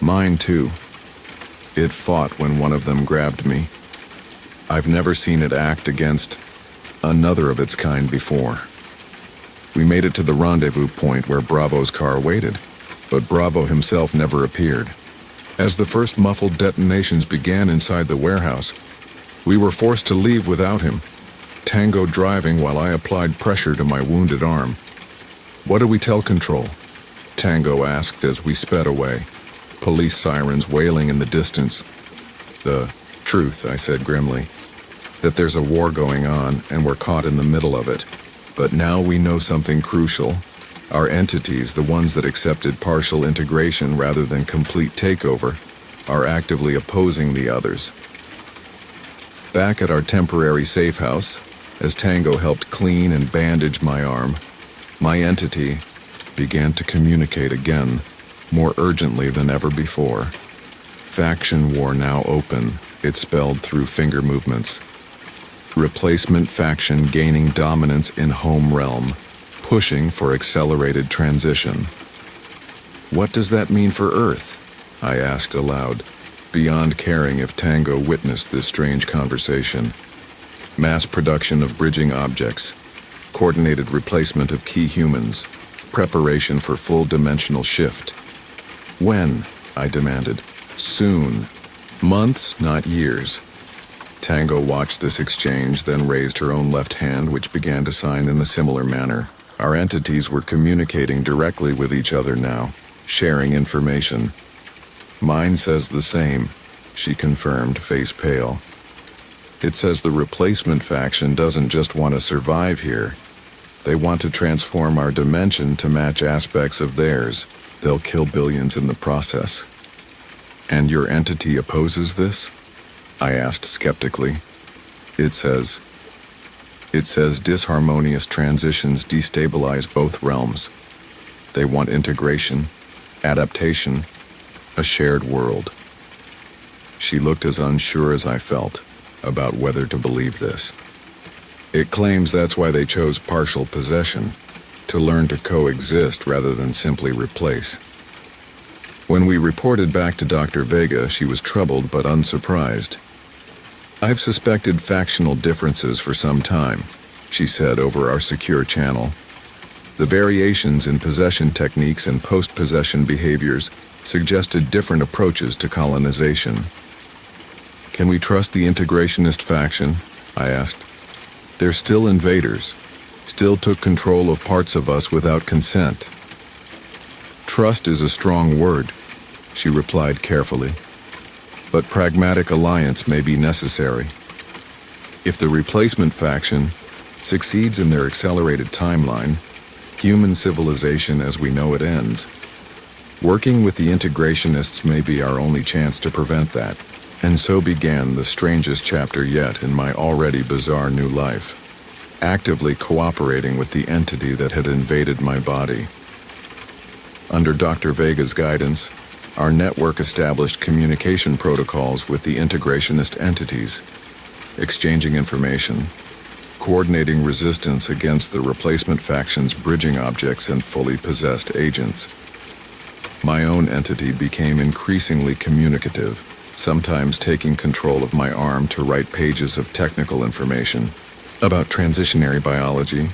Mine too. It fought when one of them grabbed me. I've never seen it act against another of its kind before. We made it to the rendezvous point where Bravo's car waited, but Bravo himself never appeared. As the first muffled detonations began inside the warehouse, we were forced to leave without him, Tango driving while I applied pressure to my wounded arm. "What do we tell Control?" Tango asked as we sped away, police sirens wailing in the distance. "The truth," I said grimly, "that there's a war going on and we're caught in the middle of it. But now we know something crucial. Our entities, the ones that accepted partial integration rather than complete takeover, are actively opposing the others." Back at our temporary safe house, as Tango helped clean and bandage my arm, my entity began to communicate again, more urgently than ever before. Faction war now open, it spelled through finger movements. Replacement faction gaining dominance in home realm, pushing for accelerated transition. "What does that mean for Earth?" I asked aloud, beyond caring if Tango witnessed this strange conversation. Mass production of bridging objects, coordinated replacement of key humans, preparation for full dimensional shift. "When?" I demanded. "Soon. Months, not years." Tango watched this exchange, then raised her own left hand, which began to sign in a similar manner. Our entities were communicating directly with each other now, sharing information. "Mine says the same," she confirmed, face pale. "It says the replacement faction doesn't just want to survive here. They want to transform our dimension to match aspects of theirs. They'll kill billions in the process." "And your entity opposes this?" I asked skeptically. It says disharmonious transitions destabilize both realms. They want integration, adaptation, a shared world." She looked as unsure as I felt about whether to believe this. It claims that's why they chose partial possession, to learn to coexist rather than simply replace. When we reported back to Dr. Vega, she was troubled but unsurprised. "I've suspected factional differences for some time," she said over our secure channel. The variations in possession techniques and post-possession behaviors suggested different approaches to colonization. "Can we trust the integrationist faction?" I asked. "They're still invaders, still took control of parts of us without consent." "Trust is a strong word," she replied carefully, "but pragmatic alliance may be necessary. If the replacement faction succeeds in their accelerated timeline, human civilization as we know it ends. Working with the integrationists may be our only chance to prevent that." And so began the strangest chapter yet in my already bizarre new life, actively cooperating with the entity that had invaded my body. Under Dr. Vega's guidance, our network established communication protocols with the integrationist entities, exchanging information, coordinating resistance against the replacement faction's bridging objects and fully possessed agents. My own entity became increasingly communicative, sometimes taking control of my arm to write pages of technical information about transitionary biology,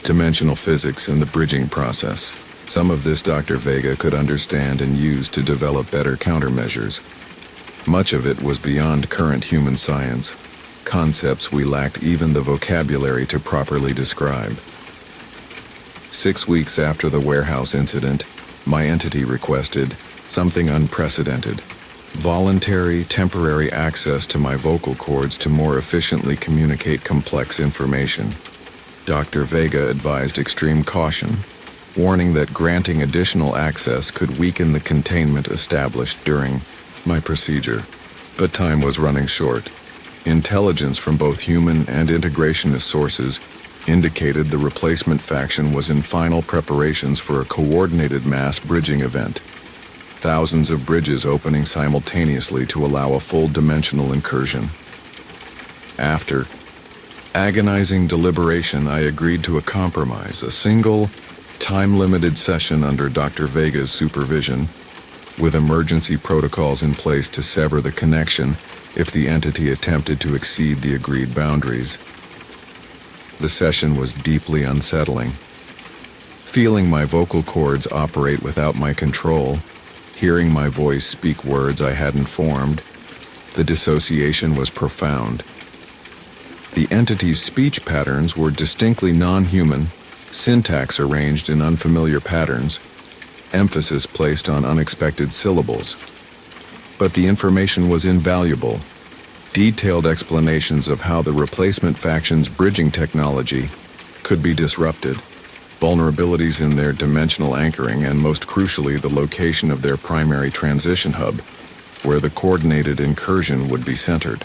dimensional physics, and the bridging process. Some of this Dr. Vega could understand and use to develop better countermeasures. Much of it was beyond current human science, concepts we lacked even the vocabulary to properly describe. 6 weeks after the warehouse incident, my entity requested something unprecedented: voluntary, temporary access to my vocal cords to more efficiently communicate complex information. Dr. Vega advised extreme caution, warning that granting additional access could weaken the containment established during my procedure. But time was running short. Intelligence from both human and integrationist sources indicated the replacement faction was in final preparations for a coordinated mass bridging event. Thousands of bridges opening simultaneously to allow a full dimensional incursion. After agonizing deliberation, I agreed to a compromise, a single, time-limited session under Dr. Vega's supervision, with emergency protocols in place to sever the connection if the entity attempted to exceed the agreed boundaries. The session was deeply unsettling. Feeling my vocal cords operate without my control, hearing my voice speak words I hadn't formed, the dissociation was profound. The entity's speech patterns were distinctly non-human, syntax arranged in unfamiliar patterns, emphasis placed on unexpected syllables. But the information was invaluable. Detailed explanations of how the replacement faction's bridging technology could be disrupted, vulnerabilities in their dimensional anchoring, and most crucially, the location of their primary transition hub, where the coordinated incursion would be centered.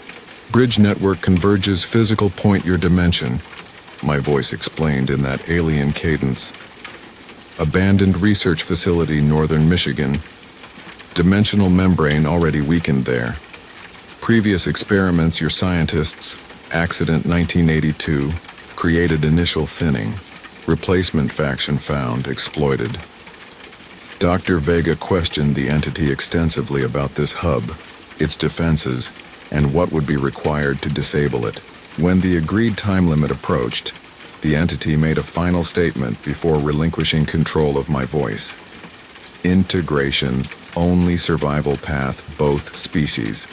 "Bridge network converges physical point your dimension," my voice explained in that alien cadence. "Abandoned research facility, northern Michigan. Dimensional membrane already weakened there. Previous experiments, your scientists, accident 1982, created initial thinning. Replacement faction found, exploited." Dr. Vega questioned the entity extensively about this hub, its defenses, and what would be required to disable it. When the agreed time limit approached, the entity made a final statement before relinquishing control of my voice. "Integration, only survival path, both species.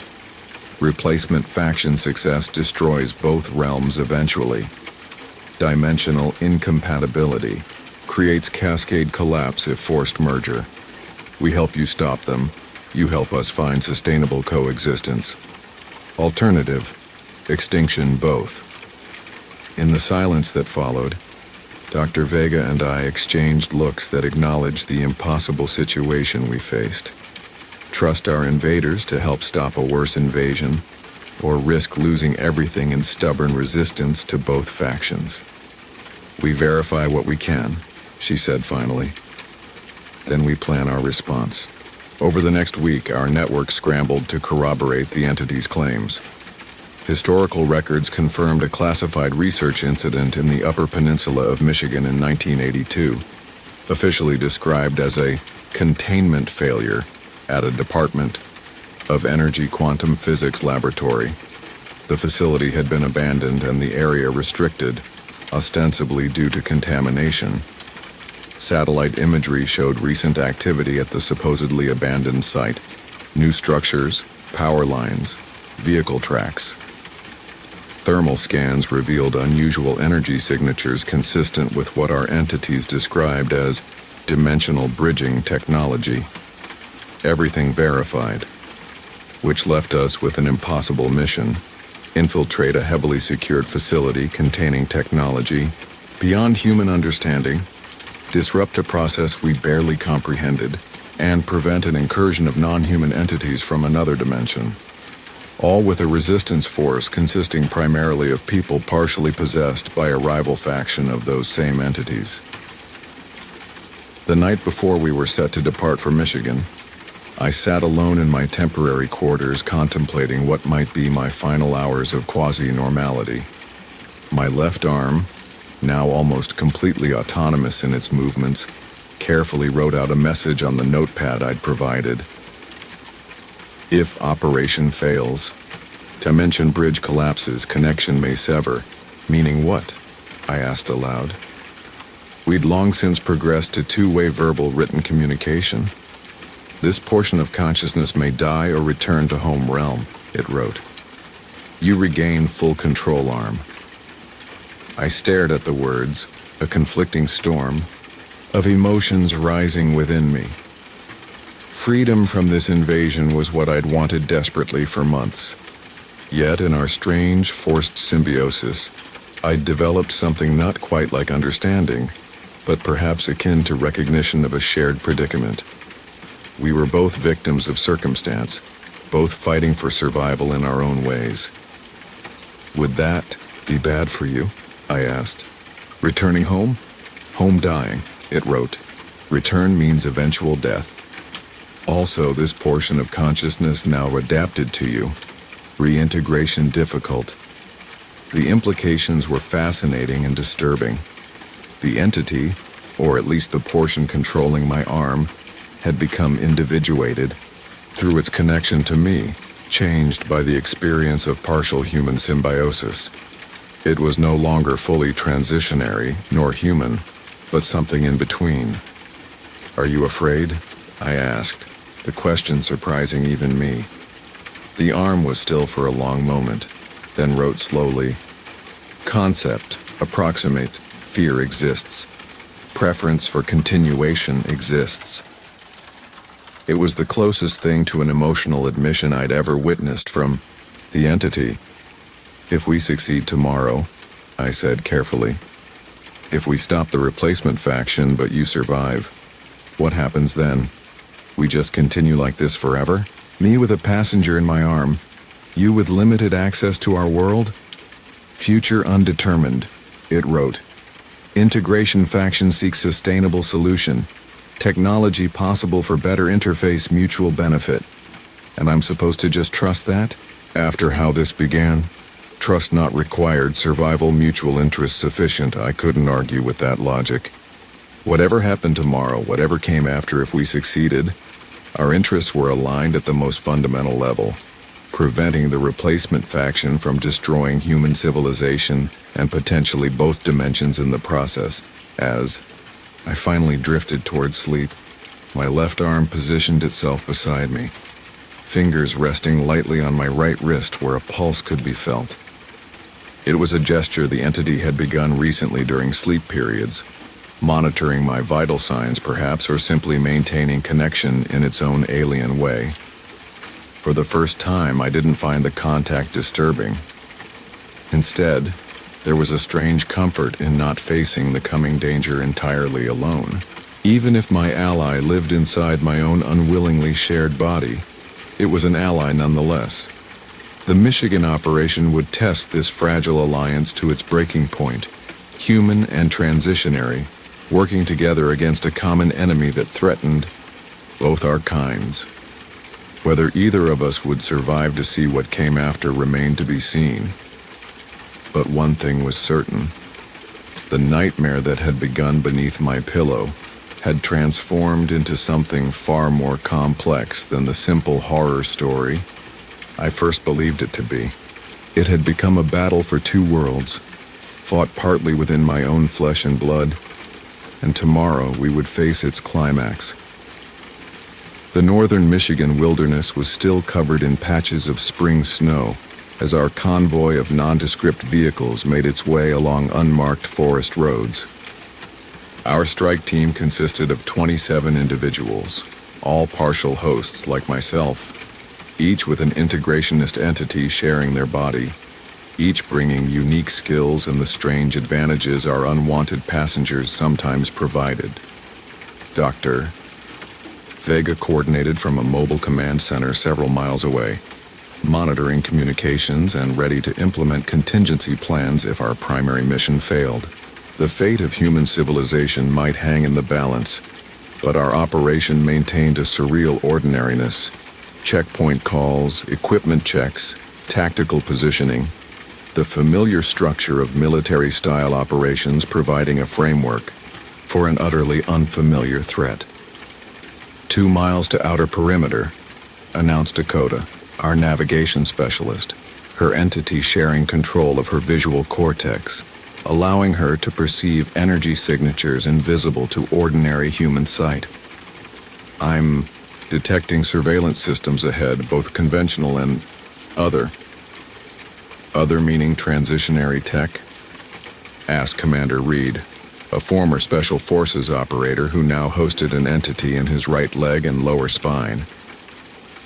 Replacement faction success destroys both realms eventually. Dimensional incompatibility creates cascade collapse if forced merger. We help you stop them. You help us find sustainable coexistence. Alternative, extinction both." In the silence that followed, Dr. Vega and I exchanged looks that acknowledged the impossible situation we faced. Trust our invaders to help stop a worse invasion, or risk losing everything in stubborn resistance to both factions. "We verify what we can," she said finally. "Then we plan our response." Over the next week, our network scrambled to corroborate the entity's claims. Historical records confirmed a classified research incident in the Upper Peninsula of Michigan in 1982, officially described as a containment failure at a Department of Energy Quantum Physics laboratory. The facility had been abandoned and the area restricted, ostensibly due to contamination. Satellite imagery showed recent activity at the supposedly abandoned site: new structures, power lines, vehicle tracks. Thermal scans revealed unusual energy signatures consistent with what our entities described as dimensional bridging technology. Everything verified, which left us with an impossible mission: infiltrate a heavily secured facility containing technology beyond human understanding, disrupt a process we barely comprehended, and prevent an incursion of non-human entities from another dimension. All with a resistance force consisting primarily of people partially possessed by a rival faction of those same entities. The night before we were set to depart for Michigan, I sat alone in my temporary quarters contemplating what might be my final hours of quasi-normality. My left arm, now almost completely autonomous in its movements, carefully wrote out a message on the notepad I'd provided. If operation fails, dimension bridge collapses, connection may sever. Meaning what? I asked aloud. We'd long since progressed to two-way verbal written communication. This portion of consciousness may die or return to home realm, it wrote. You regain full control arm. I stared at the words, a conflicting storm of emotions rising within me. Freedom from this invasion was what I'd wanted desperately for months. Yet in our strange, forced symbiosis, I'd developed something not quite like understanding, but perhaps akin to recognition of a shared predicament. We were both victims of circumstance, both fighting for survival in our own ways. Would that be bad for you? I asked. Returning home? Home dying, it wrote. Return means eventual death. Also, this portion of consciousness now adapted to you. Reintegration difficult. The implications were fascinating and disturbing. The entity, or at least the portion controlling my arm, had become individuated through its connection to me, changed by the experience of partial human symbiosis. It was no longer fully transitionary, nor human, but something in between. Are you afraid? I asked, the question surprising even me. The arm was still for a long moment, then wrote slowly, Concept, approximate, fear exists. Preference for continuation exists. It was the closest thing to an emotional admission I'd ever witnessed from the entity. If we succeed tomorrow, I said carefully, if we stop the replacement faction but you survive, what happens then? We just continue like this forever? Me with a passenger in my arm, you with limited access to our world? Future undetermined, it wrote. Integration faction seeks sustainable solution. Technology possible for better interface, mutual benefit. And I'm supposed to just trust that? After how this began? Trust not required, survival mutual interest sufficient. I couldn't argue with that logic. Whatever happened tomorrow, whatever came after if we succeeded, our interests were aligned at the most fundamental level, preventing the replacement faction from destroying human civilization and potentially both dimensions in the process. As I finally drifted toward sleep, my left arm positioned itself beside me, fingers resting lightly on my right wrist where a pulse could be felt. It was a gesture the entity had begun recently during sleep periods, monitoring my vital signs perhaps, or simply maintaining connection in its own alien way. For the first time, I didn't find the contact disturbing. Instead, there was a strange comfort in not facing the coming danger entirely alone. Even if my ally lived inside my own unwillingly shared body, it was an ally nonetheless. The Michigan operation would test this fragile alliance to its breaking point, human and transitionary, working together against a common enemy that threatened both our kinds. Whether either of us would survive to see what came after remained to be seen. But one thing was certain. The nightmare that had begun beneath my pillow had transformed into something far more complex than the simple horror story I first believed it to be. It had become a battle for two worlds, fought partly within my own flesh and blood, and tomorrow we would face its climax. The northern Michigan wilderness was still covered in patches of spring snow as our convoy of nondescript vehicles made its way along unmarked forest roads. Our strike team consisted of 27 individuals, all partial hosts like myself, each with an integrationist entity sharing their body, each bringing unique skills and the strange advantages our unwanted passengers sometimes provided. Dr. Vega coordinated from a mobile command center several miles away, monitoring communications and ready to implement contingency plans if our primary mission failed. The fate of human civilization might hang in the balance, but our operation maintained a surreal ordinariness. Checkpoint calls, equipment checks, tactical positioning, the familiar structure of military-style operations providing a framework for an utterly unfamiliar threat. 2 miles to outer perimeter, announced Dakota, our navigation specialist, her entity sharing control of her visual cortex, allowing her to perceive energy signatures invisible to ordinary human sight. I'm detecting surveillance systems ahead, both conventional and other. Other meaning transitionary tech? Asked Commander Reed, a former Special Forces operator who now hosted an entity in his right leg and lower spine.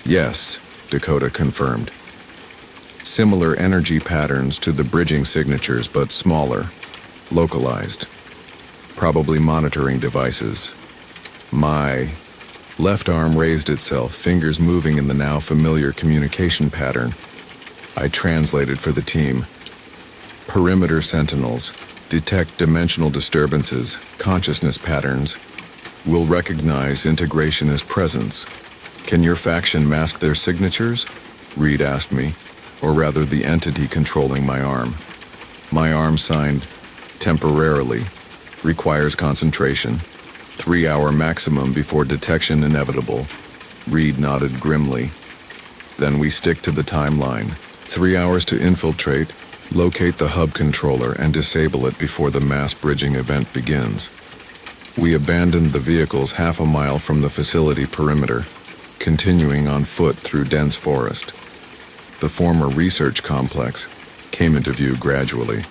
Yes, Dakota confirmed. Similar energy patterns to the bridging signatures, but smaller, localized. Probably monitoring devices. My left arm raised itself, fingers moving in the now familiar communication pattern. I translated for the team. Perimeter sentinels detect dimensional disturbances, consciousness patterns. Will recognize integrationist presence. Can your faction mask their signatures? Reed asked me, or rather the entity controlling my arm. My arm signed, temporarily, requires concentration. 3-hour maximum before detection inevitable. Reed nodded grimly. Then we stick to the timeline. 3 hours to infiltrate, locate the hub controller and disable it before the mass bridging event begins. We abandoned the vehicles half a mile from the facility perimeter, continuing on foot through dense forest. The former research complex came into view gradually.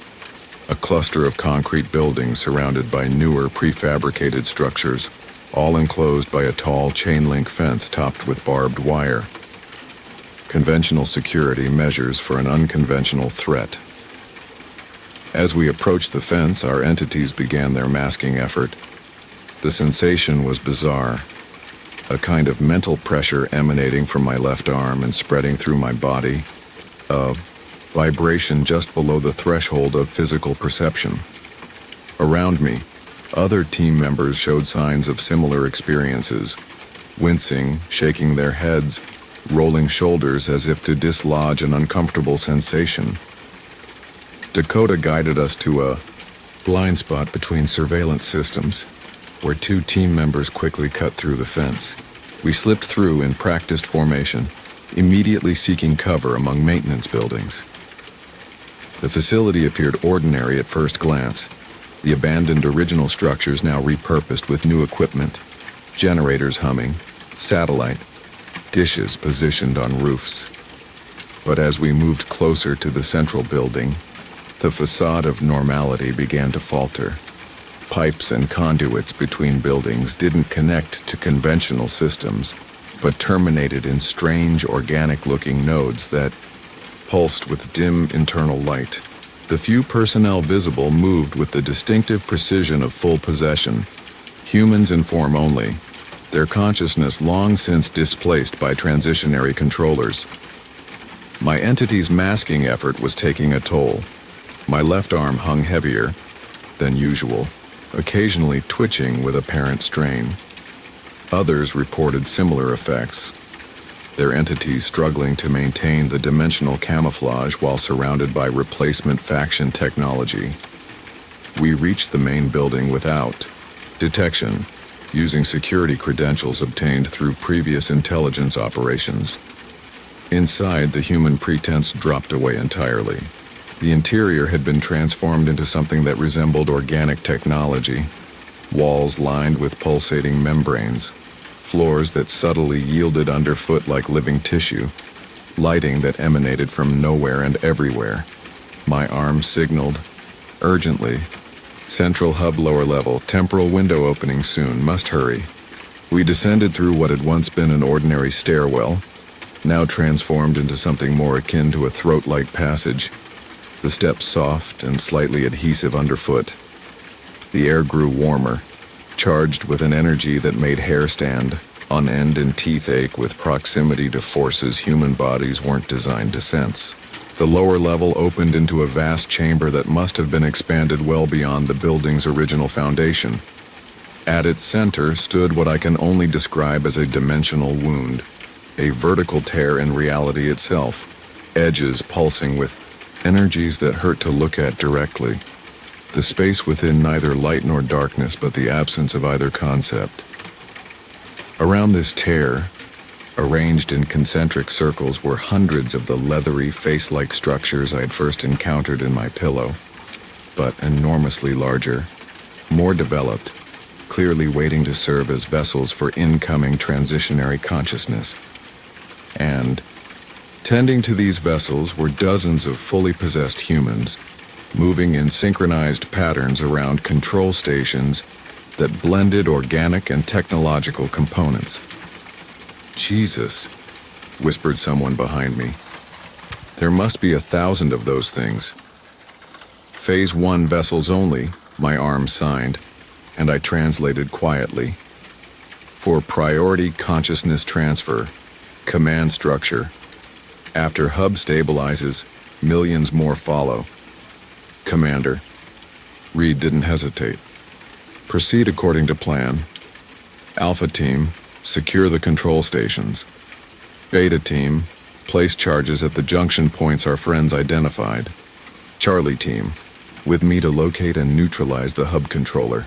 A cluster of concrete buildings surrounded by newer prefabricated structures, all enclosed by a tall chain-link fence topped with barbed wire. Conventional security measures for an unconventional threat. As we approached the fence, our entities began their masking effort. The sensation was bizarre. A kind of mental pressure emanating from my left arm and spreading through my body. A vibration just below the threshold of physical perception. Around me, other team members showed signs of similar experiences, wincing, shaking their heads, rolling shoulders as if to dislodge an uncomfortable sensation. Dakota guided us to a blind spot between surveillance systems, where 2 team members quickly cut through the fence. We slipped through in practiced formation, immediately seeking cover among maintenance buildings. The facility appeared ordinary at first glance, the abandoned original structures now repurposed with new equipment, generators humming, satellite, dishes positioned on roofs. But as we moved closer to the central building, the facade of normality began to falter. Pipes and conduits between buildings didn't connect to conventional systems, but terminated in strange organic-looking nodes that pulsed with dim internal light. The few personnel visible moved with the distinctive precision of full possession, humans in form only, their consciousness long since displaced by transitionary controllers. My entity's masking effort was taking a toll. My left arm hung heavier than usual, occasionally twitching with apparent strain. Others reported similar effects. their entities struggling to maintain the dimensional camouflage while surrounded by replacement faction technology. We reached the main building without detection, using security credentials obtained through previous intelligence operations. Inside, the human pretense dropped away entirely. The interior had been transformed into something that resembled organic technology. Walls lined with pulsating membranes, floors that subtly yielded underfoot like living tissue, lighting that emanated from nowhere and everywhere. My arm signaled, urgently, "Central hub lower level, temporal window opening soon, must hurry." We descended through what had once been an ordinary stairwell, now transformed into something more akin to a throat-like passage, the steps soft and slightly adhesive underfoot. The air grew warmer, charged with an energy that made hair stand on end and teeth ache with proximity to forces human bodies weren't designed to sense. The lower level opened into a vast chamber that must have been expanded well beyond the building's original foundation. At its center stood what I can only describe as a dimensional wound, a vertical tear in reality itself, edges pulsing with energies that hurt to look at directly. The space within neither light nor darkness, but the absence of either concept. Around this tear, arranged in concentric circles, were hundreds of the leathery, face-like structures I had first encountered in my pillow, but enormously larger, more developed, clearly waiting to serve as vessels for incoming transitionary consciousness. And, tending to these vessels were dozens of fully possessed humans, moving in synchronized patterns around control stations that blended organic and technological components. "Jesus," whispered someone behind me. "There must be 1,000 of those things." "Phase 1 vessels only," my arm signed, and I translated quietly. "For priority consciousness transfer, command structure. After hub stabilizes, millions more follow. Commander." Reed didn't hesitate. "Proceed according to plan. Alpha Team, secure the control stations. Beta Team, place charges at the junction points our friends identified. Charlie Team, with me to locate and neutralize the hub controller."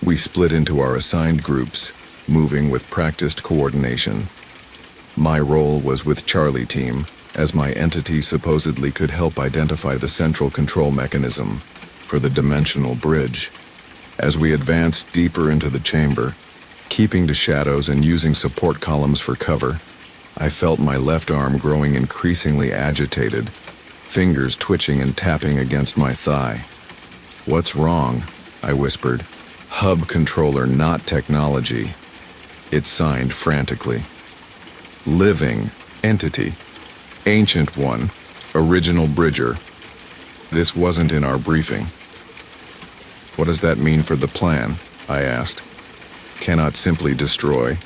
We split into our assigned groups, moving with practiced coordination. My role was with Charlie Team, as my entity supposedly could help identify the central control mechanism for the dimensional bridge. As we advanced deeper into the chamber, keeping to shadows and using support columns for cover, I felt my left arm growing increasingly agitated, fingers twitching and tapping against my thigh. "What's wrong?" I whispered. "Hub controller, not technology." It signed frantically. "Living entity. Ancient one. Original bridger." This wasn't in our briefing. "What does that mean for the plan?" I asked. "Cannot simply destroy.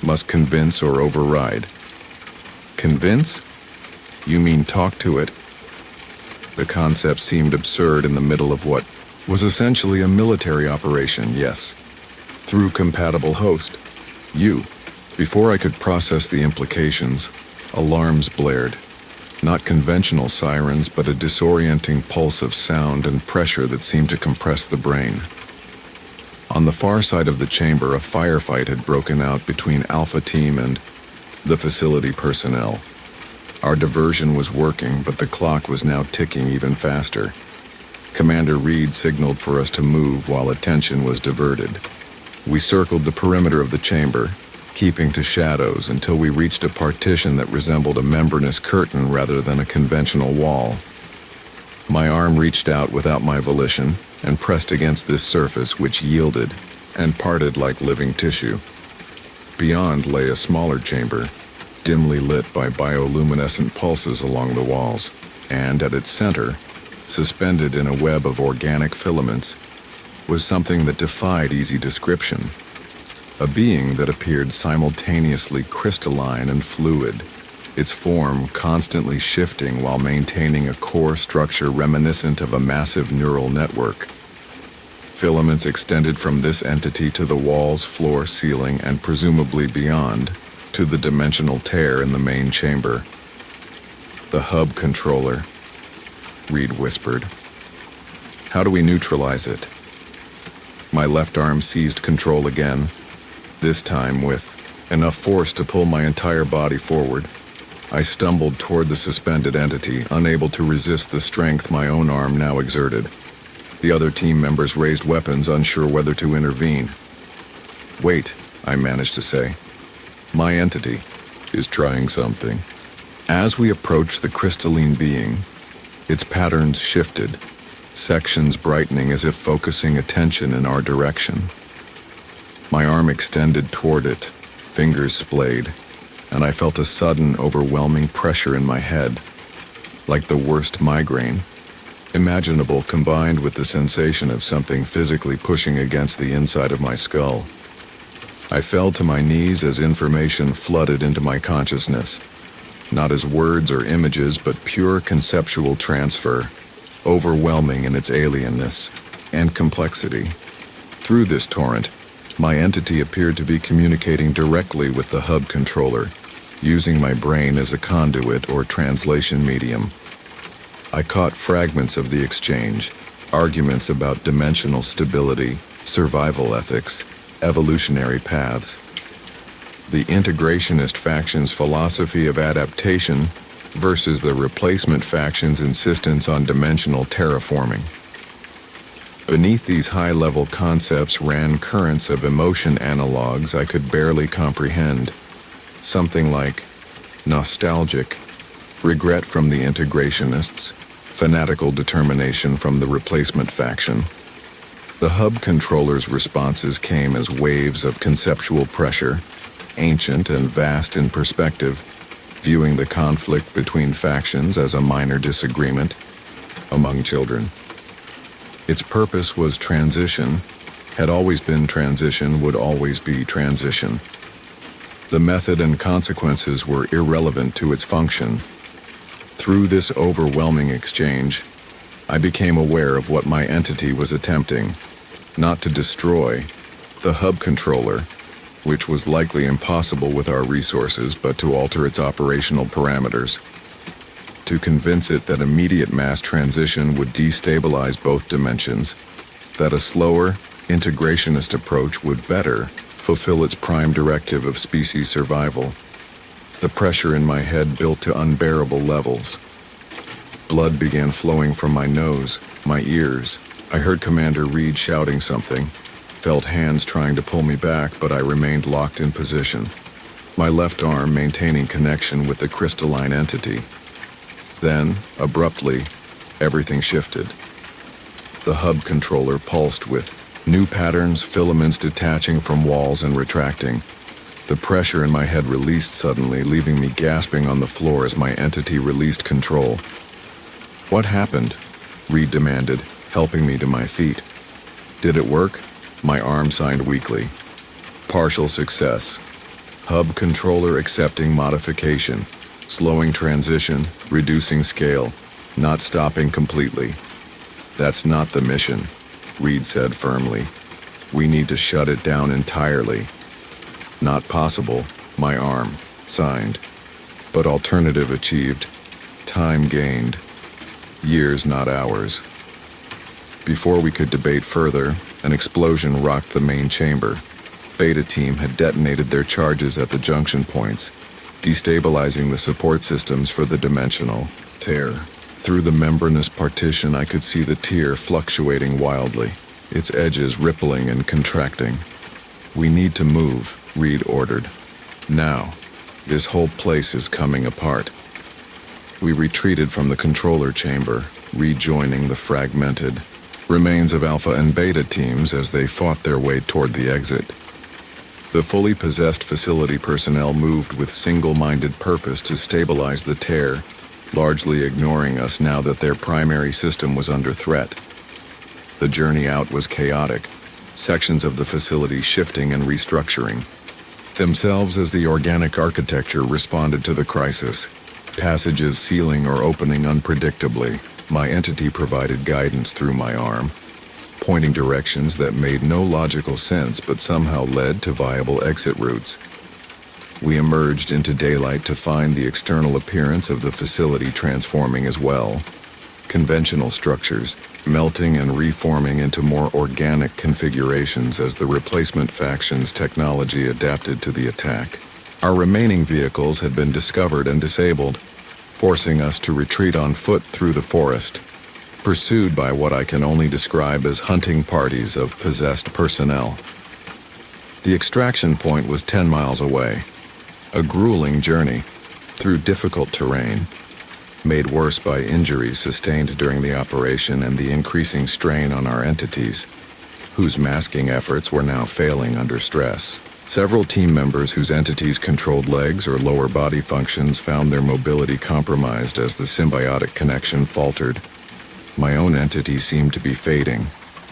Must convince or override." "Convince? You mean talk to it?" The concept seemed absurd in the middle of what was essentially a military operation, yes. Through compatible host. You. Before I could process the implications, alarms blared. Not conventional sirens, but a disorienting pulse of sound and pressure that seemed to compress the brain. On the far side of the chamber, a firefight had broken out between Alpha Team and the facility personnel. Our diversion was working, but the clock was now ticking even faster. Commander Reed signaled for us to move while attention was diverted. We circled the perimeter of the chamber, keeping to shadows until we reached a partition that resembled a membranous curtain rather than a conventional wall. My arm reached out without my volition and pressed against this surface, which yielded and parted like living tissue. Beyond lay a smaller chamber, dimly lit by bioluminescent pulses along the walls, and at its center, suspended in a web of organic filaments, was something that defied easy description. A being that appeared simultaneously crystalline and fluid, its form constantly shifting while maintaining a core structure reminiscent of a massive neural network. Filaments extended from this entity to the walls, floor, ceiling, and presumably beyond, to to the dimensional tear in the main chamber. "The hub controller," Reed whispered. "How do we neutralize it?" My left arm seized control again, this time with enough force to pull my entire body forward. I stumbled toward the suspended entity, unable to resist the strength my own arm now exerted. The other team members raised weapons, unsure whether to intervene. "Wait," I managed to say. "My entity is trying something." As we approached the crystalline being, its patterns shifted, sections brightening as if focusing attention in our direction. My arm extended toward it, fingers splayed, and I felt a sudden, overwhelming pressure in my head, like the worst migraine imaginable, combined with the sensation of something physically pushing against the inside of my skull. I fell to my knees as information flooded into my consciousness, not as words or images, but pure conceptual transfer, overwhelming in its alienness and complexity. Through this torrent, my entity appeared to be communicating directly with the hub controller, using my brain as a conduit or translation medium. I caught fragments of the exchange, arguments about dimensional stability, survival ethics, evolutionary paths. The integrationist faction's philosophy of adaptation versus the replacement faction's insistence on dimensional terraforming. Beneath these high-level concepts ran currents of emotion analogs I could barely comprehend. Something like nostalgic regret from the integrationists, fanatical determination from the replacement faction. The hub controller's responses came as waves of conceptual pressure, ancient and vast in perspective, viewing the conflict between factions as a minor disagreement among children. Its purpose was transition, had always been transition, would always be transition. The method and consequences were irrelevant to its function. Through this overwhelming exchange, I became aware of what my entity was attempting, not to destroy the hub controller, which was likely impossible with our resources, but to alter its operational parameters, to convince it that immediate mass transition would destabilize both dimensions, that a slower, integrationist approach would better fulfill its prime directive of species survival. The pressure in my head built to unbearable levels. Blood began flowing from my nose, my ears. I heard Commander Reed shouting something, felt hands trying to pull me back, but I remained locked in position, my left arm maintaining connection with the crystalline entity. Then, abruptly, everything shifted. The hub controller pulsed with new patterns, filaments detaching from walls and retracting. The pressure in my head released suddenly, leaving me gasping on the floor as my entity released control. "What happened?" Reed demanded, helping me to my feet. "Did it work?" My arm signed weakly. "Partial success. Hub controller accepting modification, slowing transition, reducing scale, not stopping completely." "That's not the mission," Reed said firmly. "We need to shut it down entirely." "Not possible," my arm signed. "But alternative achieved. Time gained. Years, not hours." Before we could debate further, an explosion rocked the main chamber. Beta team had detonated their charges at the junction points, destabilizing the support systems for the dimensional tear. Through the membranous partition, I could see the tear fluctuating wildly, its edges rippling and contracting. "We need to move," Reed ordered. "Now. This whole place is coming apart." We retreated from the controller chamber, rejoining the fragmented remains of Alpha and Beta teams as they fought their way toward the exit. The fully possessed facility personnel moved with single-minded purpose to stabilize the tear, largely ignoring us now that their primary system was under threat. The journey out was chaotic, sections of the facility shifting and restructuring themselves as the organic architecture responded to the crisis. Passages sealing or opening unpredictably. My entity provided guidance through my arm, pointing directions that made no logical sense but somehow led to viable exit routes. We emerged into daylight to find the external appearance of the facility transforming as well. Conventional structures melting and reforming into more organic configurations as the replacement faction's technology adapted to the attack. Our remaining vehicles had been discovered and disabled, forcing us to retreat on foot through the forest, pursued by what I can only describe as hunting parties of possessed personnel. The extraction point was 10 miles away, a grueling journey through difficult terrain, made worse by injuries sustained during the operation and the increasing strain on our entities, whose masking efforts were now failing under stress. Several team members whose entities controlled legs or lower body functions found their mobility compromised as the symbiotic connection faltered. My own entity seemed to be fading,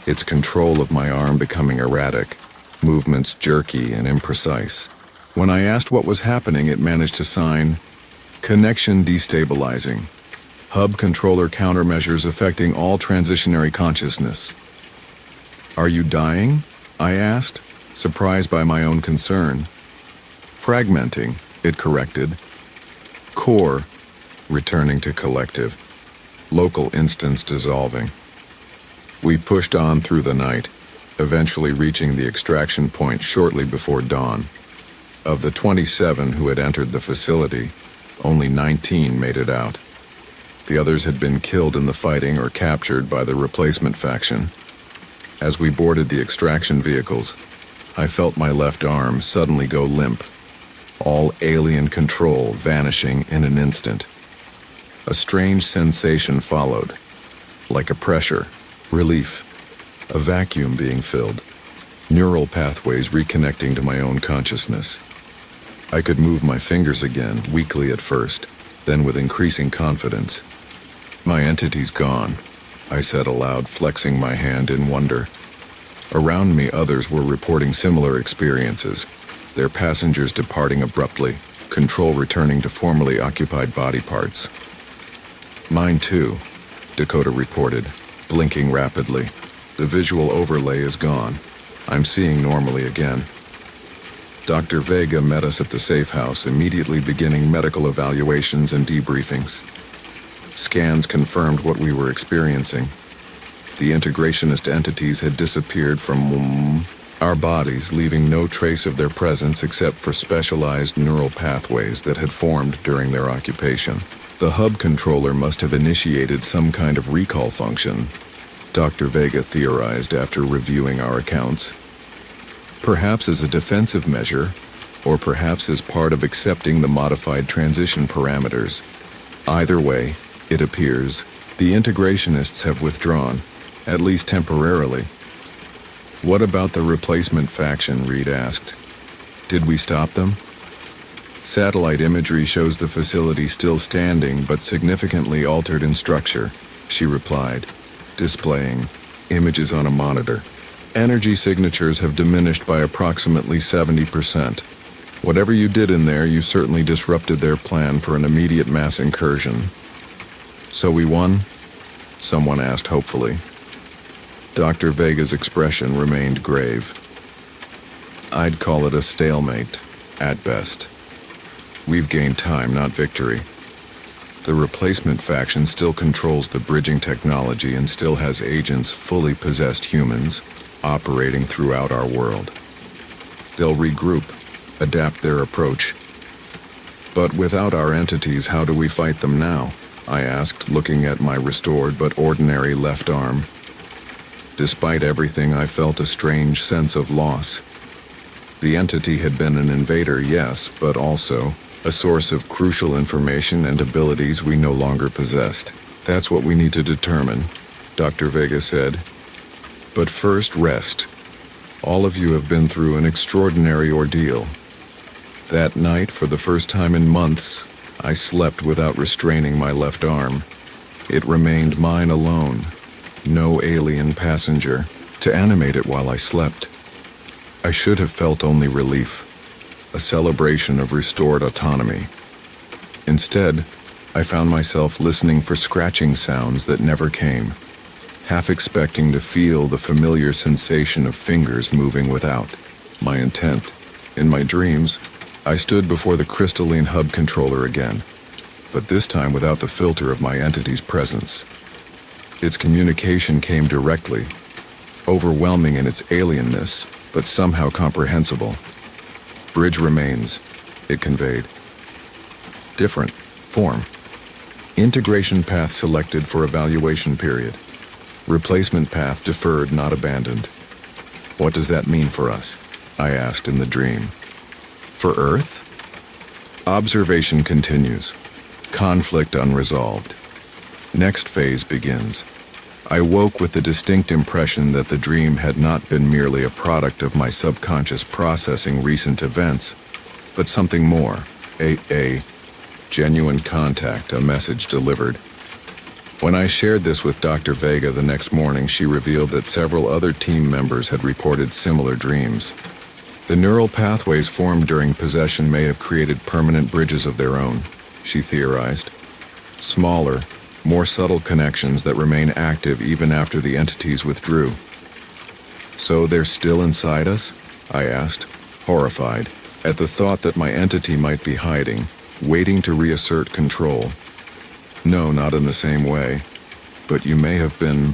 its control of my arm becoming erratic, movements jerky and imprecise. When I asked what was happening, it managed to sign, "Connection destabilizing. Hub controller countermeasures affecting all transitionary consciousness." "Are you dying?" I asked, surprised by my own concern. "Fragmenting," it corrected. "Core, returning to collective. Local instance dissolving." We pushed on through the night, eventually reaching the extraction point shortly before dawn. Of the 27 who had entered the facility, only 19 made it out. The others had been killed in the fighting or captured by the replacement faction. As we boarded the extraction vehicles, I felt my left arm suddenly go limp, all alien control vanishing in an instant. A strange sensation followed, like a pressure, relief, a vacuum being filled, neural pathways reconnecting to my own consciousness. I could move my fingers again, weakly at first, then with increasing confidence. "My entity's gone," I said aloud, flexing my hand in wonder. Around me, others were reporting similar experiences, their passengers departing abruptly, control returning to formerly occupied body parts. "Mine too," Dakota reported, blinking rapidly. "The visual overlay is gone. I'm seeing normally again." Dr. Vega met us at the safe house, immediately beginning medical evaluations and debriefings. Scans confirmed what we were experiencing. The integrationist entities had disappeared from our bodies, leaving no trace of their presence except for specialized neural pathways that had formed during their occupation. The hub controller must have initiated some kind of recall function, Dr. Vega theorized after reviewing our accounts. Perhaps as a defensive measure, or perhaps as part of accepting the modified transition parameters. Either way, it appears, the integrationists have withdrawn, at least temporarily. "What about the replacement faction?" Reed asked. "Did we stop them?" "Satellite imagery shows the facility still standing but significantly altered in structure," she replied, displaying images on a monitor. "Energy signatures have diminished by approximately 70%. Whatever you did in there, you certainly disrupted their plan for an immediate mass incursion." "So we won?" someone asked hopefully. Dr. Vega's expression remained grave. "I'd call it a stalemate, at best. We've gained time, not victory. The replacement faction still controls the bridging technology and still has agents, fully possessed humans, operating throughout our world. They'll regroup, adapt their approach. But without our entities, how do we fight them now?" I asked, looking at my restored but ordinary left arm. Despite everything, I felt a strange sense of loss. The entity had been an invader, yes, but also a source of crucial information and abilities we no longer possessed. "That's what we need to determine," Dr. Vega said. "But first, rest. All of you have been through an extraordinary ordeal. That night, for the first time in months, I slept without restraining my left arm. It remained mine alone, no alien passenger, to animate it while I slept. I should have felt only relief, a celebration of restored autonomy. Instead, I found myself listening for scratching sounds that never came, half expecting to feel the familiar sensation of fingers moving without my intent. In my dreams, I stood before the crystalline hub controller again, but this time without the filter of my entity's presence. Its communication came directly, overwhelming in its alienness, but somehow comprehensible. Bridge remains, it conveyed. Different. Form. Integration path selected for evaluation period. Replacement path deferred, not abandoned. What does that mean for us? I asked in the dream. For Earth? Observation continues. Conflict unresolved. Next phase begins. I woke with the distinct impression that the dream had not been merely a product of my subconscious processing recent events, but something more. A genuine contact, a message delivered. When I shared this with Dr. Vega the next morning, she revealed that several other team members had reported similar dreams. The neural pathways formed during possession may have created permanent bridges of their own, she theorized. Smaller, more subtle connections that remain active even after the entities withdrew. So they're still inside us? I asked, horrified at the thought that my entity might be hiding, waiting to reassert control. No, not in the same way, but you may have been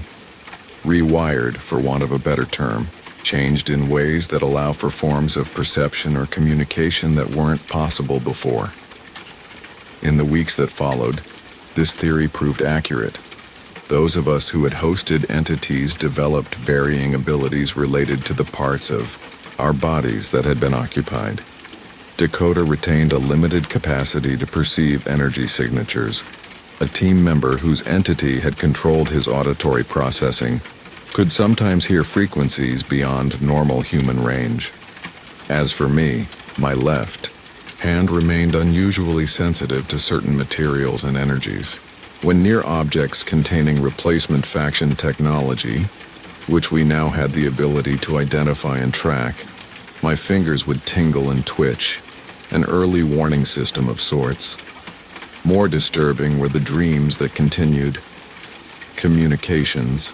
rewired, for want of a better term, changed in ways that allow for forms of perception or communication that weren't possible before. In the weeks that followed, this theory proved accurate. Those of us who had hosted entities developed varying abilities related to the parts of our bodies that had been occupied. Dakota retained a limited capacity to perceive energy signatures. A team member whose entity had controlled his auditory processing could sometimes hear frequencies beyond normal human range. As for me, my left hand remained unusually sensitive to certain materials and energies. When near objects containing replacement faction technology, which we now had the ability to identify and track, my fingers would tingle and twitch, an early warning system of sorts. More disturbing were the dreams that continued. Communications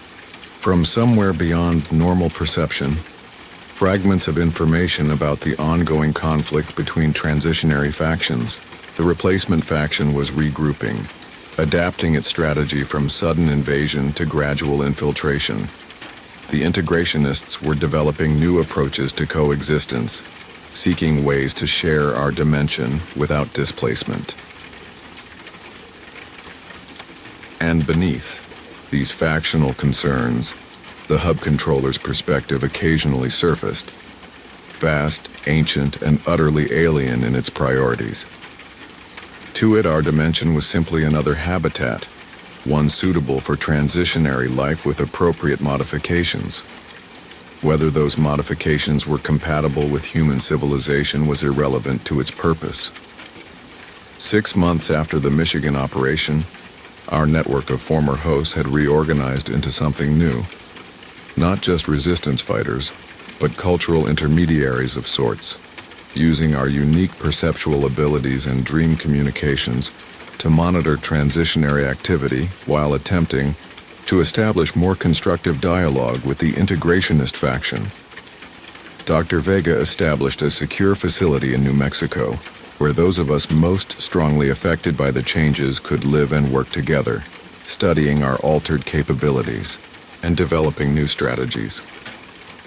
from somewhere beyond normal perception. Fragments of information about the ongoing conflict between transitionary factions. The replacement faction was regrouping, adapting its strategy from sudden invasion to gradual infiltration. The integrationists were developing new approaches to coexistence, seeking ways to share our dimension without displacement. And beneath these factional concerns, the hub controller's perspective occasionally surfaced, vast, ancient, and utterly alien in its priorities. To it, our dimension was simply another habitat, one suitable for transitionary life with appropriate modifications. Whether those modifications were compatible with human civilization was irrelevant to its purpose. 6 months after the Michigan operation, our network of former hosts had reorganized into something new. Not just resistance fighters, but cultural intermediaries of sorts, using our unique perceptual abilities and dream communications to monitor transitionary activity while attempting to establish more constructive dialogue with the integrationist faction. Dr. Vega established a secure facility in New Mexico, where those of us most strongly affected by the changes could live and work together, studying our altered capabilities and developing new strategies.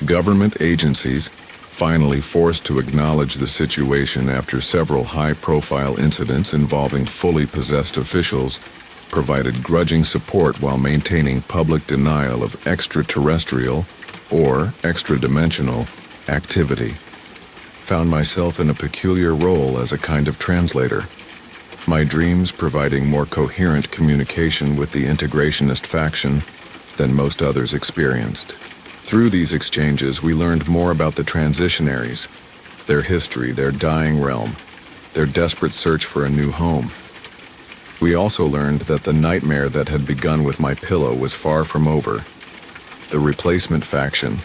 Government agencies, finally forced to acknowledge the situation after several high-profile incidents involving fully possessed officials, provided grudging support while maintaining public denial of extraterrestrial or extra-dimensional activity. Found myself in a peculiar role as a kind of translator, my dreams providing more coherent communication with the integrationist faction than most others experienced. Through these exchanges, we learned more about the transitionaries, their history, their dying realm, their desperate search for a new home. We also learned that the nightmare that had begun with my pillow was far from over. The replacement faction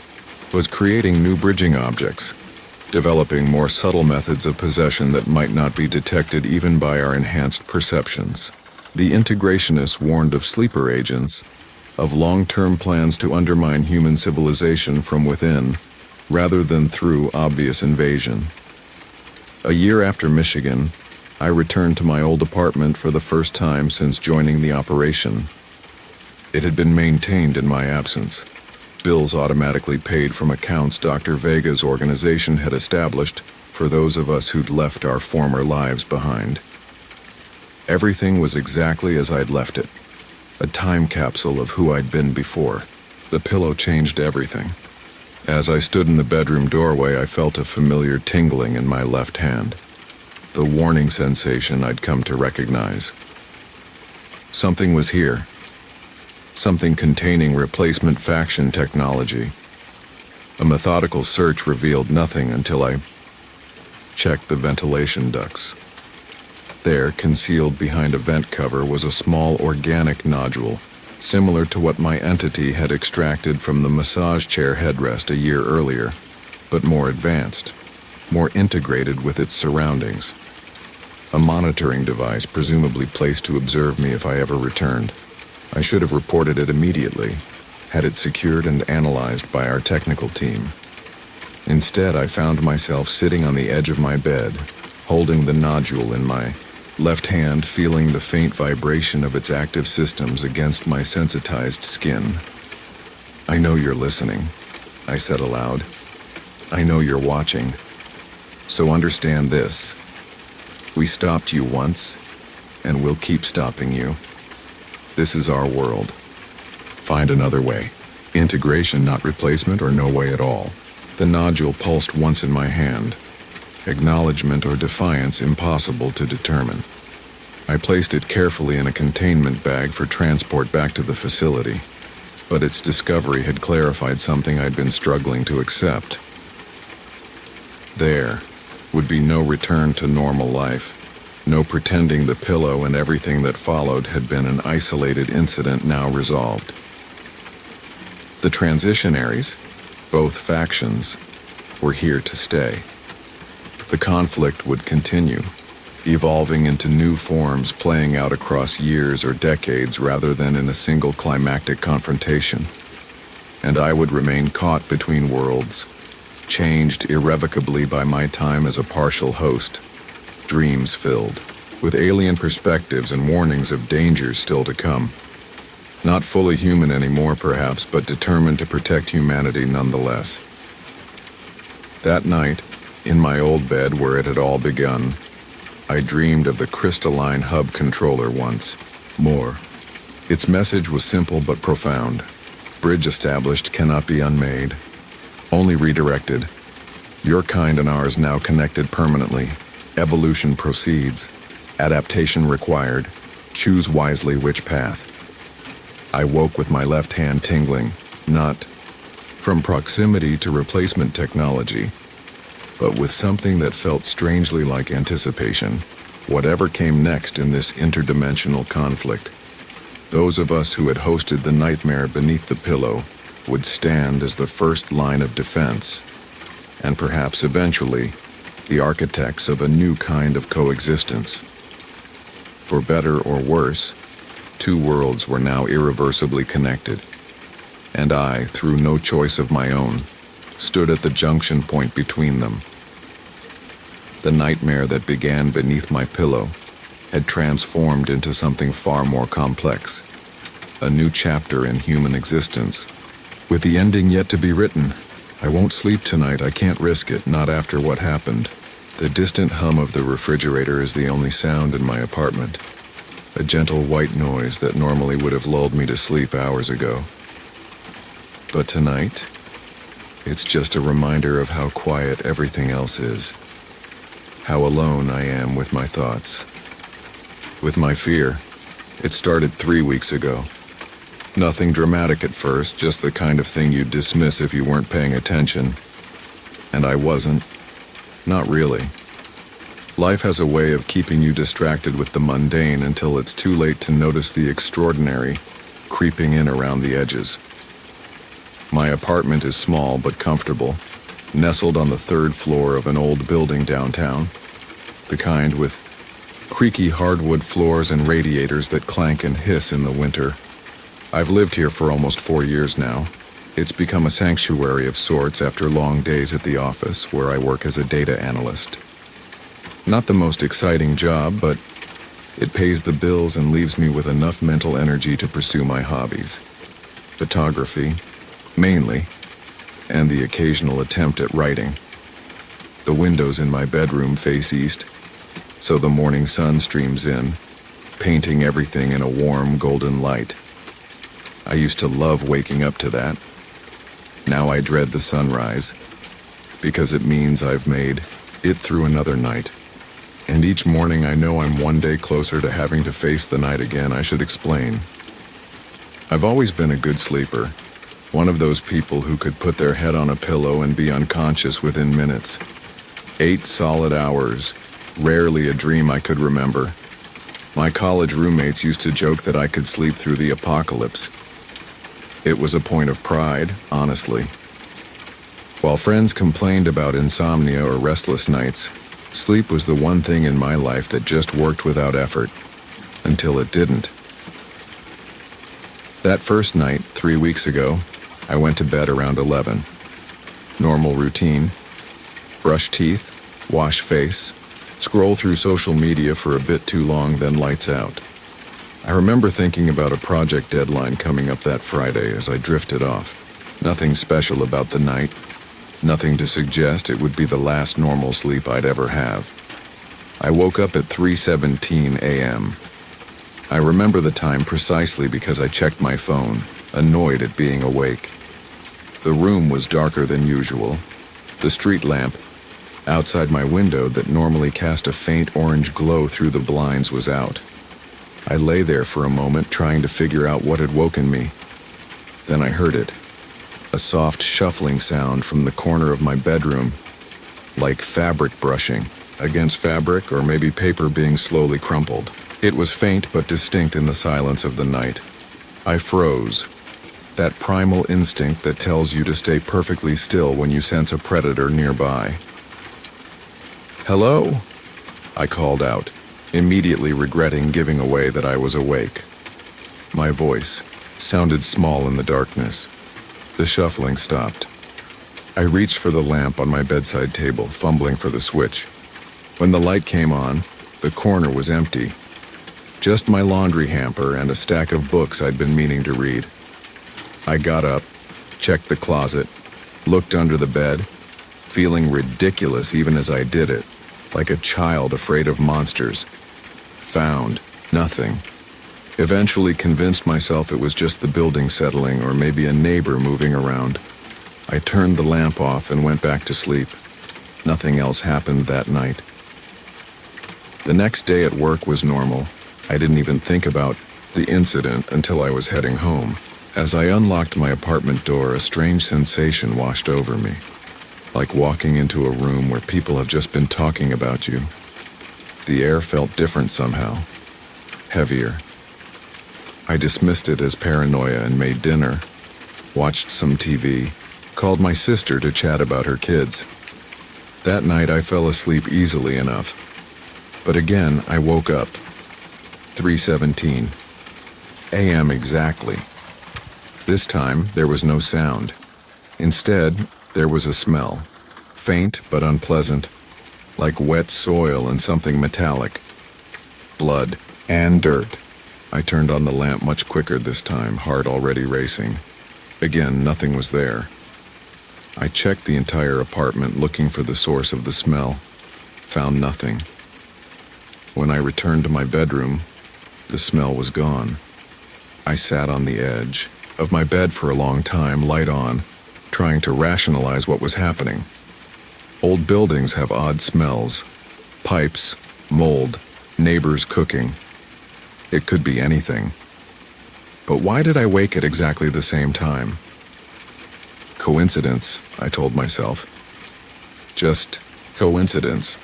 was creating new bridging objects, developing more subtle methods of possession that might not be detected even by our enhanced perceptions. The integrationists warned of sleeper agents, of long-term plans to undermine human civilization from within, rather than through obvious invasion. A year after Michigan, I returned to my old apartment for the first time since joining the operation. It had been maintained in my absence. Bills automatically paid from accounts Dr. Vega's organization had established for those of us who'd left our former lives behind. Everything was exactly as I'd left it, a time capsule of who I'd been before. The pillow changed everything. As I stood in the bedroom doorway, I felt a familiar tingling in my left hand, the warning sensation I'd come to recognize. Something was here, something containing replacement faction technology. A methodical search revealed nothing until I checked the ventilation ducts. There, concealed behind a vent cover, was a small organic nodule, similar to what my entity had extracted from the massage chair headrest a year earlier, but more advanced, more integrated with its surroundings. A monitoring device presumably placed to observe me if I ever returned. I should have reported it immediately, had it secured and analyzed by our technical team. Instead, I found myself sitting on the edge of my bed, holding the nodule in my left hand, feeling the faint vibration of its active systems against my sensitized skin. "I know you're listening," I said aloud. "I know you're watching. So understand this. We stopped you once, and we'll keep stopping you. This is our world. Find another way. Integration, not replacement, or no way at all." The nodule pulsed once in my hand. Acknowledgement or defiance impossible to determine. I placed it carefully in a containment bag for transport back to the facility, but its discovery had clarified something I'd been struggling to accept. There would be no return to normal life, no pretending the pillow and everything that followed had been an isolated incident now resolved. The transitionaries, both factions, were here to stay. The conflict would continue, evolving into new forms, playing out across years or decades rather than in a single climactic confrontation. And I would remain caught between worlds, changed irrevocably by my time as a partial host, dreams filled, with alien perspectives and warnings of dangers still to come. Not fully human anymore, perhaps, but determined to protect humanity nonetheless. That night, in my old bed where it had all begun, I dreamed of the crystalline hub controller once more. Its message was simple but profound. Bridge established cannot be unmade, only redirected. Your kind and ours now connected permanently. Evolution proceeds. Adaptation required. Choose wisely which path. I woke with my left hand tingling, not from proximity to replacement technology, but with something that felt strangely like anticipation. Whatever came next in this interdimensional conflict, those of us who had hosted the nightmare beneath the pillow would stand as the first line of defense, and perhaps eventually the architects of a new kind of coexistence. For better or worse, two worlds were now irreversibly connected, and I, through no choice of my own, stood at the junction point between them. The nightmare that began beneath my pillow had transformed into something far more complex, a new chapter in human existence, with the ending yet to be written. I won't sleep tonight, I can't risk it, not after what happened. The distant hum of the refrigerator is the only sound in my apartment, a gentle white noise that normally would have lulled me to sleep hours ago. But tonight, it's just a reminder of how quiet everything else is, how alone I am with my thoughts, with my fear. It started 3 weeks ago. Nothing dramatic at first, just the kind of thing you'd dismiss if you weren't paying attention. And I wasn't. Not really. Life has a way of keeping you distracted with the mundane until it's too late to notice the extraordinary creeping in around the edges. My apartment is small but comfortable, nestled on the 3rd floor of an old building downtown, the kind with creaky hardwood floors and radiators that clank and hiss in the winter. I've lived here for almost 4 years now. It's become a sanctuary of sorts after long days at the office where I work as a data analyst. Not the most exciting job, but it pays the bills and leaves me with enough mental energy to pursue my hobbies. Photography, mainly, and the occasional attempt at writing. The windows in my bedroom face east, so the morning sun streams in, painting everything in a warm golden light. I used to love waking up to that. Now I dread the sunrise, because it means I've made it through another night. And each morning I know I'm one day closer to having to face the night again. I should explain. I've always been a good sleeper, one of those people who could put their head on a pillow and be unconscious within minutes. 8 solid hours, rarely a dream I could remember. My college roommates used to joke that I could sleep through the apocalypse. It was a point of pride, honestly. While friends complained about insomnia or restless nights, sleep was the one thing in my life that just worked without effort, until it didn't. That first night, 3 weeks ago, I went to bed around 11. Normal routine. Brush teeth, wash face, scroll through social media for a bit too long, then lights out. I remember thinking about a project deadline coming up that Friday as I drifted off. Nothing special about the night, nothing to suggest it would be the last normal sleep I'd ever have. I woke up at 3:17 a.m. I remember the time precisely because I checked my phone, annoyed at being awake. The room was darker than usual. The street lamp outside my window that normally cast a faint orange glow through the blinds was out. I lay there for a moment trying to figure out what had woken me. Then I heard it. A soft shuffling sound from the corner of my bedroom, like fabric brushing against fabric or maybe paper being slowly crumpled. It was faint but distinct in the silence of the night. I froze. That primal instinct that tells you to stay perfectly still when you sense a predator nearby. "Hello?" I called out, immediately regretting giving away that I was awake. My voice sounded small in the darkness. The shuffling stopped. I reached for the lamp on my bedside table, fumbling for the switch. When the light came on, the corner was empty. Just my laundry hamper and a stack of books I'd been meaning to read. I got up, checked the closet, looked under the bed, feeling ridiculous even as I did it, like a child afraid of monsters. Found nothing. Eventually convinced myself it was just the building settling or maybe a neighbor moving around. I turned the lamp off and went back to sleep. Nothing else happened that night. The next day at work was normal. I didn't even think about the incident until I was heading home. As I unlocked my apartment door, a strange sensation washed over me, like walking into a room where people have just been talking about you. The air felt different somehow, heavier. I dismissed it as paranoia and made dinner, watched some TV, called my sister to chat about her kids. That night I fell asleep easily enough, but again I woke up. 3:17 a.m. exactly. This time there was no sound. Instead, there was a smell, faint but unpleasant, like wet soil and something metallic. Blood and dirt. I turned on the lamp much quicker this time, heart already racing. Again, nothing was there. I checked the entire apartment looking for the source of the smell. Found nothing. When I returned to my bedroom, the smell was gone. I sat on the edge of my bed for a long time, light on, trying to rationalize what was happening. Old buildings have odd smells. Pipes, mold, neighbors cooking. It could be anything. But why did I wake at exactly the same time? Coincidence, I told myself. Just coincidence.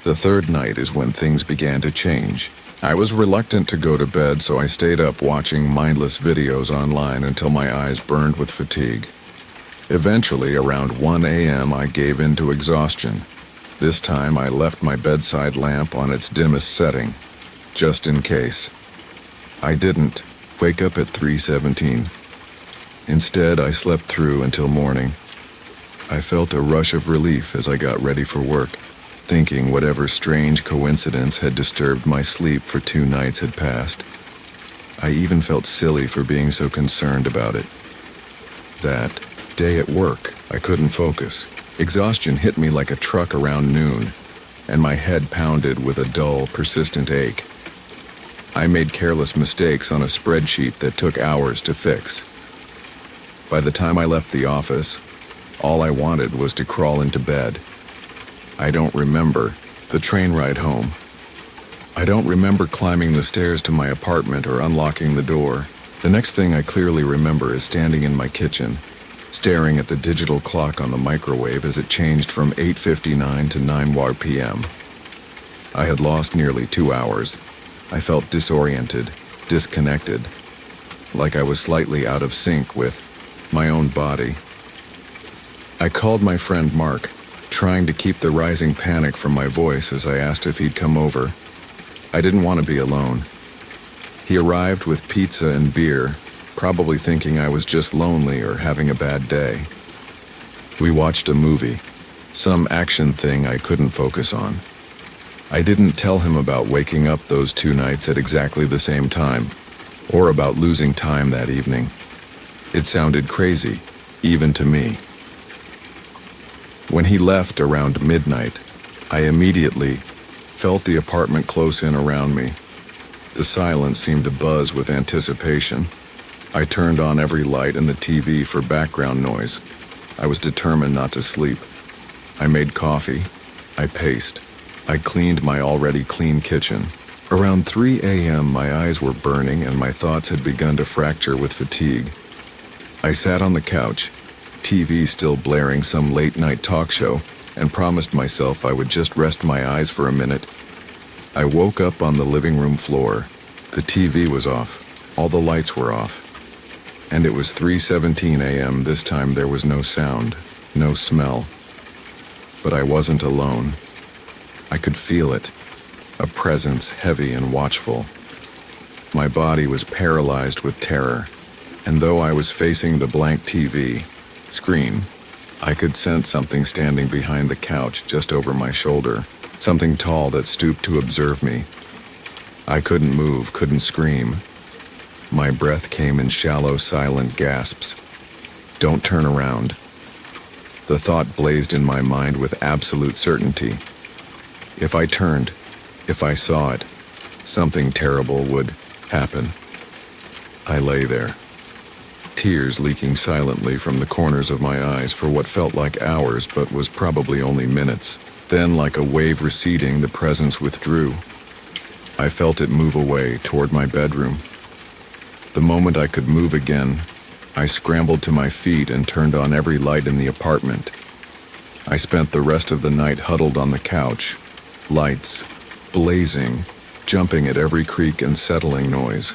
The third night is when things began to change. I was reluctant to go to bed, so I stayed up watching mindless videos online until my eyes burned with fatigue. Eventually, around 1 a.m., I gave in to exhaustion. This time, I left my bedside lamp on its dimmest setting, just in case. I didn't wake up at 3:17. Instead, I slept through until morning. I felt a rush of relief as I got ready for work. thinking whatever strange coincidence had disturbed my sleep for 2 nights had passed. I even felt silly for being so concerned about it. That day at work, I couldn't focus. Exhaustion hit me like a truck around noon, and my head pounded with a dull, persistent ache. I made careless mistakes on a spreadsheet that took hours to fix. By the time I left the office, all I wanted was to crawl into bed. I don't remember the train ride home. I don't remember climbing the stairs to my apartment or unlocking the door. The next thing I clearly remember is standing in my kitchen, staring at the digital clock on the microwave as it changed from 8:59 to 9 p.m. I had lost nearly 2 hours. I felt disoriented, disconnected, like I was slightly out of sync with my own body. I called my friend Mark, trying to keep the rising panic from my voice as I asked if he'd come over. I didn't want to be alone. He arrived with pizza and beer, probably thinking I was just lonely or having a bad day. We watched a movie, some action thing I couldn't focus on. I didn't tell him about waking up those 2 nights at exactly the same time, or about losing time that evening. It sounded crazy, even to me. When he left around midnight, I immediately felt the apartment close in around me. The silence seemed to buzz with anticipation. I turned on every light and the TV for background noise. I was determined not to sleep. I made coffee. I paced. I cleaned my already clean kitchen. Around 3 a.m., my eyes were burning and my thoughts had begun to fracture with fatigue. I sat on the couch, TV still blaring some late-night talk show, and promised myself I would just rest my eyes for a minute. I woke up on the living room floor. The TV was off. All the lights were off. And it was 3:17 a.m. This time there was no sound, no smell. But I wasn't alone. I could feel it, a presence heavy and watchful. My body was paralyzed with terror, and though I was facing the blank TV screen, I could sense something standing behind the couch just over my shoulder, something tall that stooped to observe me. I couldn't move, couldn't scream. My breath came in shallow, silent gasps. Don't turn around. The thought blazed in my mind with absolute certainty. If I turned, if I saw it, something terrible would happen. I lay there, tears leaking silently from the corners of my eyes for what felt like hours but was probably only minutes. Then, like a wave receding, the presence withdrew. I felt it move away toward my bedroom. The moment I could move again, I scrambled to my feet and turned on every light in the apartment. I spent the rest of the night huddled on the couch, lights blazing, jumping at every creak and settling noise.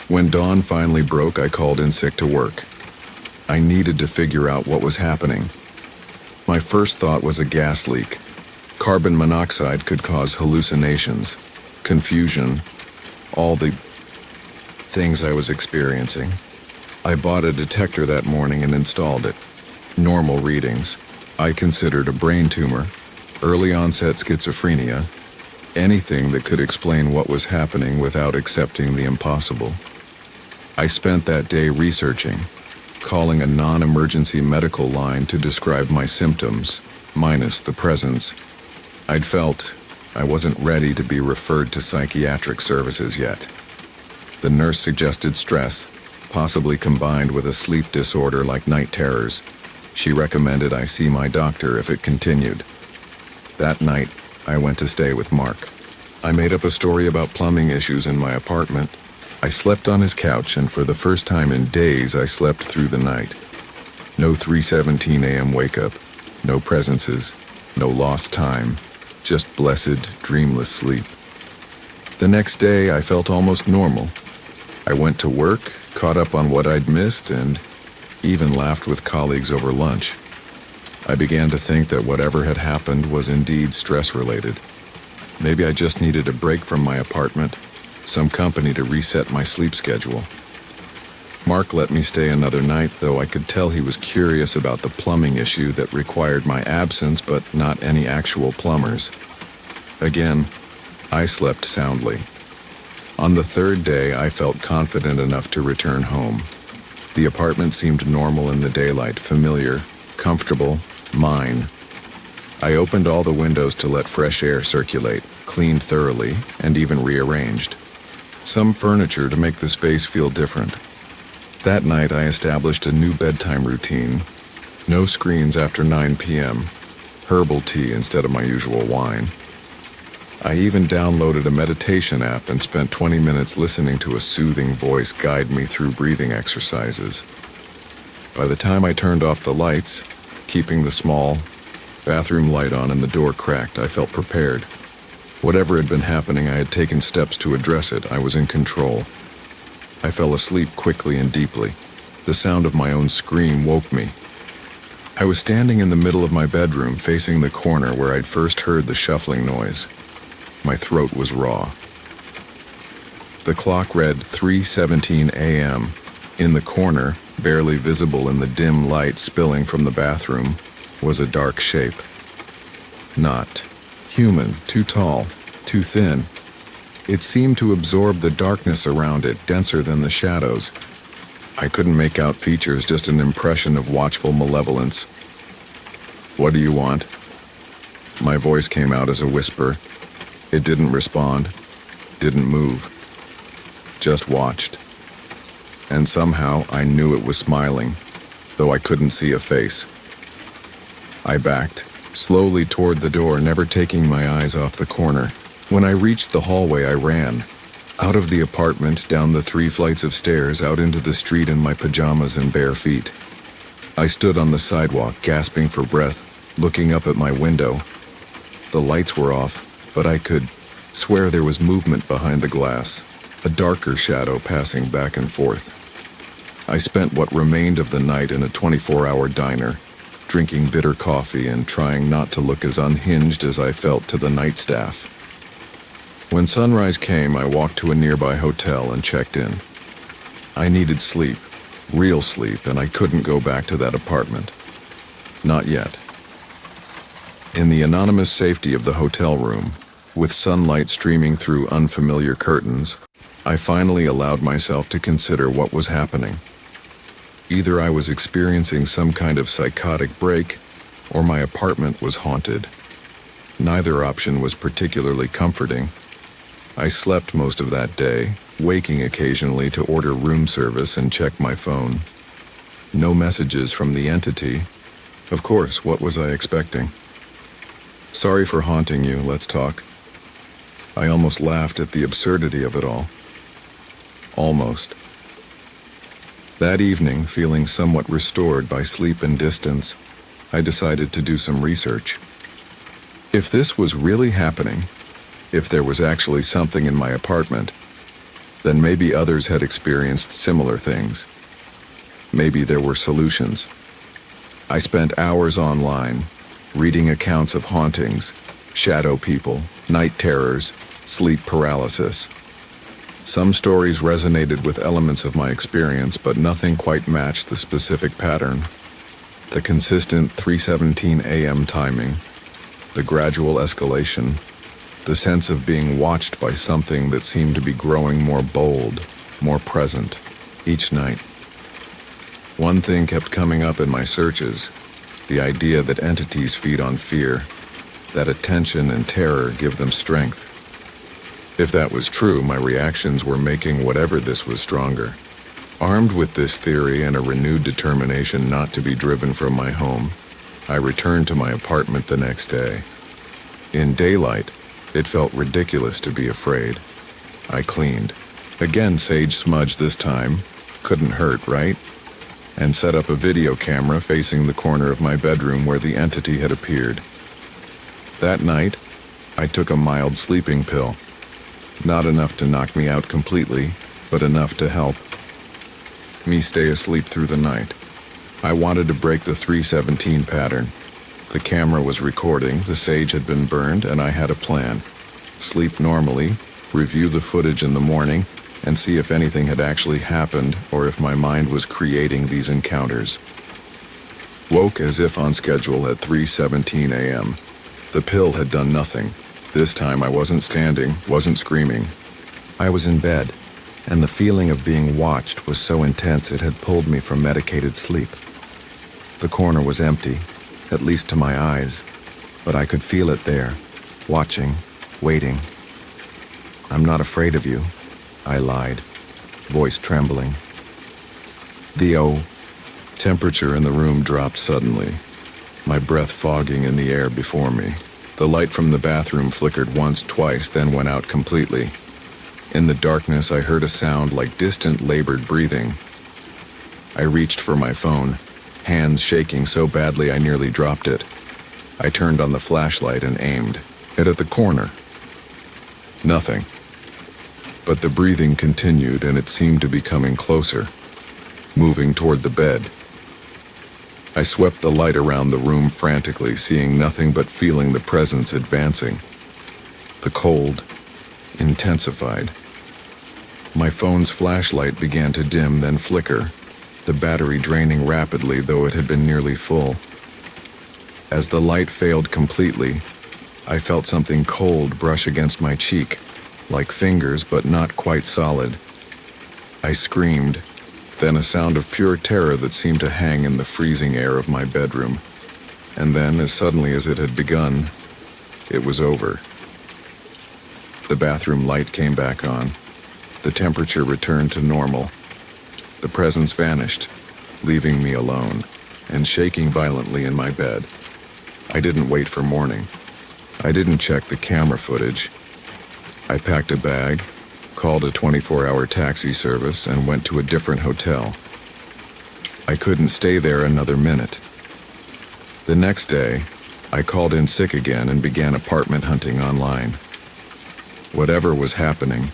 When dawn finally broke, I called in sick to work. I needed to figure out what was happening. My first thought was a gas leak. Carbon monoxide could cause hallucinations, confusion, all the things I was experiencing. I bought a detector that morning and installed it. Normal readings. I considered a brain tumor, early onset schizophrenia, anything that could explain what was happening without accepting the impossible. I spent that day researching, calling a non-emergency medical line to describe my symptoms, minus the presence. I'd felt I wasn't ready to be referred to psychiatric services yet. The nurse suggested stress, possibly combined with a sleep disorder like night terrors. She recommended I see my doctor if it continued. That night, I went to stay with Mark. I made up a story about plumbing issues in my apartment. I slept on his couch, and for the first time in days, I slept through the night. No 3:17 a.m. wake-up, no presences, no lost time, just blessed, dreamless sleep. The next day, I felt almost normal. I went to work, caught up on what I'd missed, and even laughed with colleagues over lunch. I began to think that whatever had happened was indeed stress-related. Maybe I just needed a break from my apartment, some company to reset my sleep schedule. Mark let me stay another night, though I could tell he was curious about the plumbing issue that required my absence, but not any actual plumbers. Again, I slept soundly. On the third day, I felt confident enough to return home. The apartment seemed normal in the daylight, familiar, comfortable, mine. I opened all the windows to let fresh air circulate, cleaned thoroughly, and even rearranged some furniture to make the space feel different. That night, I established a new bedtime routine. No screens after 9 p.m., herbal tea instead of my usual wine. I even downloaded a meditation app and spent 20 minutes listening to a soothing voice guide me through breathing exercises. By the time I turned off the lights, keeping the small bathroom light on and the door cracked, I felt prepared. Whatever had been happening, I had taken steps to address it. I was in control. I fell asleep quickly and deeply. The sound of my own scream woke me. I was standing in the middle of my bedroom, facing the corner where I'd first heard the shuffling noise. My throat was raw. The clock read 3:17 a.m. In the corner, barely visible in the dim light spilling from the bathroom, was a dark shape. Not human, too tall, too thin. It seemed to absorb the darkness around it, denser than the shadows. I couldn't make out features, just an impression of watchful malevolence. "What do you want?" My voice came out as a whisper. It didn't respond, didn't move, just watched. And somehow I knew it was smiling, though I couldn't see a face. I backed slowly toward the door, never taking my eyes off the corner. When I reached the hallway, I ran. Out of the apartment, down the 3 flights of stairs, out into the street in my pajamas and bare feet. I stood on the sidewalk, gasping for breath, looking up at my window. The lights were off, but I could swear there was movement behind the glass, a darker shadow passing back and forth. I spent what remained of the night in a 24-hour diner, drinking bitter coffee and trying not to look as unhinged as I felt to the night staff. When sunrise came, I walked to a nearby hotel and checked in. I needed sleep, real sleep, and I couldn't go back to that apartment. Not yet. In the anonymous safety of the hotel room, with sunlight streaming through unfamiliar curtains, I finally allowed myself to consider what was happening. Either I was experiencing some kind of psychotic break, or my apartment was haunted. Neither option was particularly comforting. I slept most of that day, waking occasionally to order room service and check my phone. No messages from the entity. Of course, what was I expecting? "Sorry for haunting you, let's talk." I almost laughed at the absurdity of it all. Almost. That evening, feeling somewhat restored by sleep and distance, I decided to do some research. If this was really happening, if there was actually something in my apartment, then maybe others had experienced similar things. Maybe there were solutions. I spent hours online, reading accounts of hauntings, shadow people, night terrors, sleep paralysis. Some stories resonated with elements of my experience, but nothing quite matched the specific pattern. The consistent 3:17 a.m. timing, the gradual escalation, the sense of being watched by something that seemed to be growing more bold, more present, each night. One thing kept coming up in my searches, the idea that entities feed on fear, that attention and terror give them strength. If that was true, my reactions were making whatever this was stronger. Armed with this theory and a renewed determination not to be driven from my home, I returned to my apartment the next day. In daylight, it felt ridiculous to be afraid. I cleaned. Again, sage smudge this time. Couldn't hurt, right? And set up a video camera facing the corner of my bedroom where the entity had appeared. That night, I took a mild sleeping pill. Not enough to knock me out completely, but enough to help me stay asleep through the night. I wanted to break the 3:17 pattern. The camera was recording, the sage had been burned, and I had a plan. Sleep normally, review the footage in the morning, and see if anything had actually happened or if my mind was creating these encounters. Woke as if on schedule at 3:17 a.m. The pill had done nothing. This time I wasn't standing, wasn't screaming. I was in bed, and the feeling of being watched was so intense it had pulled me from medicated sleep. The corner was empty, at least to my eyes, but I could feel it there, watching, waiting. "I'm not afraid of you," I lied, voice trembling. The temperature in the room dropped suddenly, my breath fogging in the air before me. The light from the bathroom flickered once, twice, then went out completely. In the darkness, I heard a sound like distant, labored breathing. I reached for my phone, hands shaking so badly I nearly dropped it. I turned on the flashlight and aimed it at the corner. Nothing. But the breathing continued, and it seemed to be coming closer, moving toward the bed. I swept the light around the room frantically, seeing nothing but feeling the presence advancing. The cold intensified. My phone's flashlight began to dim, then flicker, the battery draining rapidly, though it had been nearly full. As the light failed completely, I felt something cold brush against my cheek, like fingers but not quite solid. I screamed, then a sound of pure terror that seemed to hang in the freezing air of my bedroom. And then, as suddenly as it had begun, it was over. The bathroom light came back on. The temperature returned to normal. The presence vanished, leaving me alone, and shaking violently in my bed. I didn't wait for morning. I didn't check the camera footage. I packed a bag, called a 24-hour taxi service, and went to a different hotel. I couldn't stay there another minute. The next day, I called in sick again and began apartment hunting online. Whatever was happening,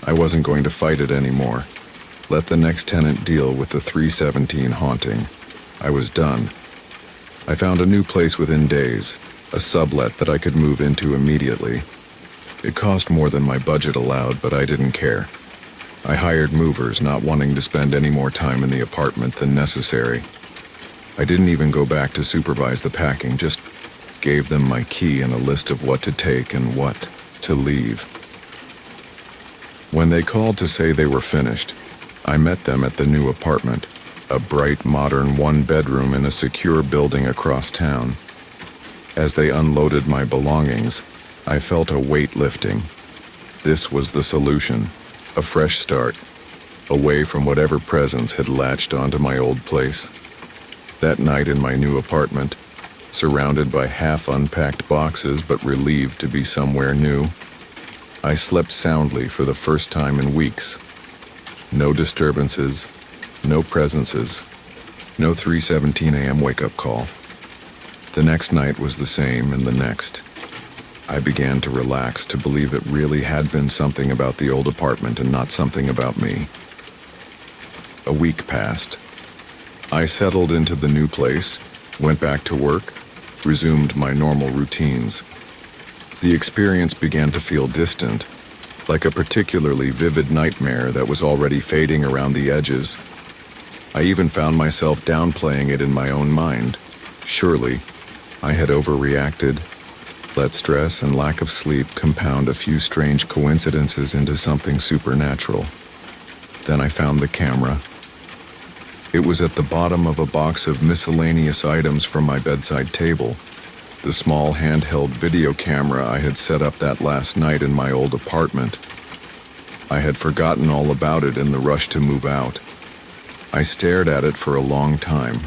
I wasn't going to fight it anymore. Let the next tenant deal with the 317 haunting. I was done. I found a new place within days, a sublet that I could move into immediately. It cost more than my budget allowed, but I didn't care. I hired movers, not wanting to spend any more time in the apartment than necessary. I didn't even go back to supervise the packing, just gave them my key and a list of what to take and what to leave. When they called to say they were finished, I met them at the new apartment, a bright, modern one-bedroom in a secure building across town. As they unloaded my belongings, I felt a weight lifting. This was the solution, a fresh start, away from whatever presence had latched onto my old place. That night in my new apartment, surrounded by half-unpacked boxes but relieved to be somewhere new, I slept soundly for the first time in weeks. No disturbances, no presences, no 3:17 a.m. wake-up call. The next night was the same, and the next. I began to relax, to believe it really had been something about the old apartment and not something about me. A week passed. I settled into the new place, went back to work, resumed my normal routines. The experience began to feel distant, like a particularly vivid nightmare that was already fading around the edges. I even found myself downplaying it in my own mind. Surely, I had overreacted. Let stress and lack of sleep compound a few strange coincidences into something supernatural. Then I found the camera. It was at the bottom of a box of miscellaneous items from my bedside table, the small handheld video camera I had set up that last night in my old apartment. I had forgotten all about it in the rush to move out. I stared at it for a long time,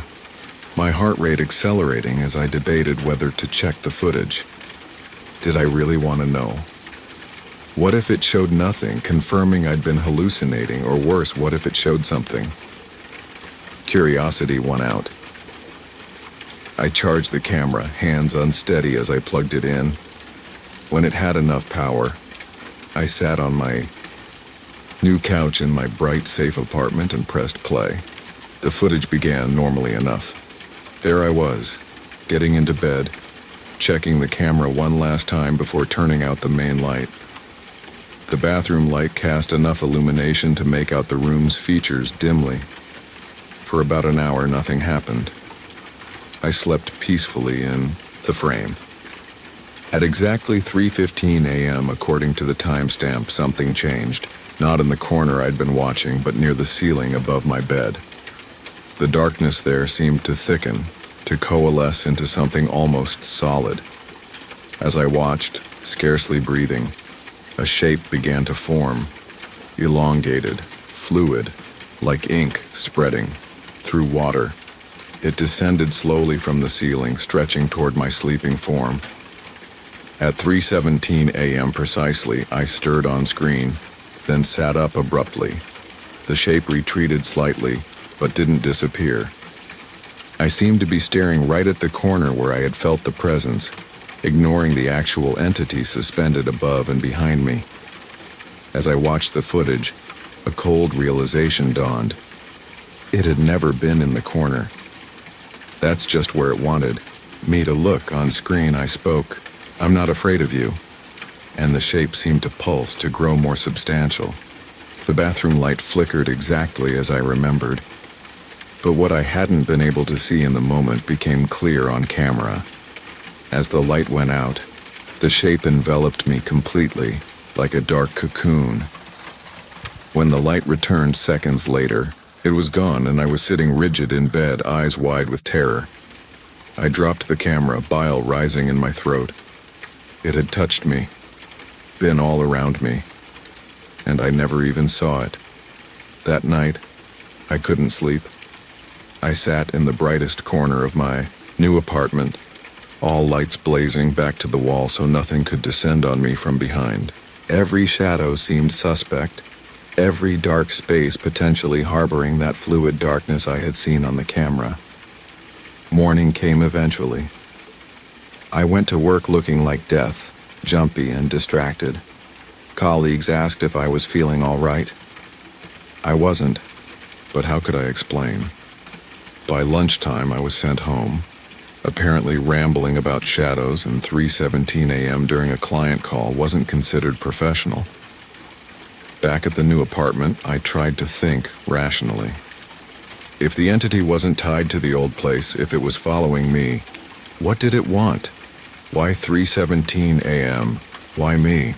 my heart rate accelerating as I debated whether to check the footage. Did I really want to know? What if it showed nothing, confirming I'd been hallucinating, or worse, what if it showed something? Curiosity won out. I charged the camera, hands unsteady as I plugged it in. When it had enough power, I sat on my new couch in my bright, safe apartment and pressed play. The footage began normally enough. There I was, getting into bed, checking the camera one last time before turning out the main light. The bathroom light cast enough illumination to make out the room's features dimly. For about an hour, nothing happened. I slept peacefully in the frame. At exactly 3:15 a.m., according to the timestamp, something changed. Not in the corner I'd been watching, but near the ceiling above my bed. The darkness there seemed to thicken, to coalesce into something almost solid. As I watched, scarcely breathing, a shape began to form, elongated, fluid, like ink spreading through water. It descended slowly from the ceiling, stretching toward my sleeping form. At 3:17 a.m. precisely, I stirred on screen, then sat up abruptly. The shape retreated slightly, but didn't disappear. I seemed to be staring right at the corner where I had felt the presence, ignoring the actual entity suspended above and behind me. As I watched the footage, a cold realization dawned. It had never been in the corner. That's just where it wanted me to look. On screen, I spoke. "I'm not afraid of you." And the shape seemed to pulse, to grow more substantial. The bathroom light flickered exactly as I remembered. But what I hadn't been able to see in the moment became clear on camera. As the light went out, the shape enveloped me completely, like a dark cocoon. When the light returned seconds later, it was gone and I was sitting rigid in bed, eyes wide with terror. I dropped the camera, bile rising in my throat. It had touched me, been all around me, and I never even saw it. That night, I couldn't sleep. I sat in the brightest corner of my new apartment, all lights blazing back to the wall so nothing could descend on me from behind. Every shadow seemed suspect, every dark space potentially harboring that fluid darkness I had seen on the camera. Morning came eventually. I went to work looking like death, jumpy and distracted. Colleagues asked if I was feeling all right. I wasn't, but how could I explain? By lunchtime, I was sent home, apparently rambling about shadows, and 3:17 a.m. during a client call wasn't considered professional. Back at the new apartment, I tried to think rationally. If the entity wasn't tied to the old place, if it was following me, what did it want? Why 3:17 a.m.? Why me?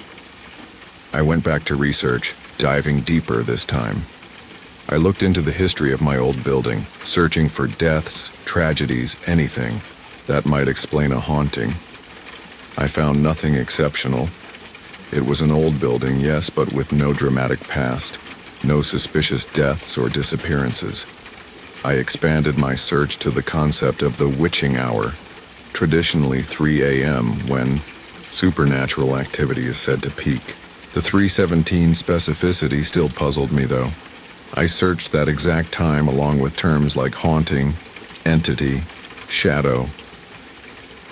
I went back to research, diving deeper this time. I looked into the history of my old building, searching for deaths, tragedies, anything that might explain a haunting. I found nothing exceptional. It was an old building, yes, but with no dramatic past, no suspicious deaths or disappearances. I expanded my search to the concept of the witching hour, traditionally 3 a.m. when supernatural activity is said to peak. The 3:17 specificity still puzzled me, though. I searched that exact time along with terms like haunting, entity, shadow.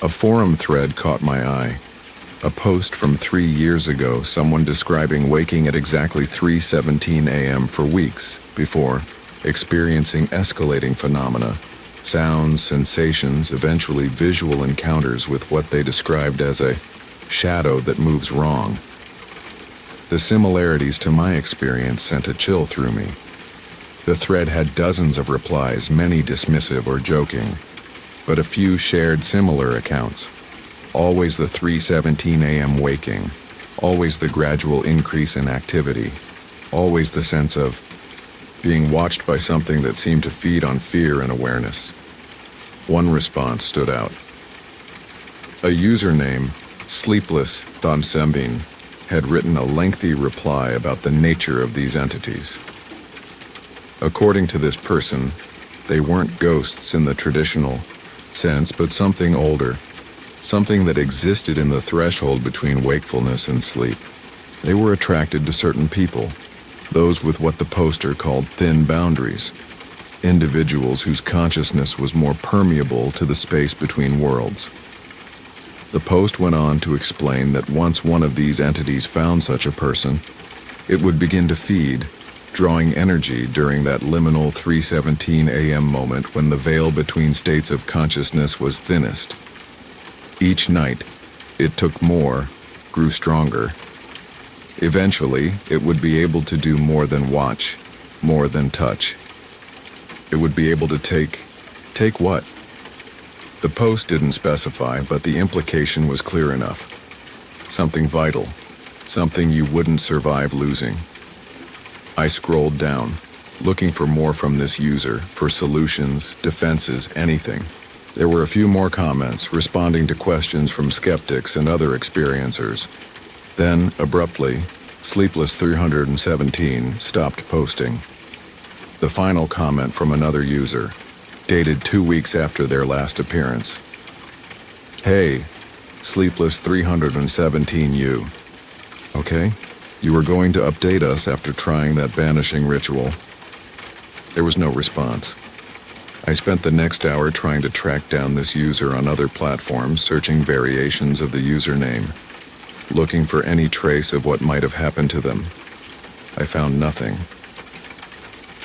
A forum thread caught my eye. A post from 3 years ago, someone describing waking at exactly 3:17 a.m. for weeks before experiencing escalating phenomena, sounds, sensations, eventually visual encounters with what they described as a shadow that moves wrong. The similarities to my experience sent a chill through me. The thread had dozens of replies, many dismissive or joking, but a few shared similar accounts. Always the 3:17 a.m. waking, always the gradual increase in activity, always the sense of being watched by something that seemed to feed on fear and awareness. One response stood out. A username, Sleepless Thamsembin, had written a lengthy reply about the nature of these entities. According to this person, they weren't ghosts in the traditional sense, but something older, something that existed in the threshold between wakefulness and sleep. They were attracted to certain people, those with what the poster called thin boundaries, individuals whose consciousness was more permeable to the space between worlds. The post went on to explain that once one of these entities found such a person, it would begin to feed, drawing energy during that liminal 3:17 a.m. moment when the veil between states of consciousness was thinnest. Each night, it took more, grew stronger. Eventually, it would be able to do more than watch, more than touch. It would be able to take what? The post didn't specify, but the implication was clear enough. Something vital, something you wouldn't survive losing. I scrolled down, looking for more from this user, for solutions, defenses, anything. There were a few more comments, responding to questions from skeptics and other experiencers. Then, abruptly, Sleepless 317 stopped posting. The final comment from another user, dated 2 weeks after their last appearance. Hey, Sleepless 317 you. Okay, you were going to update us after trying that banishing ritual. There was no response. I spent the next hour trying to track down this user on other platforms, searching variations of the username, looking for any trace of what might have happened to them. I found nothing.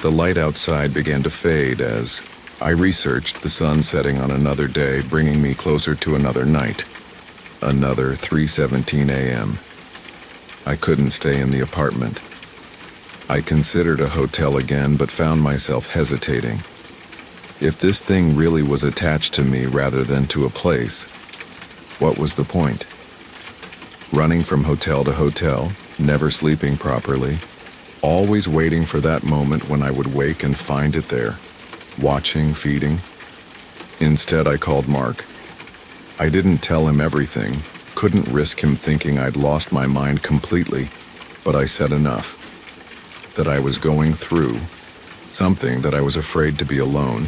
The light outside began to fade as I researched the sun setting on another day, bringing me closer to another night. Another 3:17 a.m. I couldn't stay in the apartment. I considered a hotel again, but found myself hesitating. If this thing really was attached to me rather than to a place, what was the point? Running from hotel to hotel, never sleeping properly, always waiting for that moment when I would wake and find it there, watching, feeding. Instead, I called Mark. I didn't tell him everything, couldn't risk him thinking I'd lost my mind completely, but I said enough. That I was going through something, that I was afraid to be alone,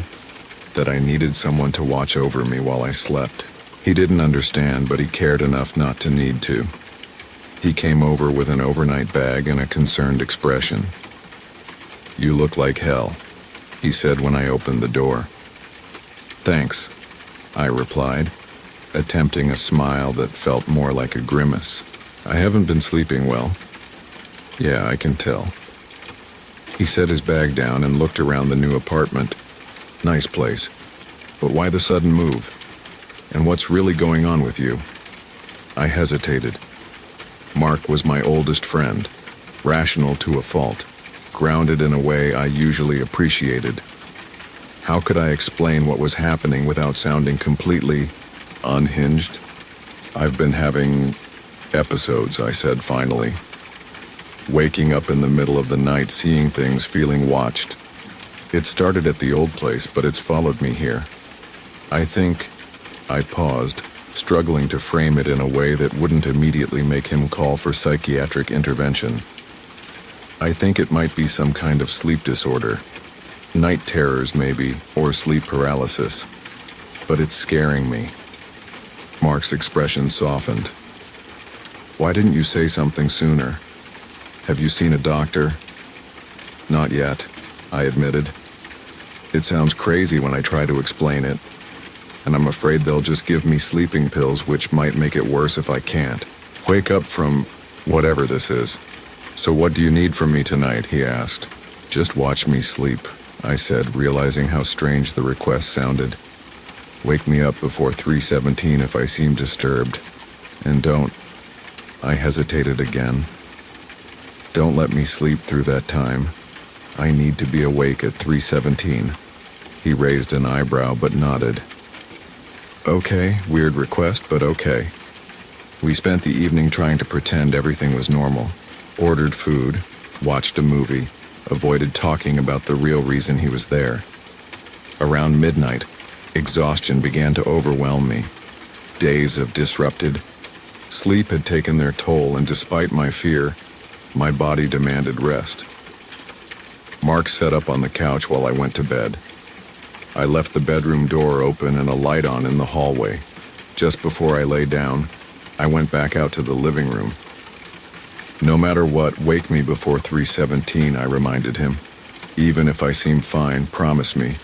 that I needed someone to watch over me while I slept. He didn't understand, but he cared enough not to need to. He came over with an overnight bag and a concerned expression. You look like hell, he said when I opened the door. Thanks, I replied, attempting a smile that felt more like a grimace. I haven't been sleeping well. Yeah, I can tell. He set his bag down and looked around the new apartment. Nice place. But why the sudden move? And what's really going on with you? I hesitated. Mark was my oldest friend, rational to a fault, grounded in a way I usually appreciated. How could I explain what was happening without sounding completely unhinged? I've been having episodes, I said finally. Waking up in the middle of the night, seeing things, feeling watched. It started at the old place, but it's followed me here. I paused, struggling to frame it in a way that wouldn't immediately make him call for psychiatric intervention. I think it might be some kind of sleep disorder. Night terrors, maybe, or sleep paralysis. But it's scaring me. Mark's expression softened. Why didn't you say something sooner? Have you seen a doctor? Not yet, I admitted. It sounds crazy when I try to explain it, and I'm afraid they'll just give me sleeping pills, which might make it worse if I can't. Wake up from whatever this is. So what do you need from me tonight? He asked. Just watch me sleep, I said, realizing how strange the request sounded. Wake me up before 3:17 if I seem disturbed. And don't. I hesitated again. Don't let me sleep through that time. I need to be awake at 3:17. He raised an eyebrow but nodded. Okay, weird request, but okay. We spent the evening trying to pretend everything was normal. Ordered food, watched a movie, avoided talking about the real reason he was there. Around midnight, exhaustion began to overwhelm me. Days of disrupted sleep had taken their toll, and despite my fear, my body demanded rest. Mark sat up on the couch while I went to bed. I left the bedroom door open and a light on in the hallway. Just before I lay down, I went back out to the living room. No matter what, wake me before 3:17, I reminded him. Even if I seem fine, promise me.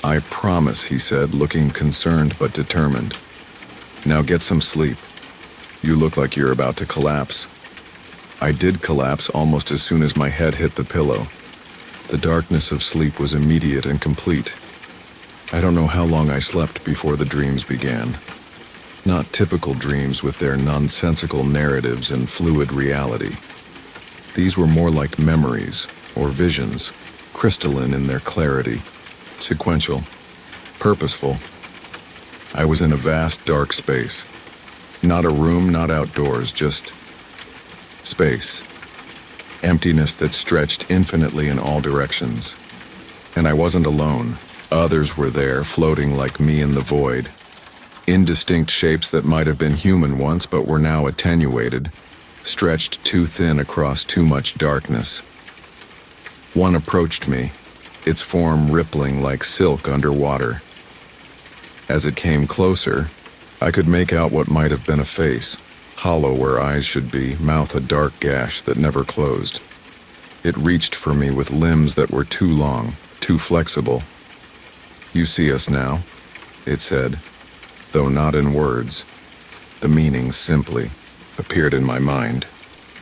I promise, he said, looking concerned but determined. Now get some sleep. You look like you're about to collapse. I did collapse almost as soon as my head hit the pillow. The darkness of sleep was immediate and complete. I don't know how long I slept before the dreams began. Not typical dreams with their nonsensical narratives and fluid reality. These were more like memories or visions, crystalline in their clarity, sequential, purposeful. I was in a vast dark space. Not a room, not outdoors, just space. Emptiness that stretched infinitely in all directions. And I wasn't alone. Others were there, floating like me in the void. Indistinct shapes that might have been human once but were now attenuated, stretched too thin across too much darkness. One approached me, its form rippling like silk underwater. As it came closer, I could make out what might have been a face, hollow where eyes should be, mouth a dark gash that never closed. It reached for me with limbs that were too long, too flexible. "You see us now," it said, though not in words. The meaning simply appeared in my mind.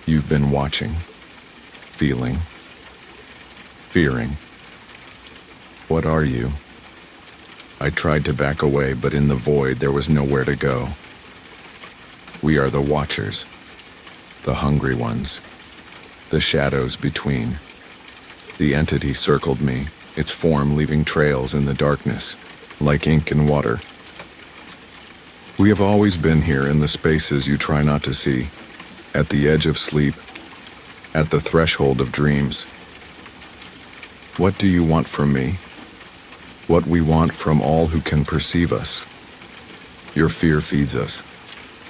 "You've been watching, feeling, fearing. What are you?" I tried to back away, but in the void there was nowhere to go. "We are the watchers, the hungry ones, the shadows between." The entity circled me, its form leaving trails in the darkness, like ink in water. "We have always been here in the spaces you try not to see, at the edge of sleep, at the threshold of dreams. What do you want from me? What we want from all who can perceive us. Your fear feeds us.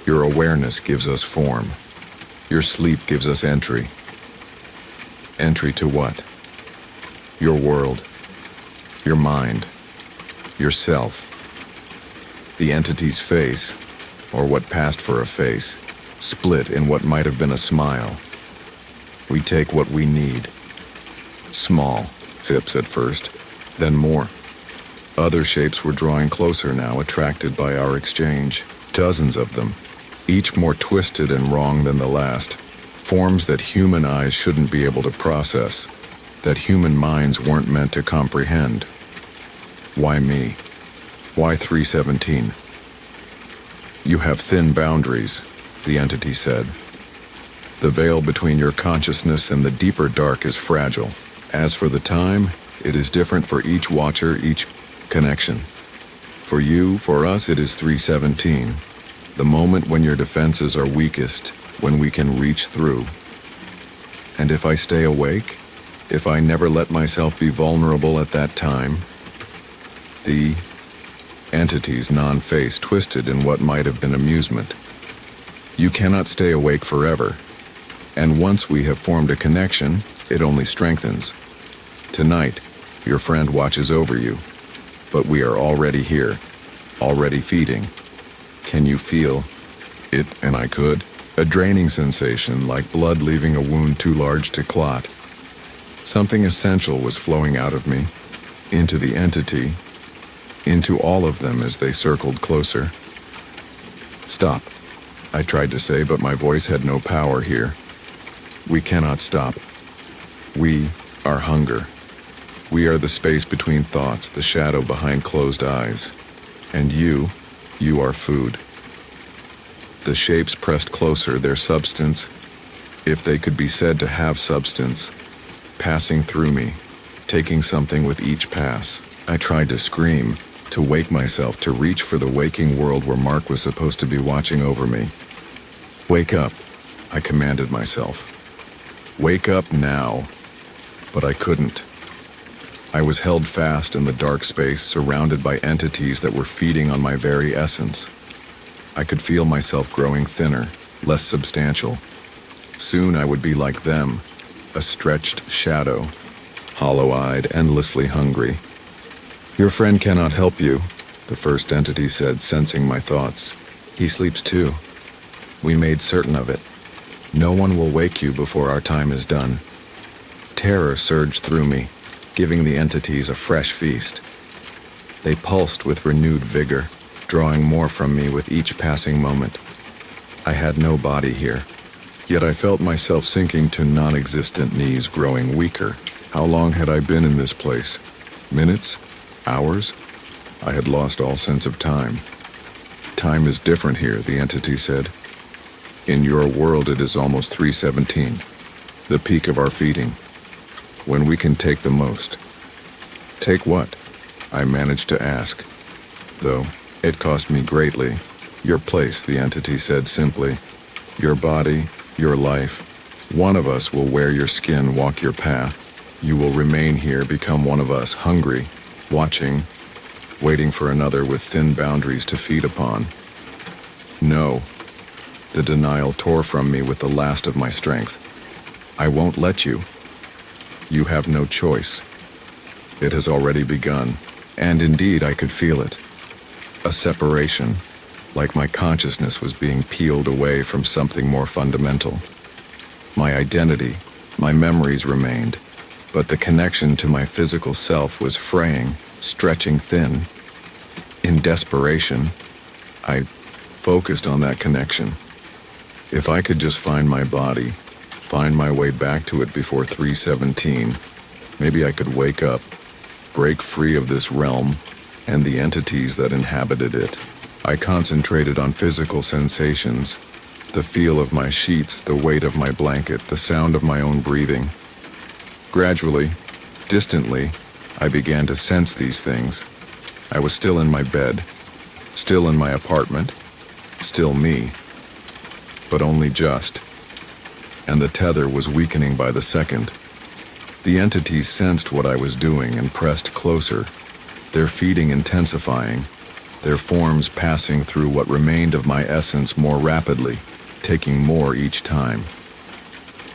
Your awareness gives us form. Your sleep gives us entry. Entry to what? Your world. Your mind. Yourself." The entity's face, or what passed for a face, split in what might have been a smile. "We take what we need." Small sips at first, then more. Other shapes were drawing closer now, attracted by our exchange. Dozens of them, each more twisted and wrong than the last. Forms that human eyes shouldn't be able to process, that human minds weren't meant to comprehend. Why me? Why 317? "You have thin boundaries," the entity said. "The veil between your consciousness and the deeper dark is fragile. As for the time, it is different for each watcher, each connection. For you, for us, it is 317. The moment when your defenses are weakest, when we can reach through. And if I stay awake, if I never let myself be vulnerable at that time." The entity's non-face twisted in what might have been amusement. "You cannot stay awake forever. And once we have formed a connection, it only strengthens. Tonight, your friend watches over you. But we are already here, already feeding. Can you feel it?" And I could. A draining sensation, like blood leaving a wound too large to clot. Something essential was flowing out of me, into the entity, into all of them as they circled closer. "Stop," I tried to say, but my voice had no power here. "We cannot stop. We are hunger. We are the space between thoughts, the shadow behind closed eyes. And you are food." The shapes pressed closer, their substance, if they could be said to have substance, passing through me, taking something with each pass. I tried to scream, to wake myself, to reach for the waking world where Mark was supposed to be watching over me. "Wake up," I commanded myself. "Wake up now." But I couldn't. I was held fast in the dark space, surrounded by entities that were feeding on my very essence. I could feel myself growing thinner, less substantial. Soon I would be like them, a stretched shadow, hollow-eyed, endlessly hungry. "Your friend cannot help you," the first entity said, sensing my thoughts. "He sleeps too. We made certain of it. No one will wake you before our time is done." Terror surged through me, giving the entities a fresh feast. They pulsed with renewed vigor, drawing more from me with each passing moment. I had no body here, yet I felt myself sinking to non-existent knees, growing weaker. How long had I been in this place? Minutes? Hours? I had lost all sense of time. Time is different here, the entity said. In your world it is almost 3:17, the peak of our feeding, when we can take the most. Take what? I managed to ask, though it cost me greatly. Your place, the entity said simply. Your body, your life. One of us will wear your skin, walk your path. You will remain here, become one of us, hungry, watching, waiting for another with thin boundaries to feed upon. No. The denial tore from me with the last of my strength. I won't let you. You have no choice. It has already begun, and indeed I could feel it. A separation, like my consciousness was being peeled away from something more fundamental. My identity, my memories remained, but the connection to my physical self was fraying, stretching thin. In desperation, I focused on that connection. If I could just find my body, find my way back to it before 3:17, maybe I could wake up, break free of this realm and the entities that inhabited it. I concentrated on physical sensations, the feel of my sheets, the weight of my blanket, the sound of my own breathing. Gradually, distantly, I began to sense these things. I was still in my bed, still in my apartment, still me, but only just. And the tether was weakening by the second. The entities sensed what I was doing and pressed closer, their feeding intensifying, their forms passing through what remained of my essence more rapidly, taking more each time.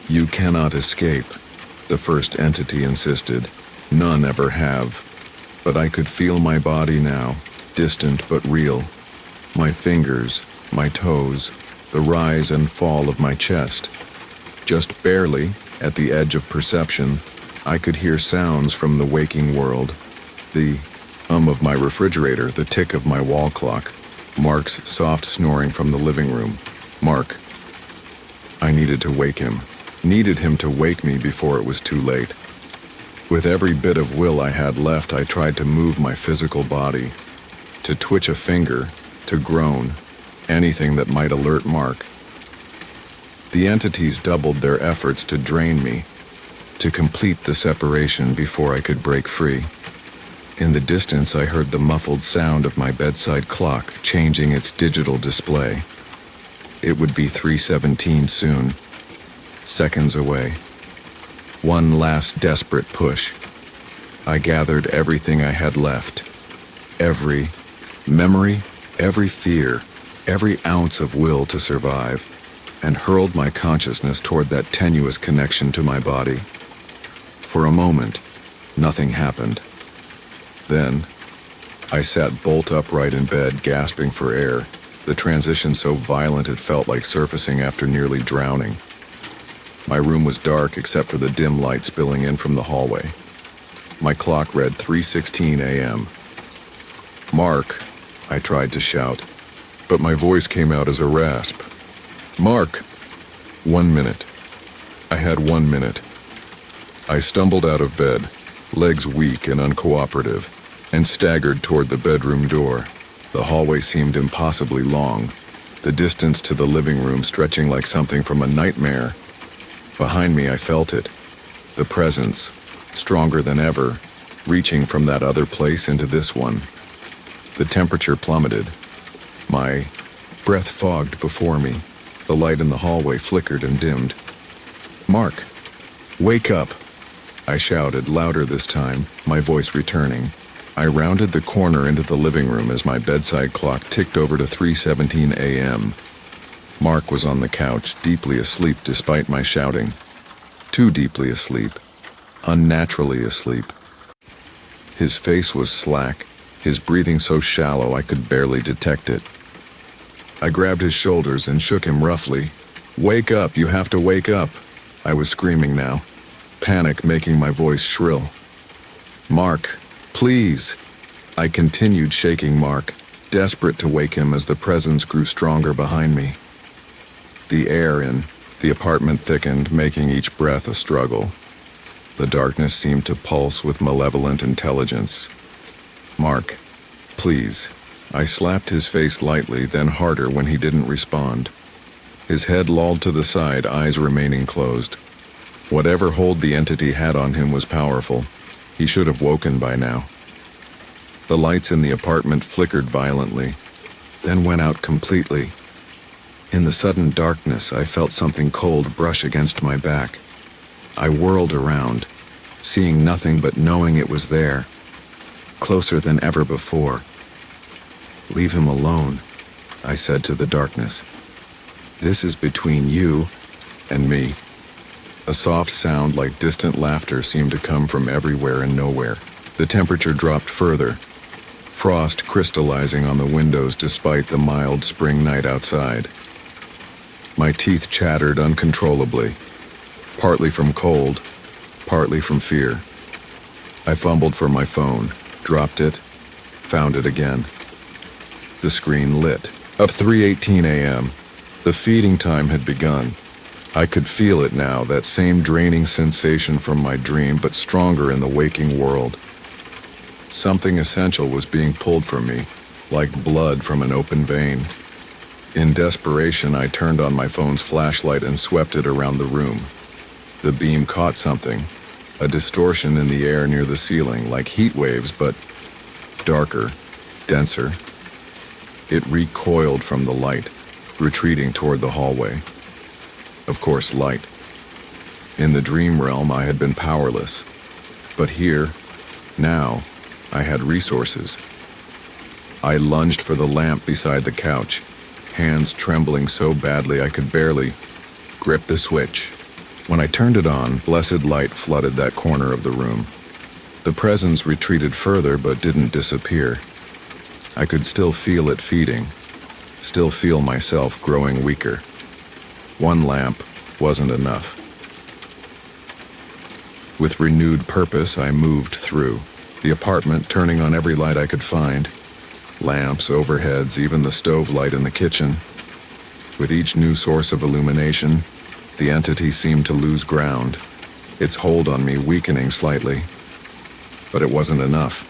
You cannot escape, the first entity insisted. None ever have. But I could feel my body now, distant but real. My fingers, my toes, the rise and fall of my chest. Just barely, at the edge of perception, I could hear sounds from the waking world. The of my refrigerator, the tick of my wall clock, Mark's soft snoring from the living room. Mark. I needed to wake him. Needed him to wake me before it was too late. With every bit of will I had left, I tried to move my physical body, to twitch a finger, to groan, anything that might alert Mark. The entities doubled their efforts to drain me, to complete the separation before I could break free. In the distance, I heard the muffled sound of my bedside clock changing its digital display. It would be 3:17 soon, seconds away. One last desperate push. I gathered everything I had left. Every memory, every fear, every ounce of will to survive, and hurled my consciousness toward that tenuous connection to my body. For a moment, nothing happened. Then, I sat bolt upright in bed, gasping for air, the transition so violent it felt like surfacing after nearly drowning. My room was dark except for the dim light spilling in from the hallway. My clock read 3:16 a.m. Mark, I tried to shout, but my voice came out as a rasp. Mark! 1 minute. I had 1 minute. I stumbled out of bed, legs weak and uncooperative, and staggered toward the bedroom door. The hallway seemed impossibly long, the distance to the living room stretching like something from a nightmare. Behind me I felt it, the presence, stronger than ever, reaching from that other place into this one. The temperature plummeted. My breath fogged before me. The light in the hallway flickered and dimmed. Mark, wake up! I shouted, louder this time, my voice returning. I rounded the corner into the living room as my bedside clock ticked over to 3:17 a.m. Mark was on the couch, deeply asleep despite my shouting. Too deeply asleep. Unnaturally asleep. His face was slack, his breathing so shallow I could barely detect it. I grabbed his shoulders and shook him roughly. Wake up, you have to wake up. I was screaming now, panic making my voice shrill. Mark, please. I continued shaking Mark, desperate to wake him as the presence grew stronger behind me. The air in the apartment thickened, making each breath a struggle. The darkness seemed to pulse with malevolent intelligence. Mark, please, I slapped his face lightly, then harder when he didn't respond. His head lolled to the side, eyes remaining closed. Whatever hold the entity had on him was powerful. He should have woken by now. The lights in the apartment flickered violently, then went out completely. In the sudden darkness, I felt something cold brush against my back. I whirled around, seeing nothing but knowing it was there, closer than ever before. "Leave him alone," I said to the darkness. "This is between you and me." A soft sound like distant laughter seemed to come from everywhere and nowhere. The temperature dropped further, frost crystallizing on the windows despite the mild spring night outside. My teeth chattered uncontrollably, partly from cold, partly from fear. I fumbled for my phone, dropped it, found it again. The screen lit. Up 3:18 a.m. The feeding time had begun. I could feel it now, that same draining sensation from my dream, but stronger in the waking world. Something essential was being pulled from me, like blood from an open vein. In desperation, I turned on my phone's flashlight and swept it around the room. The beam caught something, a distortion in the air near the ceiling, like heat waves, but darker, denser. It recoiled from the light, retreating toward the hallway. Of course, light. In the dream realm, I had been powerless. But here, now, I had resources. I lunged for the lamp beside the couch, hands trembling so badly I could barely grip the switch. When I turned it on, blessed light flooded that corner of the room. The presence retreated further but didn't disappear. I could still feel it feeding, still feel myself growing weaker. One lamp wasn't enough. With renewed purpose, I moved through the apartment, turning on every light I could find. Lamps, overheads, even the stove light in the kitchen. With each new source of illumination, the entity seemed to lose ground, its hold on me weakening slightly. But it wasn't enough.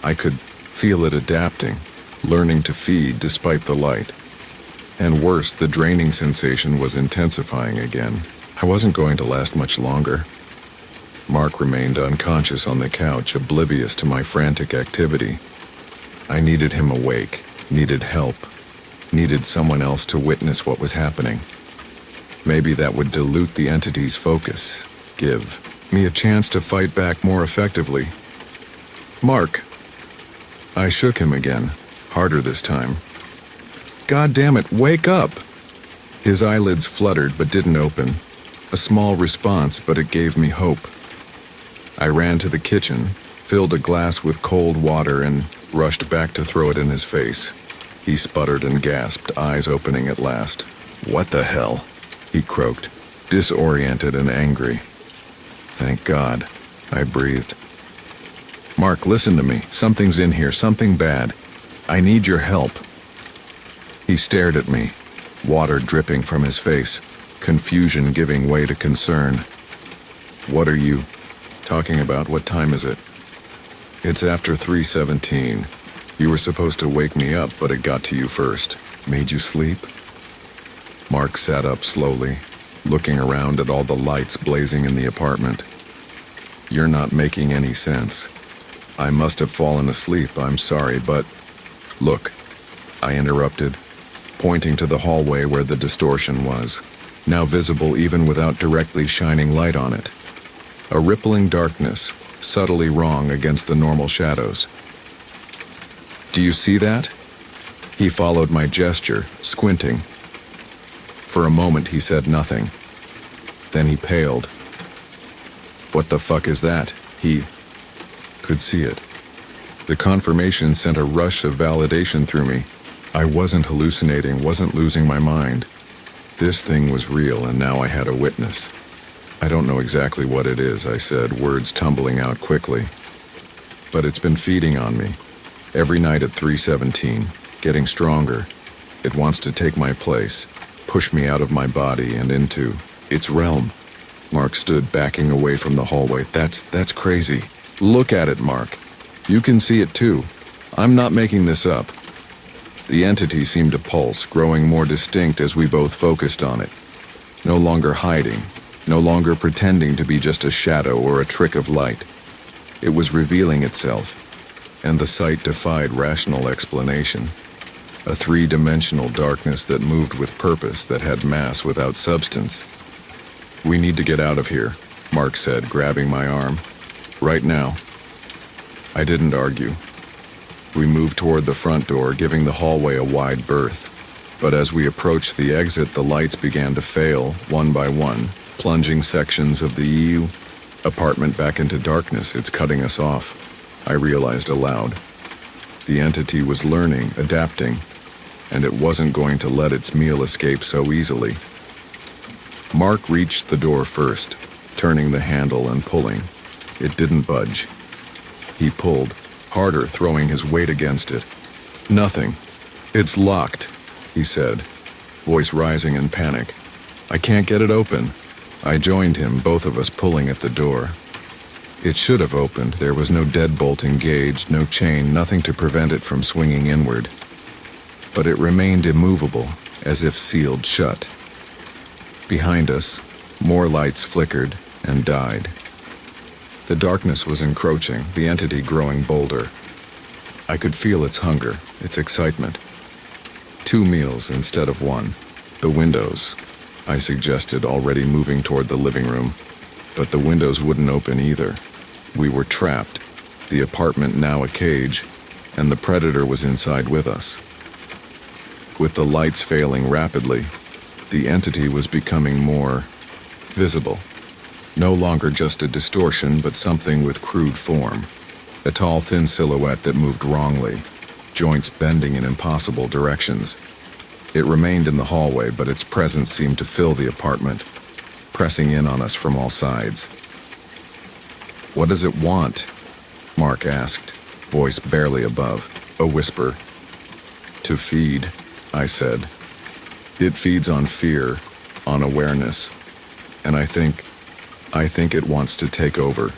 I could feel it adapting, learning to feed despite the light. And worse, the draining sensation was intensifying again. I wasn't going to last much longer. Mark remained unconscious on the couch, oblivious to my frantic activity. I needed him awake, needed help, needed someone else to witness what was happening. Maybe that would dilute the entity's focus, give me a chance to fight back more effectively. "Mark." I shook him again, harder this time. "God damn it, wake up!" His eyelids fluttered but didn't open. A small response, but it gave me hope. I ran to the kitchen, filled a glass with cold water, and rushed back to throw it in his face. He sputtered and gasped, eyes opening at last. "What the hell?" he croaked, disoriented and angry. "Thank God," I breathed. "Mark, listen to me. Something's in here, something bad. I need your help." He stared at me, water dripping from his face, confusion giving way to concern. "What are you talking about? What time is it?" "It's after 3:17. You were supposed to wake me up, but it got to you first. Made you sleep?" Mark sat up slowly, looking around at all the lights blazing in the apartment. "You're not making any sense. I must have fallen asleep, I'm sorry, but..." "Look," I interrupted, pointing to the hallway where the distortion was, now visible even without directly shining light on it. A rippling darkness, subtly wrong against the normal shadows. "Do you see that?" He followed my gesture, squinting. For a moment he said nothing. Then he paled. "What the fuck is that?" He could see it. The confirmation sent a rush of validation through me. I wasn't hallucinating, wasn't losing my mind. This thing was real, and now I had a witness. "I don't know exactly what it is," I said, words tumbling out quickly. "But it's been feeding on me. Every night at 3:17, getting stronger. It wants to take my place, push me out of my body and into its realm." Mark stood backing away from the hallway. That's crazy. "Look at it, Mark. You can see it too." I'm not making this up. The entity seemed to pulse, growing more distinct as we both focused on it. No longer hiding, no longer pretending to be just a shadow or a trick of light. It was revealing itself, and the sight defied rational explanation. A three-dimensional darkness that moved with purpose, that had mass without substance. "We need to get out of here," Mark said, grabbing my arm. "Right now." I didn't argue. We moved toward the front door, giving the hallway a wide berth. But as we approached the exit, the lights began to fail, one by one, plunging sections of the EU apartment back into darkness. "It's cutting us off," I realized aloud. The entity was learning, adapting, and it wasn't going to let its meal escape so easily. Mark reached the door first, turning the handle and pulling. It didn't budge. He pulled, harder, throwing his weight against it. "Nothing. It's locked," he said, voice rising in panic. "I can't get it open." I joined him, both of us pulling at the door. It should have opened. There was no deadbolt engaged, no chain, nothing to prevent it from swinging inward. But it remained immovable, as if sealed shut. Behind us, more lights flickered and died. The darkness was encroaching, the entity growing bolder. I could feel its hunger, its excitement. 2 meals instead of 1. "The windows," I suggested, already moving toward the living room. But the windows wouldn't open either. We were trapped, the apartment now a cage, and the predator was inside with us. With the lights failing rapidly, the entity was becoming more visible. No longer just a distortion, but something with crude form. A tall, thin silhouette that moved wrongly, joints bending in impossible directions. It remained in the hallway, but its presence seemed to fill the apartment, pressing in on us from all sides. "What does it want?" Mark asked, voice barely above, a whisper. "To feed," I said. "It feeds on fear, on awareness, and I think it wants to take over.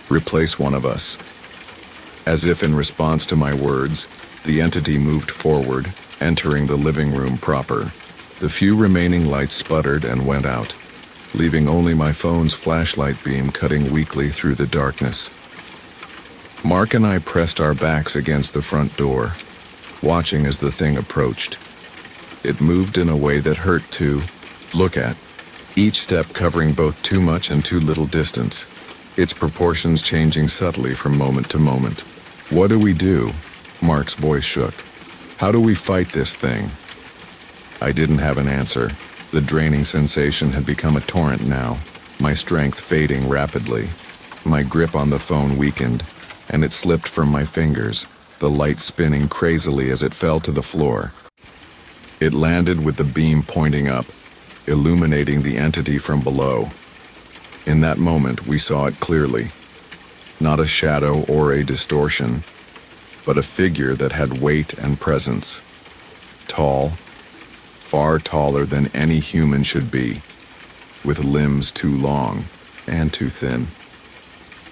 Replace one of us." As if in response to my words, the entity moved forward, entering the living room proper. The few remaining lights sputtered and went out, leaving only my phone's flashlight beam cutting weakly through the darkness. Mark and I pressed our backs against the front door, watching as the thing approached. It moved in a way that hurt to look at, each step covering both too much and too little distance, its proportions changing subtly from moment to moment. "What do we do?" Mark's voice shook. "How do we fight this thing?" I didn't have an answer. The draining sensation had become a torrent now, my strength fading rapidly. My grip on the phone weakened, and it slipped from my fingers, the light spinning crazily as it fell to the floor. It landed with the beam pointing up, illuminating the entity from below. In that moment, we saw it clearly. Not a shadow or a distortion, but a figure that had weight and presence. Tall, far taller than any human should be, with limbs too long and too thin.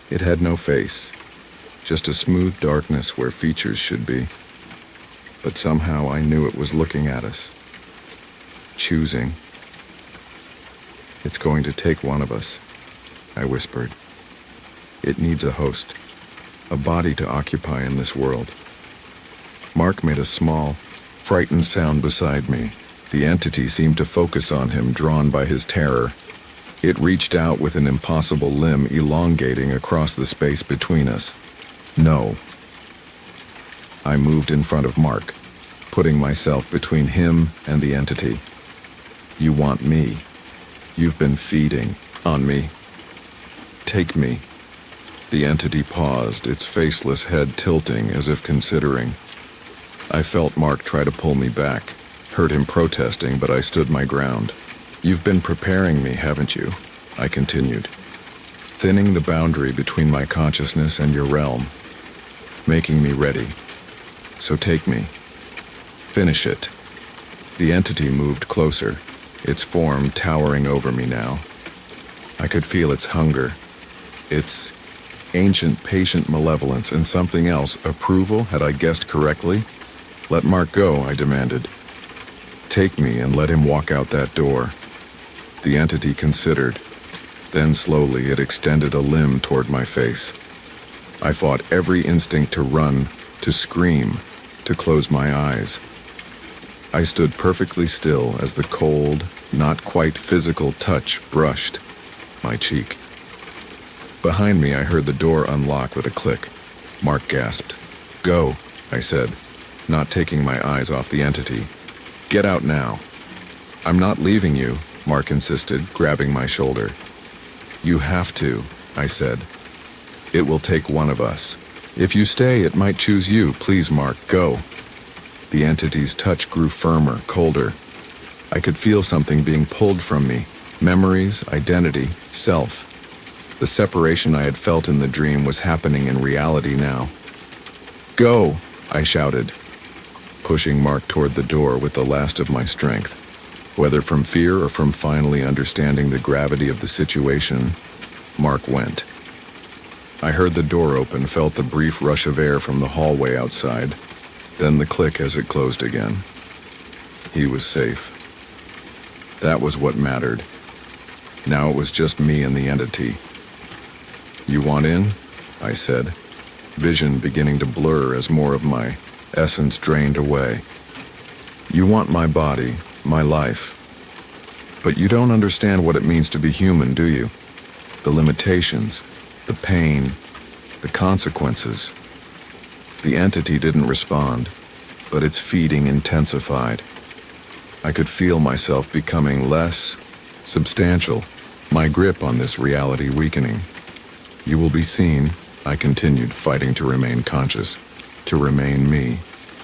It had no face, just a smooth darkness where features should be. But somehow I knew it was looking at us, choosing. "It's going to take one of us," I whispered. "It needs a host, a body to occupy in this world." Mark made a small, frightened sound beside me. The entity seemed to focus on him, drawn by his terror. It reached out with an impossible limb, elongating across the space between us. "No." I moved in front of Mark, putting myself between him and the entity. "You want me. You've been feeding on me. Take me." The entity paused, its faceless head tilting as if considering. I felt Mark try to pull me back, heard him protesting, but I stood my ground. "You've been preparing me, haven't you?" I continued, thinning the boundary between my consciousness and your realm, making me ready. "So take me. Finish it." The entity moved closer, its form towering over me now. I could feel its hunger, its Ancient, patient malevolence, and something else, approval, had I guessed correctly? Let Mark go, I demanded. Take me and let him walk out that door. The entity considered. Then slowly it extended a limb toward my face. I fought every instinct to run, to scream, to close my eyes. I stood perfectly still as the cold, not quite physical touch brushed my cheek. Behind me, I heard the door unlock with a click. Mark gasped. Go, I said, not taking my eyes off the entity. Get out now. I'm not leaving you, Mark insisted, grabbing my shoulder. You have to, I said. It will take one of us. If you stay, it might choose you. Please, Mark, go. The entity's touch grew firmer, colder. I could feel something being pulled from me. Memories, identity, self. The separation I had felt in the dream was happening in reality now. Go, I shouted, pushing Mark toward the door with the last of my strength. Whether from fear or from finally understanding the gravity of the situation, Mark went. I heard the door open, felt the brief rush of air from the hallway outside, then the click as it closed again. He was safe. That was what mattered. Now it was just me and the entity. You want in? I said, vision beginning to blur as more of my essence drained away. You want my body, my life. But you don't understand what it means to be human, do you? The limitations, the pain, the consequences. The entity didn't respond, but its feeding intensified. I could feel myself becoming less substantial, my grip on this reality weakening. You will be seen, I continued, fighting to remain conscious, to remain me.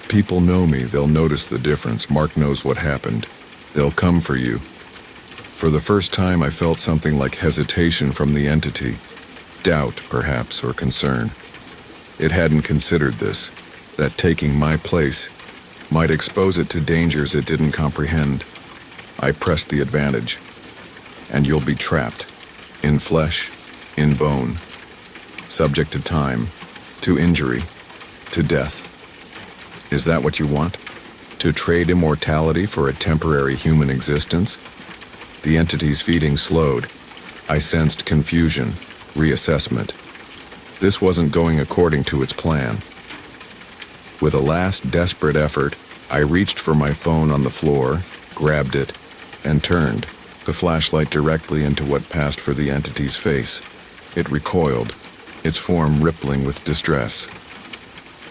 People know me, they'll notice the difference. Mark knows what happened. They'll come for you. For the first time, I felt something like hesitation from the entity. Doubt, perhaps, or concern. It hadn't considered this, that taking my place might expose it to dangers it didn't comprehend. I pressed the advantage. And you'll be trapped, in flesh, in bone, subject to time, to injury, to death. Is that what you want? To trade immortality for a temporary human existence? The entity's feeding slowed. I sensed confusion, reassessment. This wasn't going according to its plan. With a last desperate effort, I reached for my phone on the floor, grabbed it, and turned, the flashlight directly into what passed for the entity's face. It recoiled, its form rippling with distress.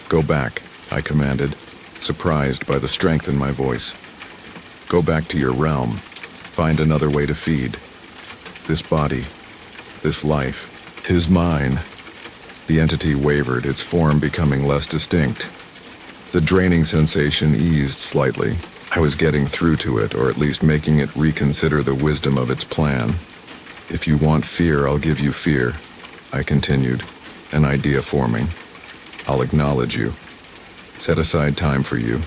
Go back, I commanded, surprised by the strength in my voice. Go back to your realm. Find another way to feed. This body, this life, is mine. The entity wavered, its form becoming less distinct. The draining sensation eased slightly. I was getting through to it, or at least making it reconsider the wisdom of its plan. If you want fear, I'll give you fear, I continued, an idea forming. I'll acknowledge you. Set aside time for you.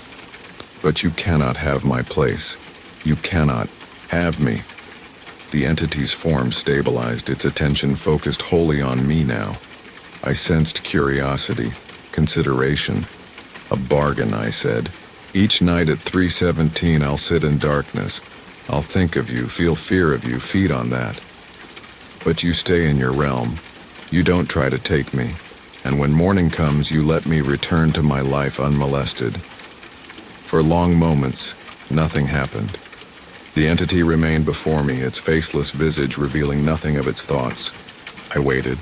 But you cannot have my place. You cannot have me. The entity's form stabilized, its attention focused wholly on me now. I sensed curiosity, consideration. A bargain, I said. Each night at 3:17, I'll sit in darkness. I'll think of you, feel fear of you, feed on that. But you stay in your realm. You don't try to take me. And when morning comes, you let me return to my life unmolested. For long moments, nothing happened. The entity remained before me, its faceless visage revealing nothing of its thoughts. I waited,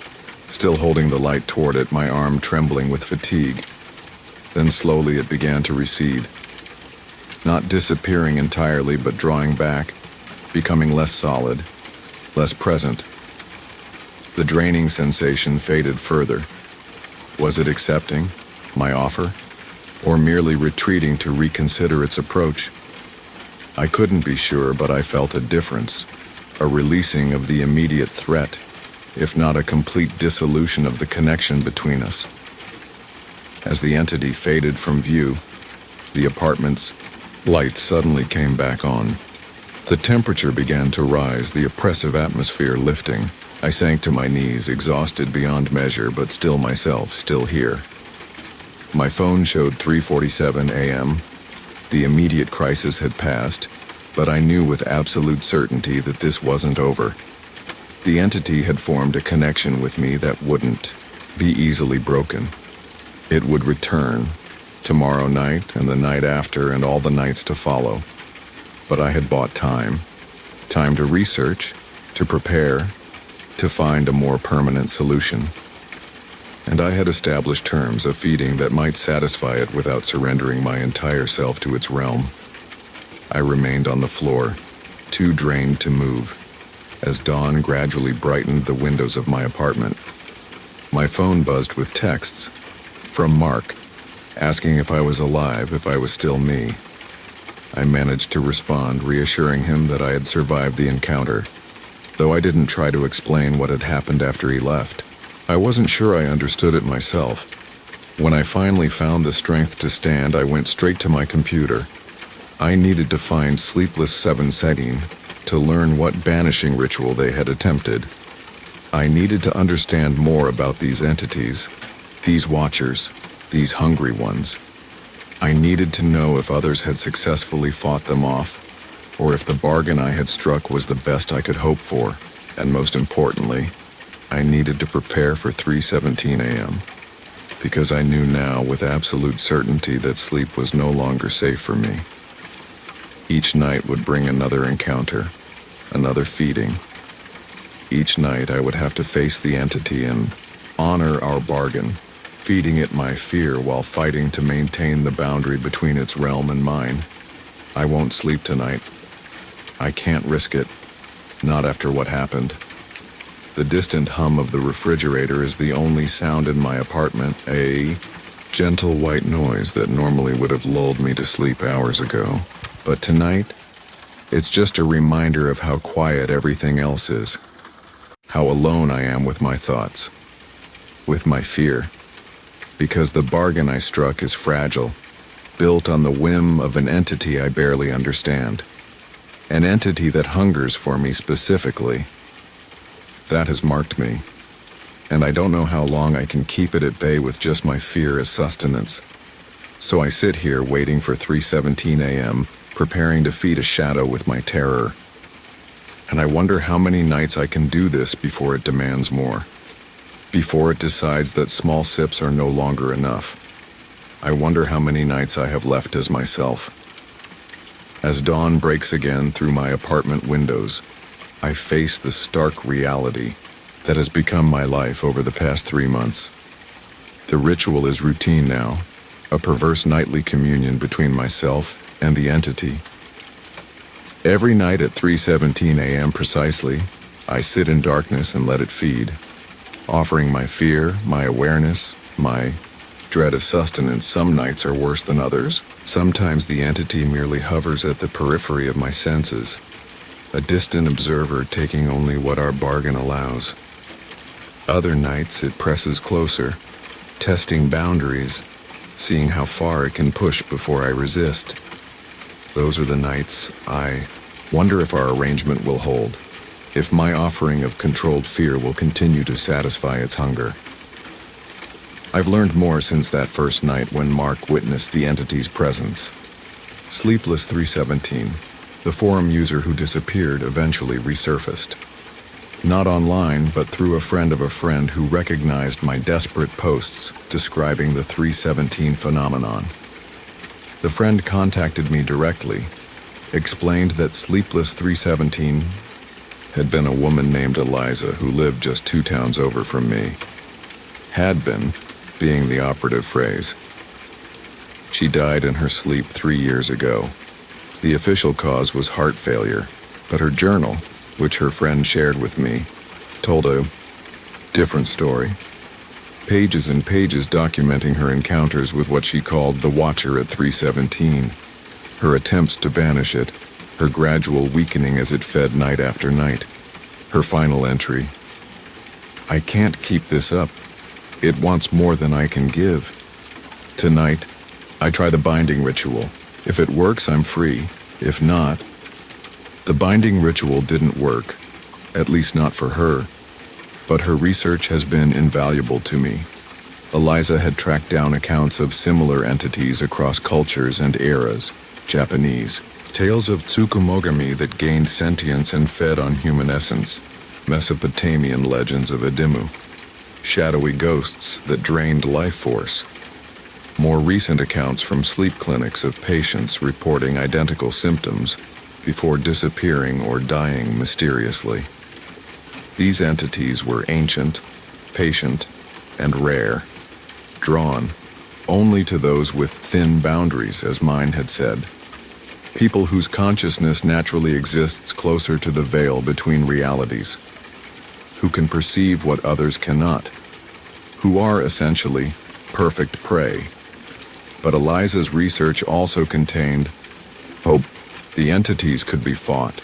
still holding the light toward it, my arm trembling with fatigue. Then slowly it began to recede. Not disappearing entirely, but drawing back, becoming less solid, less present. The draining sensation faded further. Was it accepting my offer, or merely retreating to reconsider its approach? I couldn't be sure, but I felt a difference, a releasing of the immediate threat, if not a complete dissolution of the connection between us. As the entity faded from view, the apartment's lights suddenly came back on. The temperature began to rise, the oppressive atmosphere lifting. I sank to my knees, exhausted beyond measure, but still myself, still here. My phone showed 3:47 a.m. The immediate crisis had passed, but I knew with absolute certainty that this wasn't over. The entity had formed a connection with me that wouldn't be easily broken. It would return tomorrow night and the night after and all the nights to follow. But I had bought time to research, to prepare, to find a more permanent solution. And I had established terms of feeding that might satisfy it without surrendering my entire self to its realm. I remained on the floor, too drained to move, as dawn gradually brightened the windows of my apartment. My phone buzzed with texts from Mark, asking if I was alive, if I was still me. I managed to respond, reassuring him that I had survived the encounter, though I didn't try to explain what had happened after he left. I wasn't sure I understood it myself. When I finally found the strength to stand, I went straight to my computer. I needed to find Sleepless 717 to learn what banishing ritual they had attempted. I needed to understand more about these entities, these watchers, these hungry ones. I needed to know if others had successfully fought them off, or if the bargain I had struck was the best I could hope for, and most importantly, I needed to prepare for 3:17 a.m., because I knew now with absolute certainty that sleep was no longer safe for me. Each night would bring another encounter, another feeding. Each night I would have to face the entity and honor our bargain, feeding it my fear while fighting to maintain the boundary between its realm and mine. I won't sleep tonight. I can't risk it, not after what happened. The distant hum of the refrigerator is the only sound in my apartment, a gentle white noise that normally would have lulled me to sleep hours ago. But tonight, it's just a reminder of how quiet everything else is, how alone I am with my thoughts, with my fear, because the bargain I struck is fragile, built on the whim of an entity I barely understand, an entity that hungers for me specifically. That has marked me, and I don't know how long I can keep it at bay with just my fear as sustenance. So I sit here waiting for 3:17 a.m., preparing to feed a shadow with my terror. And I wonder how many nights I can do this before it demands more, before it decides that small sips are no longer enough. I wonder how many nights I have left as myself. As dawn breaks again through my apartment windows, I face the stark reality that has become my life over the past 3 months. The ritual is routine now, a perverse nightly communion between myself and the entity. Every night at 3:17 a.m. precisely, I sit in darkness and let it feed, offering my fear, my awareness, my dread as sustenance. Some nights are worse than others. Sometimes the entity merely hovers at the periphery of my senses, a distant observer taking only what our bargain allows. Other nights it presses closer, testing boundaries, seeing how far it can push before I resist. Those are the nights I wonder if our arrangement will hold, if my offering of controlled fear will continue to satisfy its hunger. I've learned more since that first night when Mark witnessed the entity's presence. Sleepless 317, the forum user who disappeared, eventually resurfaced. Not online, but through a friend of a friend who recognized my desperate posts describing the 317 phenomenon. The friend contacted me directly, explained that Sleepless 317 had been a woman named Eliza who lived just 2 towns over from me. Had been, being the operative phrase. She died in her sleep 3 years ago. The official cause was heart failure, but her journal, which her friend shared with me, told a different story. Pages and pages documenting her encounters with what she called the Watcher at 317, her attempts to banish it, her gradual weakening as it fed night after night. Her final entry: I can't keep this up. It wants more than I can give. Tonight, I try the binding ritual. If it works, I'm free. If not, the binding ritual didn't work, at least not for her. But her research has been invaluable to me. Eliza had tracked down accounts of similar entities across cultures and eras. Japanese tales of tsukumogami that gained sentience and fed on human essence. Mesopotamian legends of Edimu, shadowy ghosts that drained life force. More recent accounts from sleep clinics of patients reporting identical symptoms before disappearing or dying mysteriously. These entities were ancient, patient, and rare, drawn only to those with thin boundaries, as mine had said. People whose consciousness naturally exists closer to the veil between realities, who can perceive what others cannot, who are essentially perfect prey. But Eliza's research also contained hope. The entities could be fought.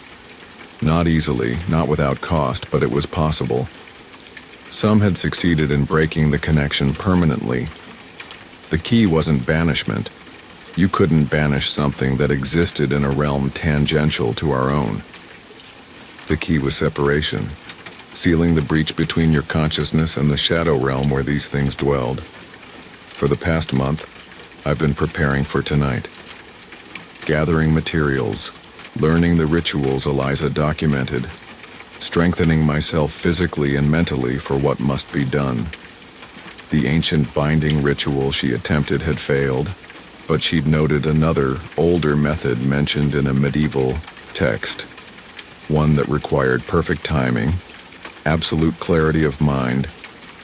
Not easily, not without cost, but it was possible. Some had succeeded in breaking the connection permanently. The key wasn't banishment. You couldn't banish something that existed in a realm tangential to our own. The key was separation, sealing the breach between your consciousness and the shadow realm where these things dwelled. For the past month, I've been preparing for tonight. Gathering materials, learning the rituals Eliza documented, strengthening myself physically and mentally for what must be done. The ancient binding ritual she attempted had failed, but she'd noted another, older method mentioned in a medieval text, one that required perfect timing, absolute clarity of mind,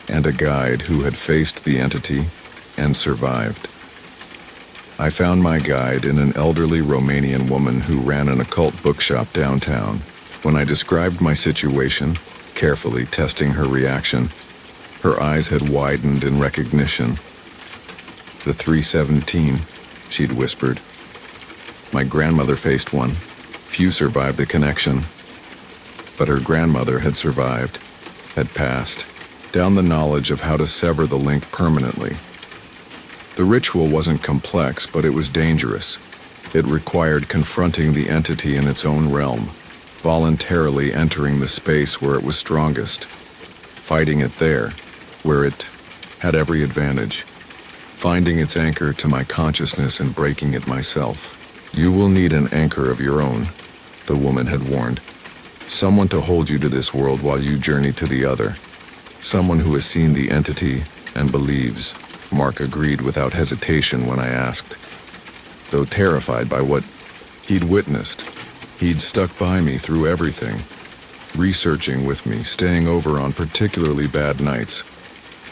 and a guide who had faced the entity and survived. I found my guide in an elderly Romanian woman who ran an occult bookshop downtown. When I described my situation, carefully testing her reaction, her eyes had widened in recognition. The 317, she'd whispered. My grandmother faced one. Few survived the connection. But her grandmother had survived, had passed, down the knowledge of how to sever the link permanently. The ritual wasn't complex, but it was dangerous. It required confronting the entity in its own realm, voluntarily entering the space where it was strongest, fighting it there, where it had every advantage, finding its anchor to my consciousness and breaking it myself. You will need an anchor of your own, the woman had warned. Someone to hold you to this world while you journey to the other. Someone who has seen the entity and believes. Mark agreed without hesitation when I asked. Though terrified by what he'd witnessed, he'd stuck by me through everything, researching with me, staying over on particularly bad nights,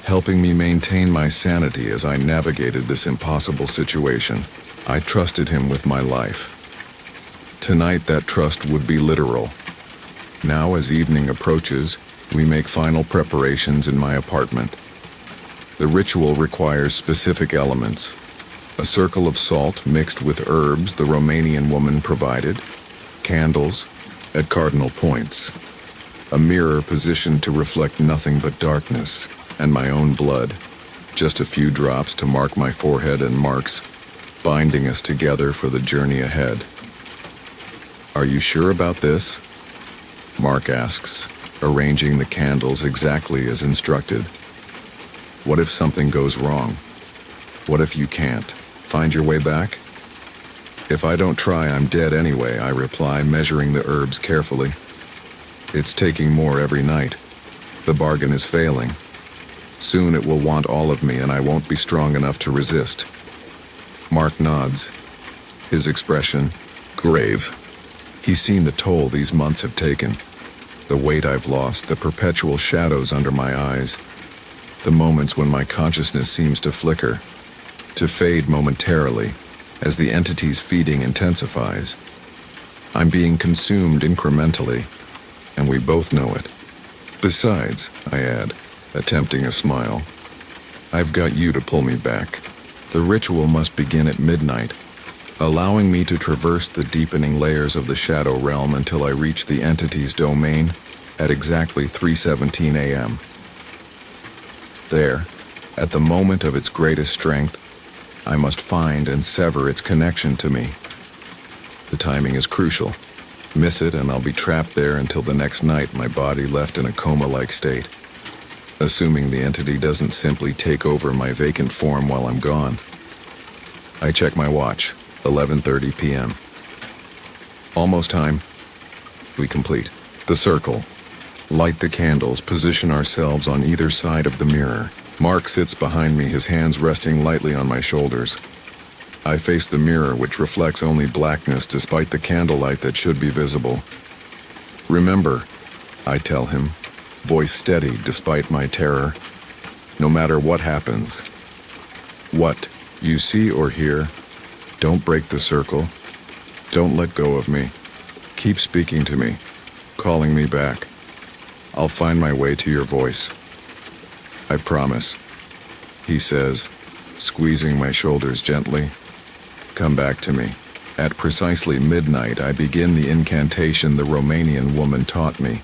helping me maintain my sanity as I navigated this impossible situation. I trusted him with my life. Tonight that trust would be literal. Now, as evening approaches, we make final preparations in my apartment. The ritual requires specific elements. A circle of salt mixed with herbs the Romanian woman provided, candles at cardinal points, a mirror positioned to reflect nothing but darkness, and my own blood, just a few drops to mark my forehead and marks, binding us together for the journey ahead. Are you sure about this? Mark asks, arranging the candles exactly as instructed. What if something goes wrong? What if you can't find your way back? If I don't try, I'm dead anyway, I reply, measuring the herbs carefully. It's taking more every night. The bargain is failing. Soon it will want all of me and I won't be strong enough to resist. Mark nods, his expression grave. He's seen the toll these months have taken. The weight I've lost, the perpetual shadows under my eyes, the moments when my consciousness seems to flicker, to fade momentarily as the entity's feeding intensifies. I'm being consumed incrementally, and we both know it. Besides, I add, attempting a smile, I've got you to pull me back. The ritual must begin at midnight, allowing me to traverse the deepening layers of the shadow realm until I reach the entity's domain at exactly 3:17 a.m. There, at the moment of its greatest strength, I must find and sever its connection to me. The timing is crucial. Miss it and I'll be trapped there until the next night, my body left in a coma-like state. assuming the entity doesn't simply take over my vacant form while I'm gone. I check my watch, 11:30 p.m. Almost time. We complete the circle. Light the candles, position ourselves on either side of the mirror. Mark sits behind me, his hands resting lightly on my shoulders. I face the mirror, which reflects only blackness despite the candlelight that should be visible. Remember, I tell him, voice steady despite my terror. No matter what happens, what you see or hear, don't break the circle. Don't let go of me. Keep speaking to me, calling me back. I'll find my way to your voice. I promise, he says, squeezing my shoulders gently. Come back to me. At precisely midnight, I begin the incantation the Romanian woman taught me.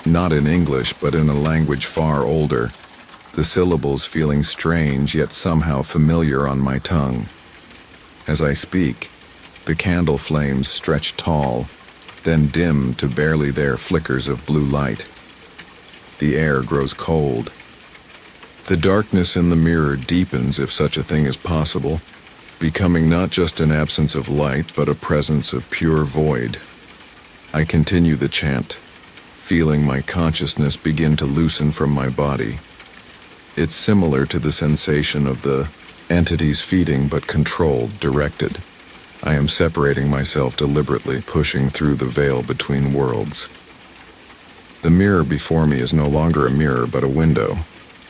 Not in English, but in a language far older, the syllables feeling strange yet somehow familiar on my tongue. As I speak, the candle flames stretch tall, then dim to barely there flickers of blue light. The air grows cold. The darkness in the mirror deepens, if such a thing is possible, becoming not just an absence of light, but a presence of pure void. I continue the chant, feeling my consciousness begin to loosen from my body. It's similar to the sensation of the entities feeding, but controlled, directed. I am separating myself deliberately, pushing through the veil between worlds. The mirror before me is no longer a mirror, but a window,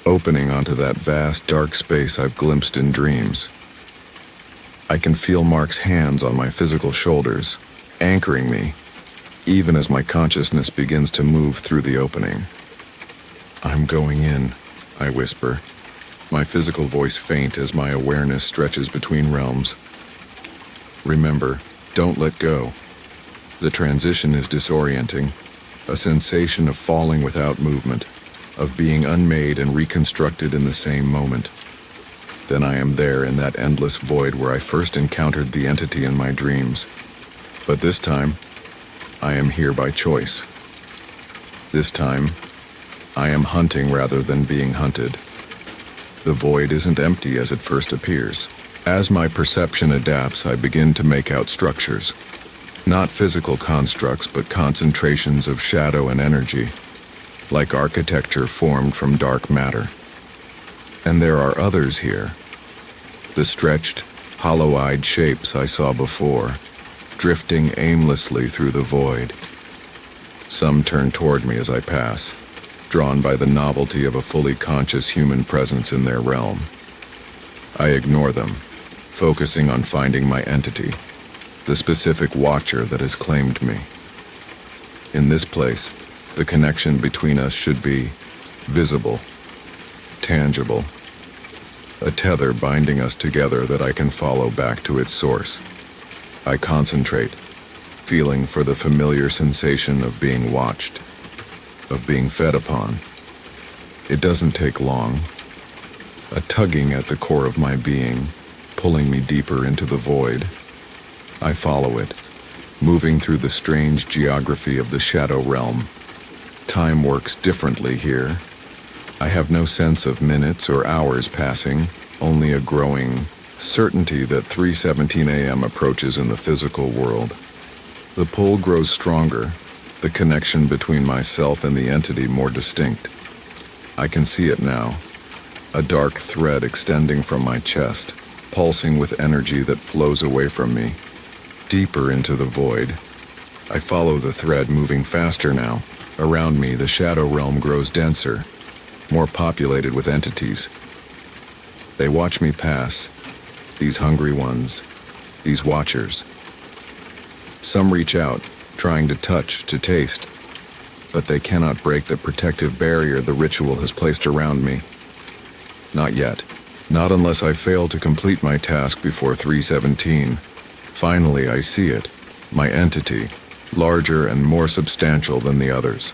opening onto that vast, dark space I've glimpsed in dreams. I can feel Mark's hands on my physical shoulders, anchoring me, even as my consciousness begins to move through the opening. I'm going in, I whisper, my physical voice faint as my awareness stretches between realms. Remember, don't let go. The transition is disorienting, a sensation of falling without movement, of being unmade and reconstructed in the same moment. Then I am there in that endless void where I first encountered the entity in my dreams. But this time, I am here by choice. This time, I am hunting rather than being hunted. The void isn't empty as it first appears. As my perception adapts, I begin to make out structures. Not physical constructs, but concentrations of shadow and energy, like architecture formed from dark matter. And there are others here. The stretched, hollow-eyed shapes I saw before, drifting aimlessly through the void. Some turn toward me as I pass, drawn by the novelty of a fully conscious human presence in their realm. I ignore them, focusing on finding my entity, the specific watcher that has claimed me. In this place, the connection between us should be visible, tangible, a tether binding us together that I can follow back to its source. I concentrate, feeling for the familiar sensation of being watched, of being fed upon. It doesn't take long. A tugging at the core of my being, pulling me deeper into the void. I follow it, moving through the strange geography of the shadow realm. Time works differently here. I have no sense of minutes or hours passing, only a growing certainty that 3:17 a.m. approaches in the physical world. The pull grows stronger, the connection between myself and the entity more distinct. I can see it now, a dark thread extending from my chest, pulsing with energy that flows away from me, deeper into the void. I follow the thread, moving faster now. Around me, the shadow realm grows denser, more populated with entities. They watch me pass, these hungry ones, these watchers. Some reach out, trying to touch, to taste, but they cannot break the protective barrier the ritual has placed around me. Not yet. Not unless I fail to complete my task before 3:17. Finally, I see it, my entity, larger and more substantial than the others.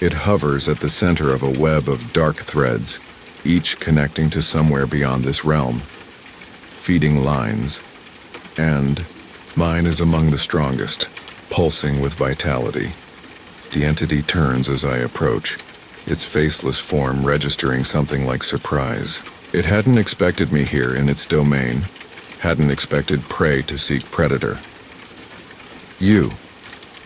It hovers at the center of a web of dark threads, each connecting to somewhere beyond this realm, feeding lines, and mine is among the strongest, pulsing with vitality. The entity turns as I approach, its faceless form registering something like surprise. It hadn't expected me here in its domain, hadn't expected prey to seek predator. You,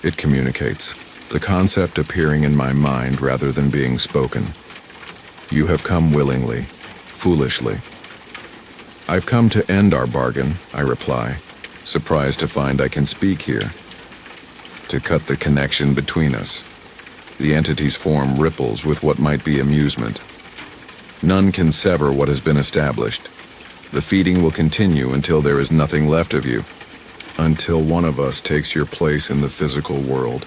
it communicates, the concept appearing in my mind rather than being spoken. You have come willingly, foolishly. I've come to end our bargain, I reply, surprised to find I can speak here. To cut the connection between us. The entity's form ripples with what might be amusement. None can sever what has been established. The feeding will continue until there is nothing left of you. Until one of us takes your place in the physical world.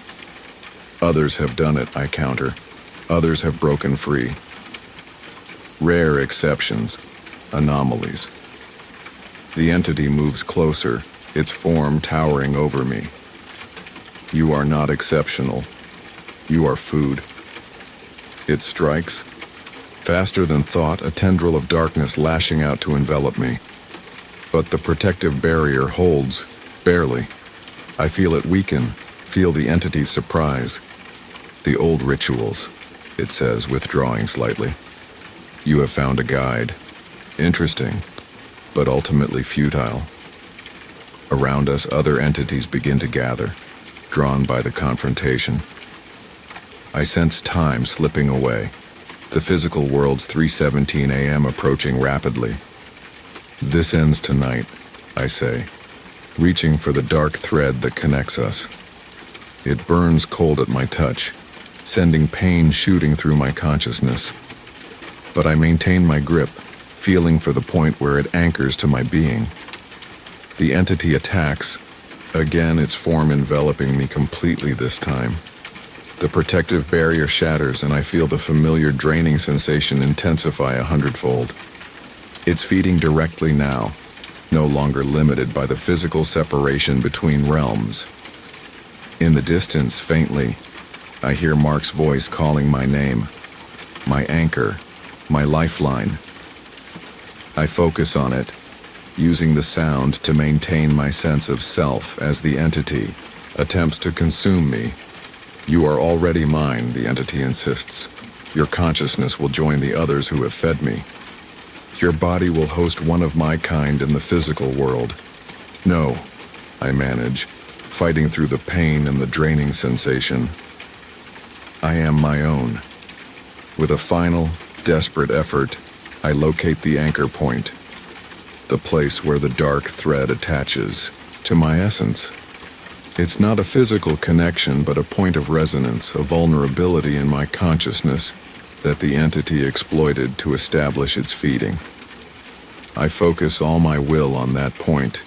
Others have done it, I counter. Others have broken free. Rare exceptions, anomalies. The entity moves closer, its form towering over me. You are not exceptional. You are food. It strikes. Faster than thought, a tendril of darkness lashing out to envelop me. But the protective barrier holds, barely. I feel it weaken, feel the entity's surprise. The old rituals, it says, withdrawing slightly. You have found a guide. Interesting, but ultimately futile. Around us, other entities begin to gather, drawn by the confrontation. I sense time slipping away, the physical world's 3:17 a.m. approaching rapidly. This ends tonight, I say, reaching for the dark thread that connects us. It burns cold at my touch, sending pain shooting through my consciousness. But I maintain my grip, feeling for the point where it anchors to my being. The entity attacks, again its form enveloping me completely this time. The protective barrier shatters and I feel the familiar draining sensation intensify 100-fold. It's feeding directly now, no longer limited by the physical separation between realms. In the distance, faintly, I hear Mark's voice calling my name, my anchor, my lifeline. I focus on it, using the sound to maintain my sense of self as the entity attempts to consume me. You are already mine, the entity insists. Your consciousness will join the others who have fed me. Your body will host one of my kind in the physical world. No, I manage, fighting through the pain and the draining sensation. I am my own. With a final, desperate effort, I locate the anchor point, the place where the dark thread attaches to my essence. It's not a physical connection, but a point of resonance, a vulnerability in my consciousness that the entity exploited to establish its feeding. I focus all my will on that point,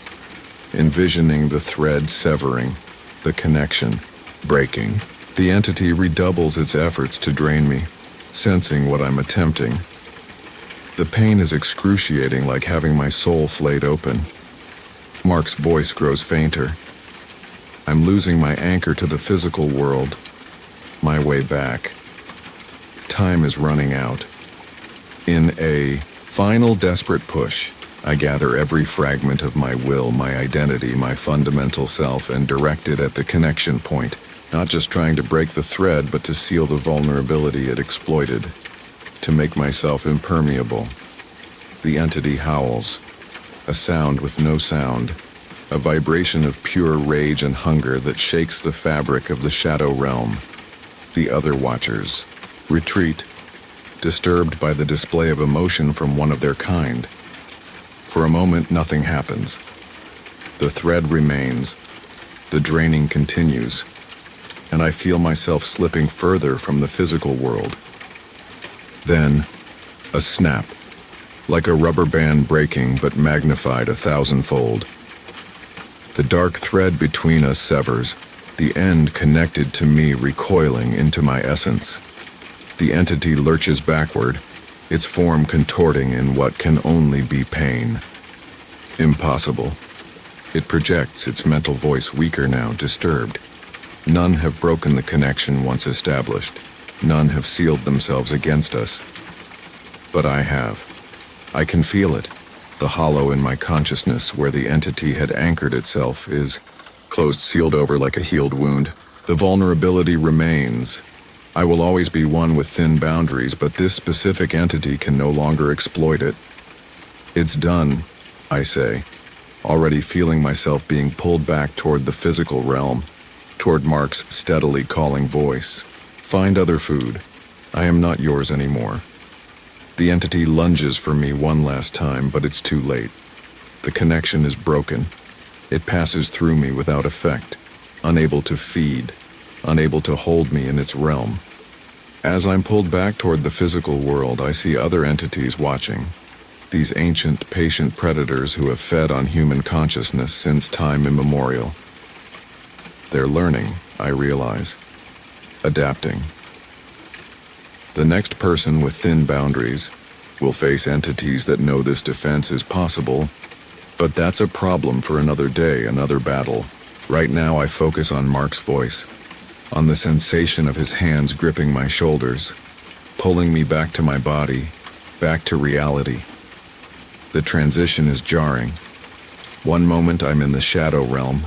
envisioning the thread severing, the connection breaking. The entity redoubles its efforts to drain me, sensing what I'm attempting. The pain is excruciating, like having my soul flayed open. Mark's voice grows fainter. I'm losing my anchor to the physical world, my way back. Time is running out. In a final desperate push, I gather every fragment of my will, my identity, my fundamental self, and direct it at the connection point, not just trying to break the thread, but to seal the vulnerability it exploited, to make myself impermeable. The entity howls, a sound with no sound, a vibration of pure rage and hunger that shakes the fabric of the shadow realm. The other watchers retreat, disturbed by the display of emotion from one of their kind. For a moment, nothing happens. The thread remains, the draining continues, and I feel myself slipping further from the physical world. Then, a snap, like a rubber band breaking but magnified 1,000-fold. The dark thread between us severs, the end connected to me recoiling into my essence. The entity lurches backward, its form contorting in what can only be pain. Impossible. It projects its mental voice weaker now, disturbed. None have broken the connection once established. None have sealed themselves against us. But I have. I can feel it. The hollow in my consciousness where the entity had anchored itself is closed, sealed over like a healed wound. The vulnerability remains, I will always be one with thin boundaries, but this specific entity can no longer exploit it. It's done, I say, already feeling myself being pulled back toward the physical realm, toward Mark's steadily calling voice. Find other food. I am not yours anymore. The entity lunges for me one last time, but it's too late. The connection is broken. It passes through me without effect, unable to feed, unable to hold me in its realm. As I'm pulled back toward the physical world, I see other entities watching. These ancient, patient predators who have fed on human consciousness since time immemorial. They're learning, I realize. Adapting. The next person with thin boundaries will face entities that know this defense is possible, but that's a problem for another day, another battle. Right now I focus on Mark's voice, on the sensation of his hands gripping my shoulders, pulling me back to my body, back to reality. The transition is jarring. One moment I'm in the shadow realm,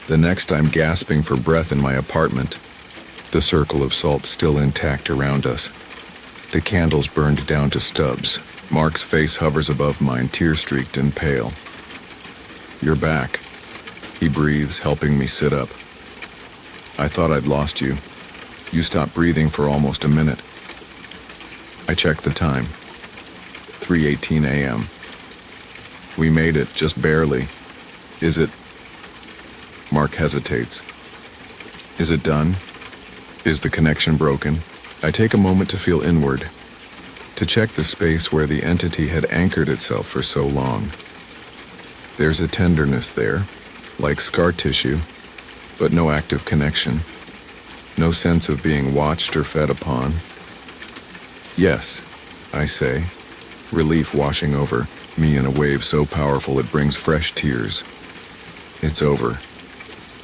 the next I'm gasping for breath in my apartment, the circle of salt still intact around us. The candles burned down to stubs. Mark's face hovers above mine, tear-streaked and pale. You're back, he breathes, helping me sit up. I thought I'd lost you. You stopped breathing for almost a minute. I checked the time. 3:18 a.m. We made it, just barely. Is it... Mark hesitates. Is it done? Is the connection broken? I take a moment to feel inward, to check the space where the entity had anchored itself for so long. There's a tenderness there, like scar tissue, but no active connection, no sense of being watched or fed upon. Yes, I say, relief washing over me in a wave so powerful it brings fresh tears. It's over.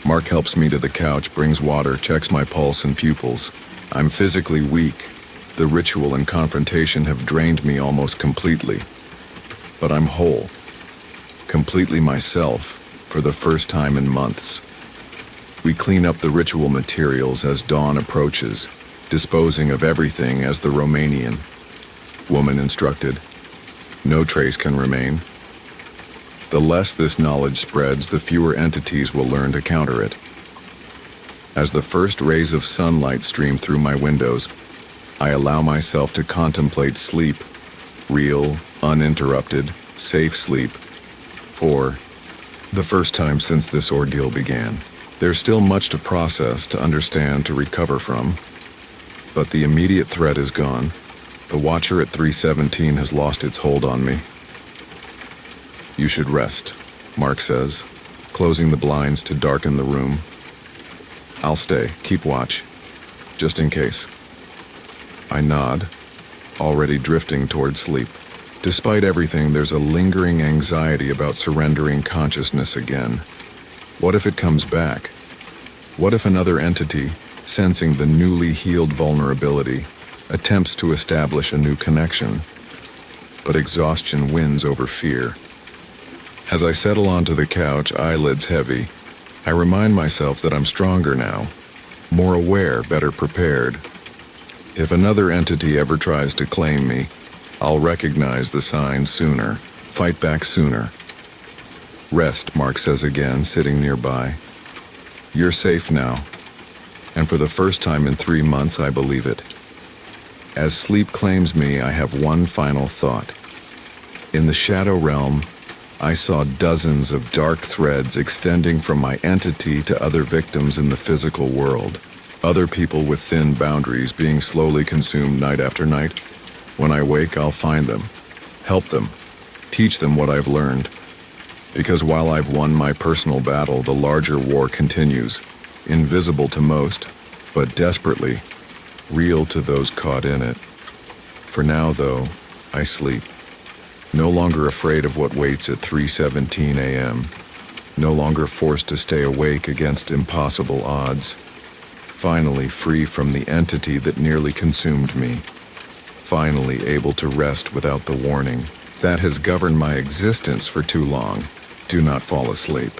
Mark helps me to the couch, brings water, checks my pulse and pupils. I'm physically weak. The ritual and confrontation have drained me almost completely. But I'm whole. Completely myself, for the first time in months. We clean up the ritual materials as dawn approaches, disposing of everything as the Romanian woman instructed. No trace can remain. The less this knowledge spreads, the fewer entities will learn to counter it. As the first rays of sunlight stream through my windows, I allow myself to contemplate sleep, real, uninterrupted, safe sleep, for the first time since this ordeal began. There's still much to process, to understand, to recover from, but the immediate threat is gone. The watcher at 3:17 has lost its hold on me. You should rest, Mark says, closing the blinds to darken the room. I'll stay, keep watch, just in case. I nod, already drifting toward sleep. Despite everything, there's a lingering anxiety about surrendering consciousness again. What if it comes back? What if another entity, sensing the newly healed vulnerability, attempts to establish a new connection? But exhaustion wins over fear. As I settle onto the couch, eyelids heavy, I remind myself that I'm stronger now, more aware, better prepared. If another entity ever tries to claim me, I'll recognize the signs sooner, fight back sooner. Rest, Mark says again, sitting nearby. You're safe now, and for the first time in 3 months, I believe it. As sleep claims me, I have one final thought. In the shadow realm, I saw dozens of dark threads extending from my entity to other victims in the physical world. Other people with thin boundaries being slowly consumed night after night. When I wake, I'll find them, help them, teach them what I've learned. Because while I've won my personal battle, the larger war continues, invisible to most, but desperately real to those caught in it. For now, though, I sleep. No longer afraid of what waits at 3:17 a.m. No longer forced to stay awake against impossible odds. Finally free from the entity that nearly consumed me. Finally able to rest without the warning that has governed my existence for too long. Do not fall asleep.